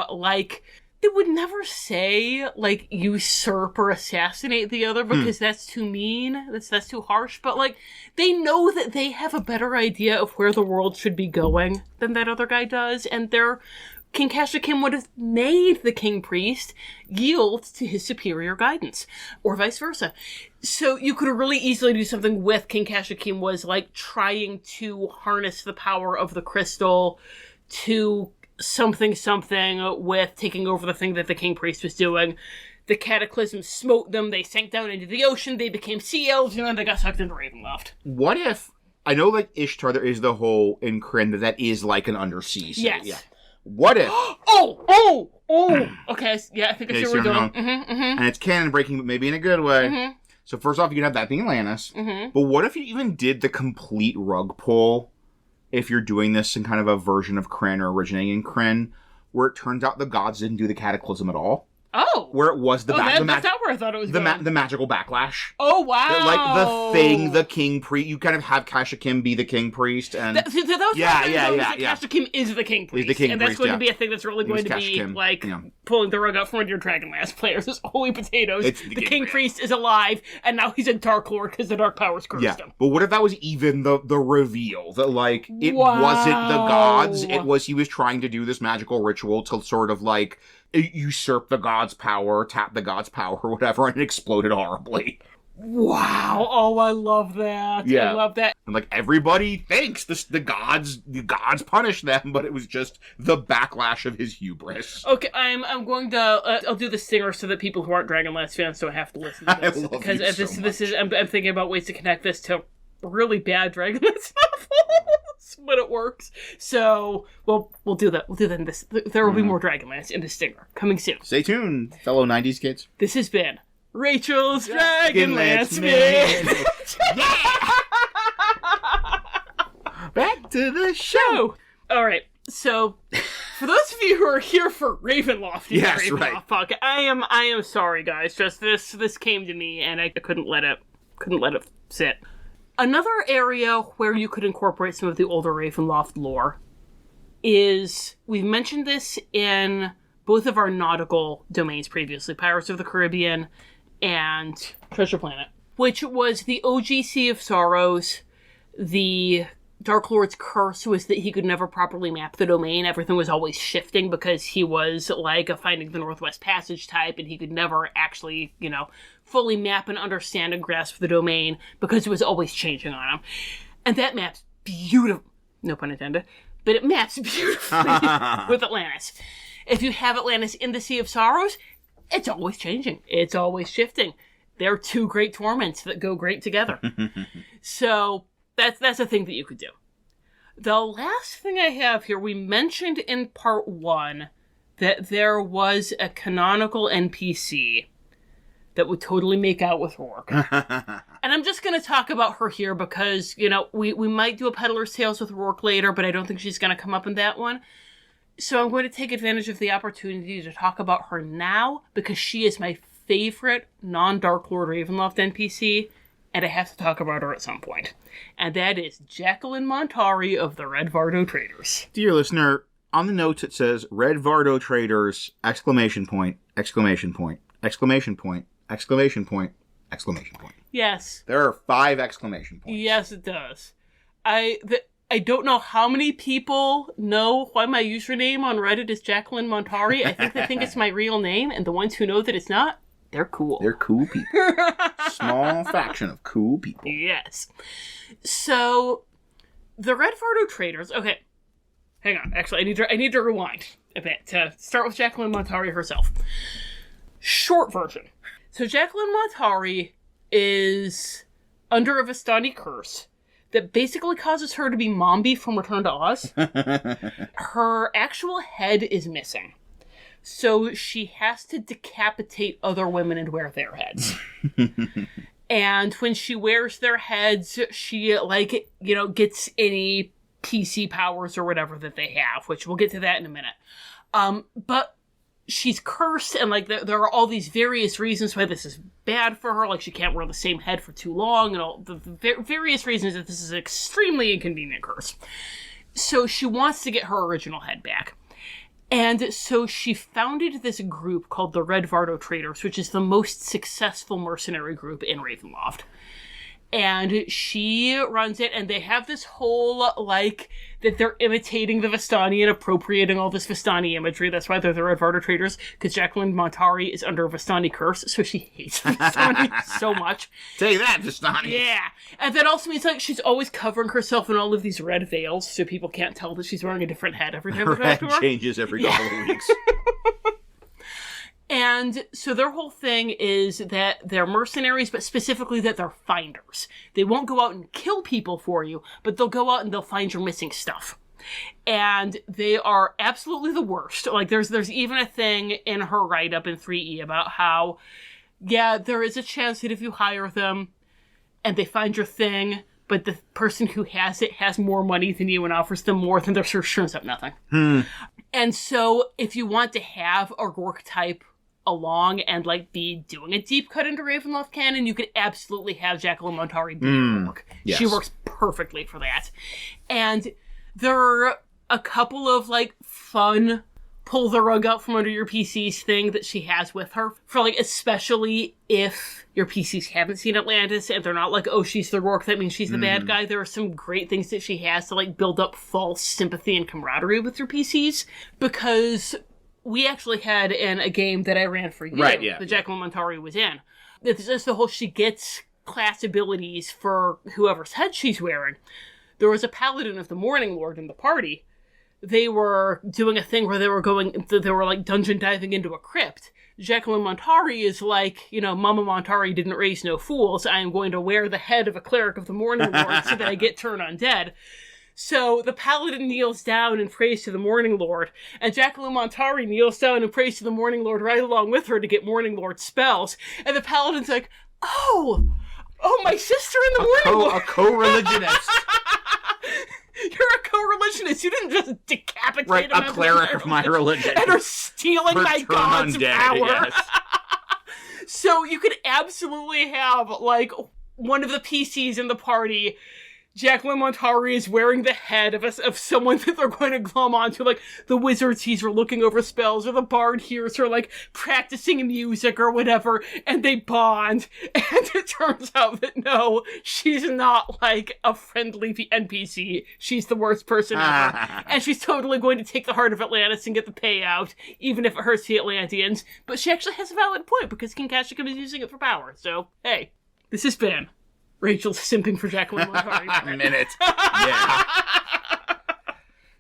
they would never say, usurp or assassinate the other because that's too mean. That's too harsh. But, they know that they have a better idea of where the world should be going than that other guy does. And they're King Kashyyykim would have made the king priest yield to his superior guidance, or vice versa. So you could really easily do something with King Kashyyykim was like trying to harness the power of the crystal to something with taking over the thing that the king priest was doing. The cataclysm smote them, they sank down into the ocean, they became sea elves, and then they got sucked into Ravenloft. What if, I know like Ishtar, there is the whole in Krynn that is like an undersea city. Yes. Yeah. What if... Okay, yeah, I think I see where we're going. And it's canon breaking, but maybe in a good way. So first off, you can have that being Atlantis. But what if you even did the complete rug pull, if you're doing this in kind of a version of Krynn or originating in Krynn, where it turns out the gods didn't do the cataclysm at all? Oh. Where it was that's not where I thought it was going. The magical backlash. Oh, wow. Like the thing, the king priest. You kind of have Kashyyykim be the king priest. And that was Kashyyykim is the king priest. He's the king and that's priest, going to be a thing that's really going to be like pulling the rug out from under your Dragonlance players. It's holy potatoes. It's the king priest is alive, and now he's a darklord because the dark powers cursed him. But what if that was even the reveal? That like it wasn't the gods. It was he was trying to do this magical ritual to sort of like usurp the god's power, tap the god's power, or whatever, and it exploded horribly. Wow! Oh, I love that. Yeah. I love that. And like everybody thinks the gods punished them, but it was just the backlash of his hubris. Okay, I'm going to I'll do the stinger so that people who aren't Dragonlance fans don't have to listen to this. I love because you so this is much. I'm thinking about ways to connect this to really bad Dragonlance novels, but it works. So we'll do that. We'll do that in this. There will be more Dragonlance in the stinger coming soon. Stay tuned, fellow 90s kids. This has been Rachel's Dragonlance Minute. Back to the show. All right. So, for those of you who are here for Ravenloft, Ravenloft podcast, I am sorry, guys. Just this came to me, and I couldn't let it sit. Another area where you could incorporate some of the older Ravenloft lore is, we've mentioned this in both of our nautical domains previously, Pirates of the Caribbean and Treasure Planet, which was the OG Sea of Sorrows. The Darklord's curse was that he could never properly map the domain. Everything was always shifting because he was like a Finding the Northwest Passage type, and he could never actually, fully map and understand and grasp the domain because it was always changing on him. And that maps beautiful, no pun intended, but it maps beautifully with Atlantis. If you have Atlantis in the Sea of Sorrows, it's always changing. It's always shifting. They're two great torments that go great together. So that's a thing that you could do. The last thing I have here, we mentioned in part 1 that there was a canonical NPC that would totally make out with Rourke. And I'm just going to talk about her here because, we might do a Peddler's Tales with Rourke later, but I don't think she's going to come up in that one. So I'm going to take advantage of the opportunity to talk about her now because she is my favorite non-Darklord Ravenloft NPC, and I have to talk about her at some point. And that is Jacqueline Montari of the Red Vardo Traders. Dear listener, on the notes it says, Red Vardo Traders, ! Yes. There are 5 exclamation points. Yes, it does. I don't know how many people know why my username on Reddit is Jacqueline Montari. I think they think it's my real name, and the ones who know that it's not, they're cool. They're cool people. Small faction of cool people. Yes. So, the Red Vardo Traders... Okay, hang on. Actually, I need to rewind a bit to start with Jacqueline Montari herself. Short version. So, Jacqueline Montari is under a Vistani curse that basically causes her to be Mombi from Return to Oz. Her actual head is missing. So she has to decapitate other women and wear their heads. And when she wears their heads, she, gets any PC powers or whatever that they have, which we'll get to that in a minute. But she's cursed, and, there are all these various reasons why this is bad for her. Like, she can't wear the same head for too long, and all the various reasons that this is an extremely inconvenient curse. So she wants to get her original head back. And so she founded this group called the Red Vardo Traders, which is the most successful mercenary group in Ravenloft. And she runs it, and they have this whole, that they're imitating the Vistani and appropriating all this Vistani imagery. That's why they're the Red Varder traders, because Jacqueline Montari is under a Vistani curse, so she hates Vistani so much. Take that, Vistani! Yeah. And that also means, like, she's always covering herself in all of these red veils, so people can't tell that she's wearing a different head every time they talk to her. Changes every couple of weeks. And so their whole thing is that they're mercenaries, but specifically that they're finders. They won't go out and kill people for you, but they'll go out and they'll find your missing stuff. And they are absolutely the worst. Like, there's even a thing in her write-up in 3E about how, yeah, there is a chance that if you hire them and they find your thing, but the person who has it has more money than you and offers them more, then their search turns up nothing. And so if you want to have a Rourke type along and, like, be doing a deep cut into Ravenloft canon, you could absolutely have Jacqueline Montari be Rourke. Yes. She works perfectly for that. And there are a couple of, like, fun pull the rug out from under your PCs thing that she has with her, for, like, especially if your PCs haven't seen Atlantis and they're not like, oh, she's the Rourke, that means she's the bad guy. There are some great things that she has to, like, build up false sympathy and camaraderie with your PCs, because we actually had in a game that I ran for you, that Jacqueline Montari was in. It's just the whole, she gets class abilities for whoever's head she's wearing. There was a paladin of the Morning Lord in the party. They were doing a thing where they were like dungeon diving into a crypt. Jacqueline Montari is like, you know, Mama Montari didn't raise no fools. I am going to wear the head of a cleric of the Morning Lord so that I get turned undead. So the paladin kneels down and prays to the Morning Lord, and Jacqueline Montari kneels down and prays to the Morning Lord right along with her to get Morning Lord spells. And the paladin's like, oh, my sister in the Morning Lord. A co-religionist. You're a co-religionist. You didn't just decapitate a cleric of my religion. And are stealing my god's power. Yes. So you could absolutely have, like, one of the PCs in the party, Jacqueline Montari is wearing the head of someone that they're going to glom onto. Like, the wizard sees her looking over spells, or the bard hears her, like, practicing music or whatever, and they bond. And it turns out that, no, she's not, like, a friendly NPC. She's the worst person ever. And she's totally going to take the heart of Atlantis and get the payout, even if it hurts the Atlanteans. But she actually has a valid point, because King Kashika is using it for power. So, hey, this has been Rachel's simping for Jacqueline Montari. Minute. Yeah.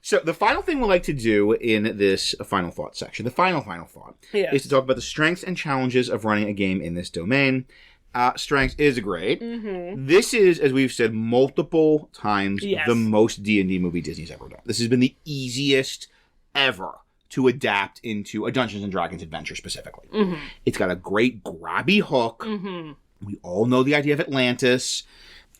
So the final thing we like to do in this final thought section, the final thought, is to talk about the strengths and challenges of running a game in this domain. Strengths is great. Mm-hmm. This is, as we've said multiple times, the most D&D movie Disney's ever done. This has been the easiest ever to adapt into a Dungeons & Dragons adventure specifically. Mm-hmm. It's got a great grabby hook. Mm-hmm. We all know the idea of Atlantis.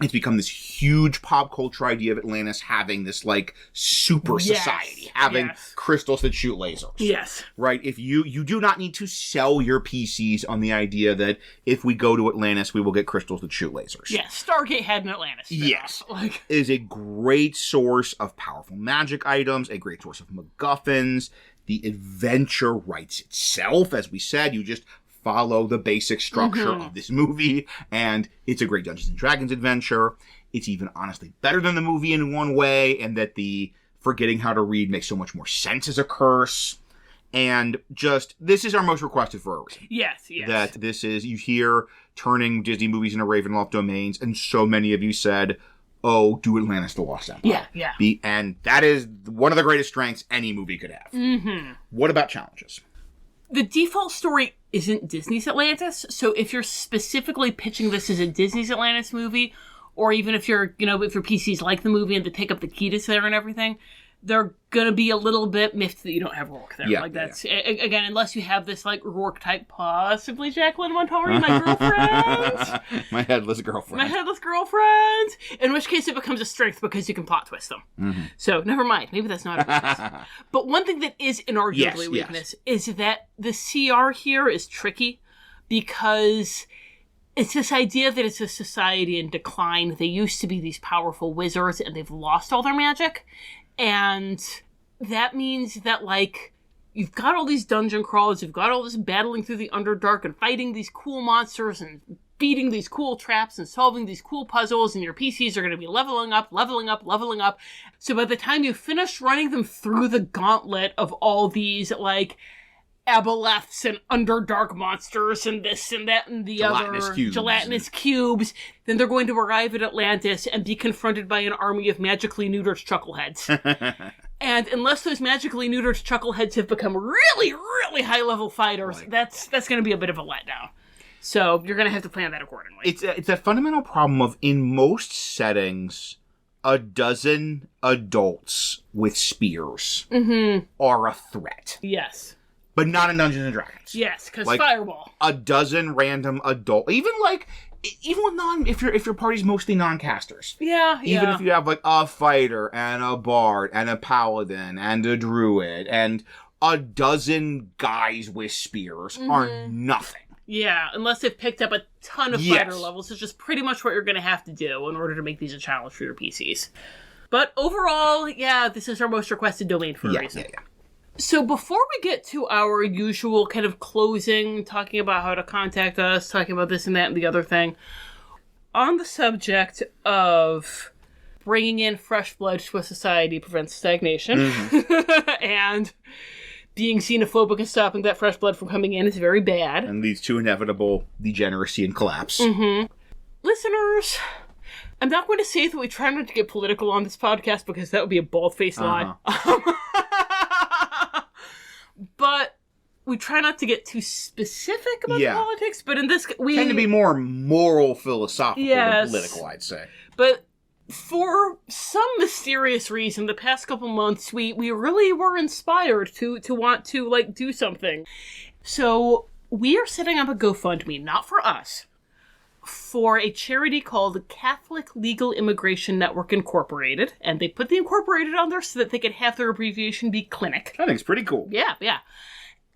It's become this huge pop culture idea of Atlantis having this, like, super society, having crystals that shoot lasers. Yes. Right? If you do not need to sell your PCs on the idea that if we go to Atlantis, we will get crystals that shoot lasers. Yes. Stargate had an Atlantis. Yes. It is a great source of powerful magic items, a great source of MacGuffins. The adventure writes itself. As we said, you just follow the basic structure of this movie, and it's a great Dungeons & Dragons adventure. It's even honestly better than the movie in one way, and that the forgetting how to read makes so much more sense as a curse. And just, this is our most requested for a reason. Yes. That this is, you hear turning Disney movies into Ravenloft domains, and so many of you said, oh, do Atlantis the Lost Empire. Yeah. And that is one of the greatest strengths any movie could have. Mm-hmm. What about challenges? The default story isn't Disney's Atlantis, so if you're specifically pitching this as a Disney's Atlantis movie, or even if you're, if your PCs like the movie and they pick up the Ketis there and everything, they're gonna be a little bit miffed that you don't have Rourke there. Yeah, again, unless you have this, like, Rourke type, possibly Jacqueline Montari, my girlfriend. My headless girlfriend. In which case it becomes a strength because you can plot twist them. Mm-hmm. So, never mind. Maybe that's not a weakness. But one thing that is inarguably a weakness is that the CR here is tricky, because it's this idea that it's a society in decline. They used to be these powerful wizards, and they've lost all their magic. And that means that, like, you've got all these dungeon crawls, you've got all this battling through the Underdark and fighting these cool monsters and beating these cool traps and solving these cool puzzles, and your PCs are going to be leveling up. So by the time you finish running them through the gauntlet of all these, like, aboleths and underdark monsters and this and that and the gelatinous cubes, then they're going to arrive at Atlantis and be confronted by an army of magically neutered chuckleheads. And unless those magically neutered chuckleheads have become really, really high-level fighters, right, that's going to be a bit of a letdown. So you're going to have to plan that accordingly. It's a fundamental problem of, in most settings, a dozen adults with spears are a threat. Yes. But not in Dungeons and Dragons. Yes, because Fireball. A dozen random adult, even with if your party's mostly non-casters. Yeah. Even if you have like a fighter and a bard and a paladin and a druid and a dozen guys with spears are nothing. Yeah, unless they've picked up a ton of fighter levels, it's just pretty much what you're going to have to do in order to make these a challenge for your PCs. But overall, this is our most requested domain for a reason. Yeah. So before we get to our usual kind of closing, talking about how to contact us, talking about this and that and the other thing, on the subject of bringing in fresh blood to a society prevents stagnation, and being xenophobic and stopping that fresh blood from coming in is very bad. And leads to inevitable degeneracy and collapse. Listeners, I'm not going to say that we try not to get political on this podcast because that would be a bald-faced lie. But we try not to get too specific about politics, but in this... we tend to be more moral, philosophical than political, I'd say. But for some mysterious reason, the past couple months, we really were inspired to want to, like, do something. So we are setting up a GoFundMe, not for us, for a charity called Catholic Legal Immigration Network Incorporated, and they put the Incorporated on there so that they could have their abbreviation be Clinic. I think it's pretty cool. Yeah.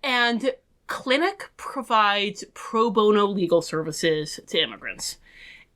And Clinic provides pro bono legal services to immigrants.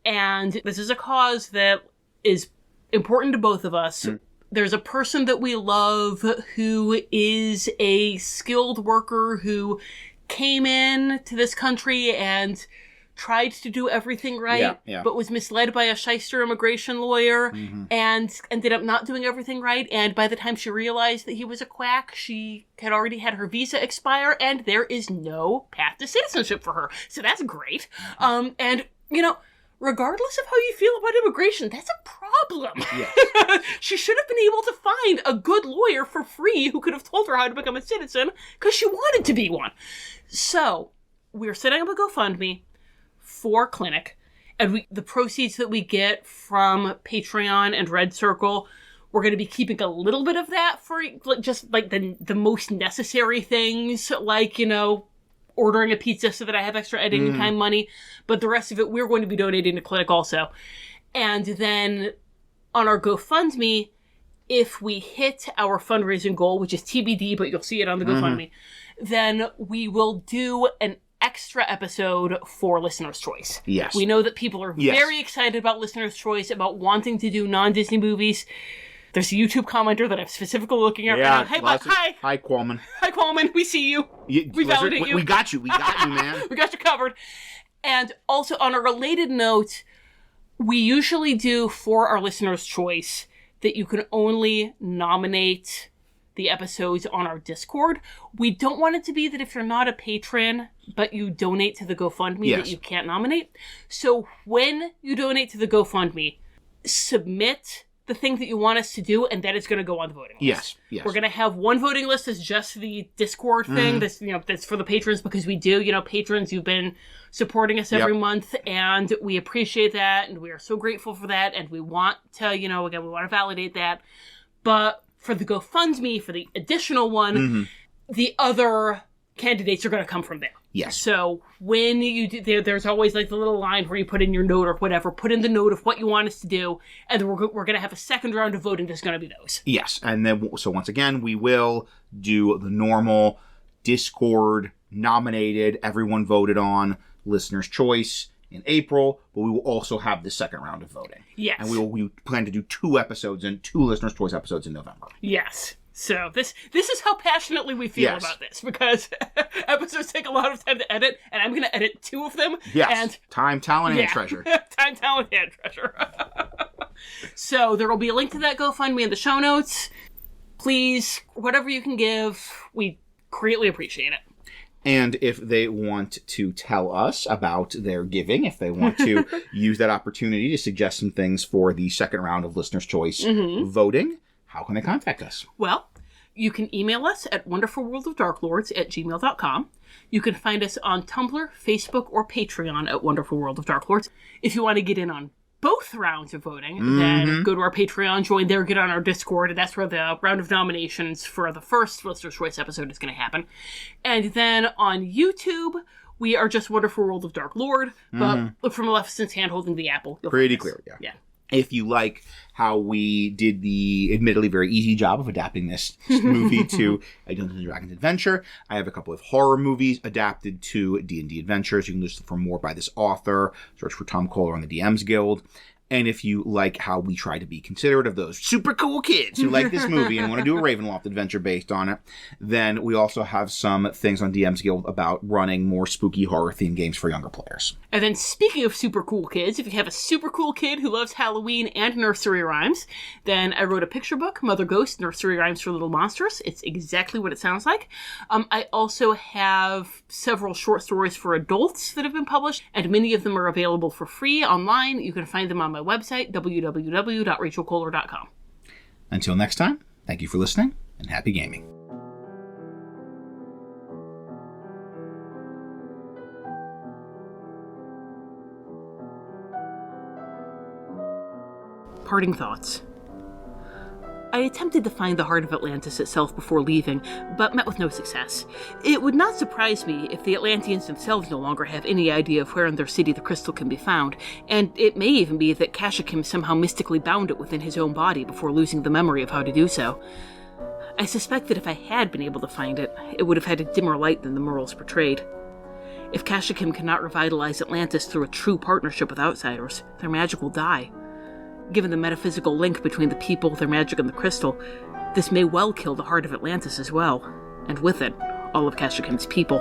And this is a cause that is important to both of us. There's a person that we love who is a skilled worker who came in to this country and tried to do everything right, but was misled by a shyster immigration lawyer and ended up not doing everything right. And by the time she realized that he was a quack, she had already had her visa expire, and there is no path to citizenship for her. So that's great. And, regardless of how you feel about immigration, that's a problem. Yes. She should have been able to find a good lawyer for free who could have told her how to become a citizen because she wanted to be one. So we're setting up a GoFundMe for Clinic, and the proceeds that we get from Patreon and Red Circle, we're going to be keeping a little bit of that for just like the most necessary things, like, ordering a pizza so that I have extra editing time money, but the rest of it we're going to be donating to Clinic also. And then on our GoFundMe, if we hit our fundraising goal, which is TBD, but you'll see it on the GoFundMe, then we will do an extra episode for Listener's Choice. Yes. We know that people are very excited about Listener's Choice, about wanting to do non-Disney movies. There's a YouTube commenter that I'm specifically looking at right now. Hey, hi, Qualman. Hi, Qualman. We see you. We validate you. We got you. We got you, man. We got you covered. And also, on a related note, we usually do for our Listener's Choice that you can only nominate the episodes on our Discord. We don't want it to be that if you're not a patron, but you donate to the GoFundMe, that you can't nominate. So when you donate to the GoFundMe, submit the thing that you want us to do, and that is going to go on the voting list. Yes. We're going to have one voting list that's just the Discord thing. That's for the patrons, because we do, patrons, you've been supporting us every month, and we appreciate that, and we are so grateful for that, and we want to, again, we want to validate that. But for the GoFundMe, for the additional one, the other candidates are going to come from there. Yes. So when you do, there's always like the little line where you put in your note or whatever, put in the note of what you want us to do, and then we're going to have a second round of voting that's going to be those. Yes. And then, so once again, we will do the normal Discord nominated, everyone voted on, Listener's Choice in April, but we will also have the second round of voting. Yes. And we plan to do two Listener's Choice episodes in November. Yes. So this is how passionately we feel about this, because episodes take a lot of time to edit, and I'm going to edit 2 of them. Yes. And time, talent, and treasure. Time, talent, and treasure. So there will be a link to that GoFundMe in the show notes. Please, whatever you can give, we greatly appreciate it. And if they want to tell us about their giving, if they want to use that opportunity to suggest some things for the second round of Listener's Choice voting, how can they contact us? Well, you can email us at wonderfulworldofdarklords@gmail.com. You can find us on Tumblr, Facebook, or Patreon at Wonderful World of Darklords. If you want to get in on both rounds of voting, then go to our Patreon, join there, get on our Discord, and that's where the round of nominations for the first Listener's Choice episode is going to happen. And then on YouTube, we are just Wonderful World of Darklord, but look for Maleficent's hand holding the apple. Pretty clear, yeah. If you like how we did the admittedly very easy job of adapting this movie to a Dungeons & Dragons adventure, I have a couple of horror movies adapted to D&D adventures. You can listen for more by this author. Search for Tom Kohler on the DMs Guild. And if you like how we try to be considerate of those super cool kids who like this movie and want to do a Ravenloft adventure based on it, then we also have some things on DM's Guild about running more spooky horror-themed games for younger players. And then speaking of super cool kids, if you have a super cool kid who loves Halloween and nursery rhymes, then I wrote a picture book, Mother Ghost, Nursery Rhymes for Little Monsters. It's exactly what it sounds like. I also have several short stories for adults that have been published, and many of them are available for free online. You can find them on my website, www.rachelkohler.com. Until next time, thank you for listening, and happy gaming. Parting thoughts. I attempted to find the heart of Atlantis itself before leaving, but met with no success. It would not surprise me if the Atlanteans themselves no longer have any idea of where in their city the crystal can be found, and it may even be that Kashyyykim somehow mystically bound it within his own body before losing the memory of how to do so. I suspect that if I had been able to find it, it would have had a dimmer light than the murals portrayed. If Kashyyykim cannot revitalize Atlantis through a true partnership with outsiders, their magic will die. Given the metaphysical link between the people, their magic, and the crystal, this may well kill the heart of Atlantis as well, and with it, all of Kashyyykim's people.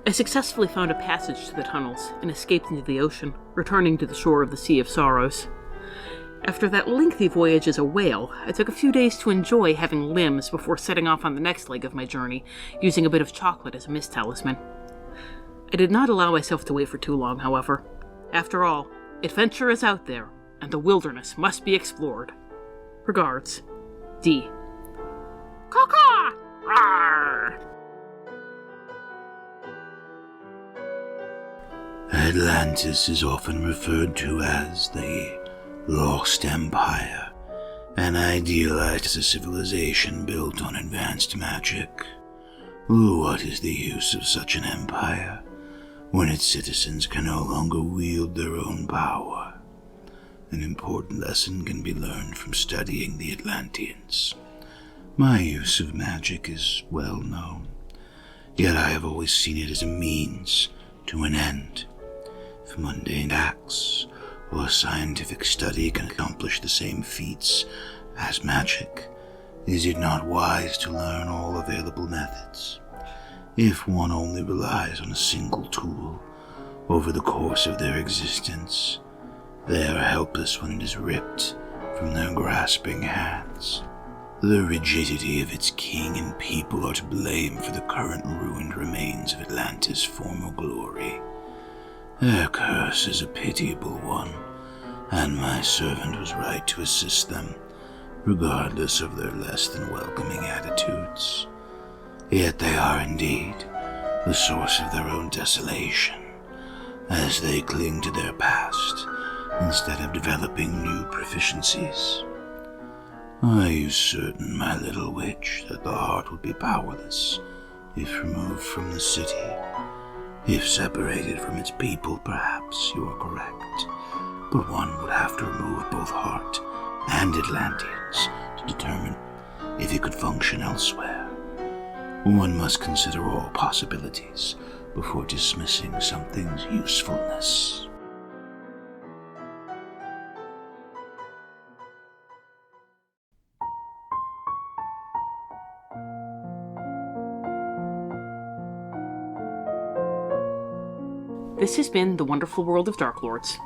I successfully found a passage to the tunnels and escaped into the ocean, returning to the shore of the Sea of Sorrows. After that lengthy voyage as a whale, I took a few days to enjoy having limbs before setting off on the next leg of my journey, using a bit of chocolate as a mist talisman. I did not allow myself to wait for too long, however. After all, adventure is out there, and the wilderness must be explored. Regards, D. Caw-caw! Rawr! Atlantis is often referred to as the Lost Empire, an idealized civilization built on advanced magic. What is the use of such an empire when its citizens can no longer wield their own power? An important lesson can be learned from studying the Atlanteans. My use of magic is well known, yet I have always seen it as a means to an end. If mundane acts or scientific study can accomplish the same feats as magic, is it not wise to learn all available methods? If one only relies on a single tool over the course of their existence, they are helpless when it is ripped from their grasping hands. The rigidity of its king and people are to blame for the current ruined remains of Atlantis' former glory. Their curse is a pitiable one, and my servant was right to assist them, regardless of their less than welcoming attitudes. Yet they are indeed the source of their own desolation, as they cling to their past instead of developing new proficiencies. Are you certain, my little witch, that the heart would be powerless if removed from the city? If separated from its people, perhaps you are correct, but one would have to remove both heart and Atlanteans to determine if it could function elsewhere. One must consider all possibilities before dismissing something's usefulness. This has been The Wonderful World of Darklords.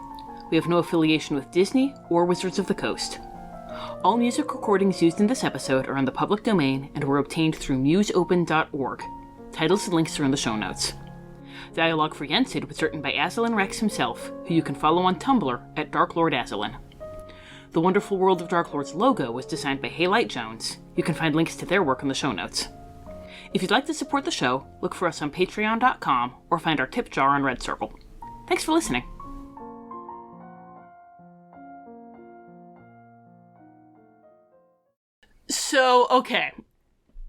We have no affiliation with Disney or Wizards of the Coast. All music recordings used in this episode are in the public domain and were obtained through museopen.org. Titles and links are in the show notes. Dialogue for Yensid was written by Aslan Rex himself, who you can follow on Tumblr at Darklord Aslan. The Wonderful World of Darklords logo was designed by Haylight Jones. You can find links to their work in the show notes. If you'd like to support the show, look for us on patreon.com or find our tip jar on Red Circle. Thanks for listening. So, okay.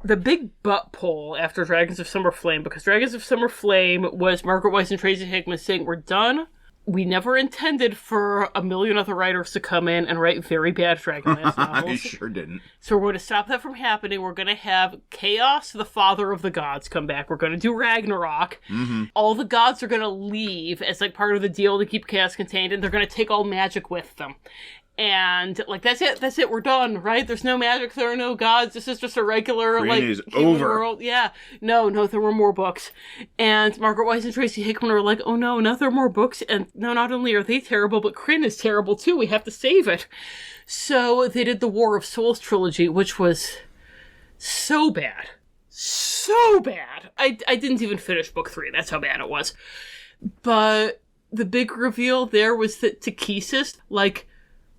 The big butt pull after Dragons of Summer Flame, because Dragons of Summer Flame was Margaret Weis and Tracy Hickman saying, we're done. We never intended for a million other writers to come in and write very bad Dragonlance novels. I sure didn't. So we're going to stop that from happening. We're going to have Chaos, the father of the gods, come back. We're going to do Ragnarok. Mm-hmm. All the gods are going to leave as like part of the deal to keep chaos contained, and they're going to take all magic with them. And, like, that's it, we're done, right? There's no magic, there are no gods, this is just a regular, Green like, is human over. world. Yeah. No, there were more books. And Margaret Weis and Tracy Hickman were like, oh no, now there are more books, and no, not only are they terrible, but Kryn is terrible too, we have to save it. So they did the War of Souls trilogy, which was so bad. So bad. I didn't even finish book 3, that's how bad it was. But the big reveal there was that Takesis, like,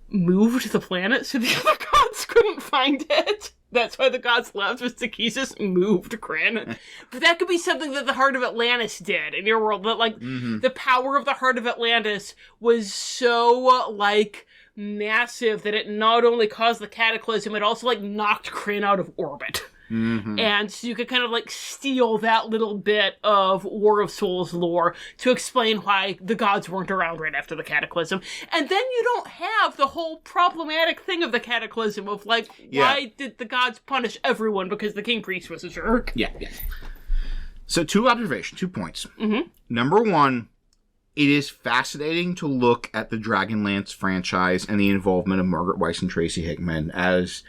moved the planet so the other gods couldn't find it. That's why the gods left, was Takesis moved Kryn. But that could be something that the Heart of Atlantis did in your world. That, like, the power of the Heart of Atlantis was so, like, massive that it not only caused the cataclysm, it also, like, knocked Kryn out of orbit. Mm-hmm. And so you could kind of like steal that little bit of War of Souls lore to explain why the gods weren't around right after the cataclysm. And then you don't have the whole problematic thing of the cataclysm of like, why did the gods punish everyone because the king priest was a jerk? Yeah. So 2 points. Mm-hmm. Number 1, it is fascinating to look at the Dragonlance franchise and the involvement of Margaret Weis and Tracy Hickman as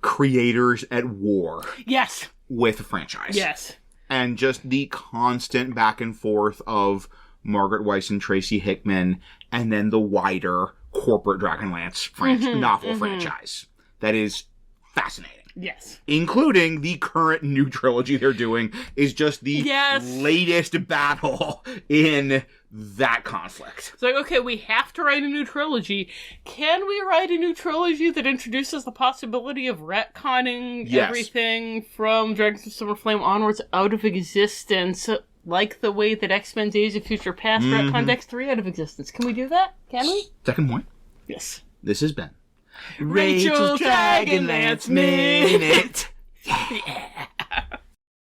creators at war. Yes. With the franchise. Yes. And just the constant back and forth of Margaret Weis and Tracy Hickman and then the wider corporate Dragonlance novel franchise. That is fascinating. Yes. Including the current new trilogy they're doing is just the latest battle in that conflict. It's like, okay, we have to write a new trilogy. Can we write a new trilogy that introduces the possibility of retconning everything from Dragons of Summer Flame onwards out of existence, like the way that X-Men Days of Future Past retconned X3 out of existence? Can we do that? Can we? Second point. Yes. This has been Rachel's Dragonlance Minute. Yeah.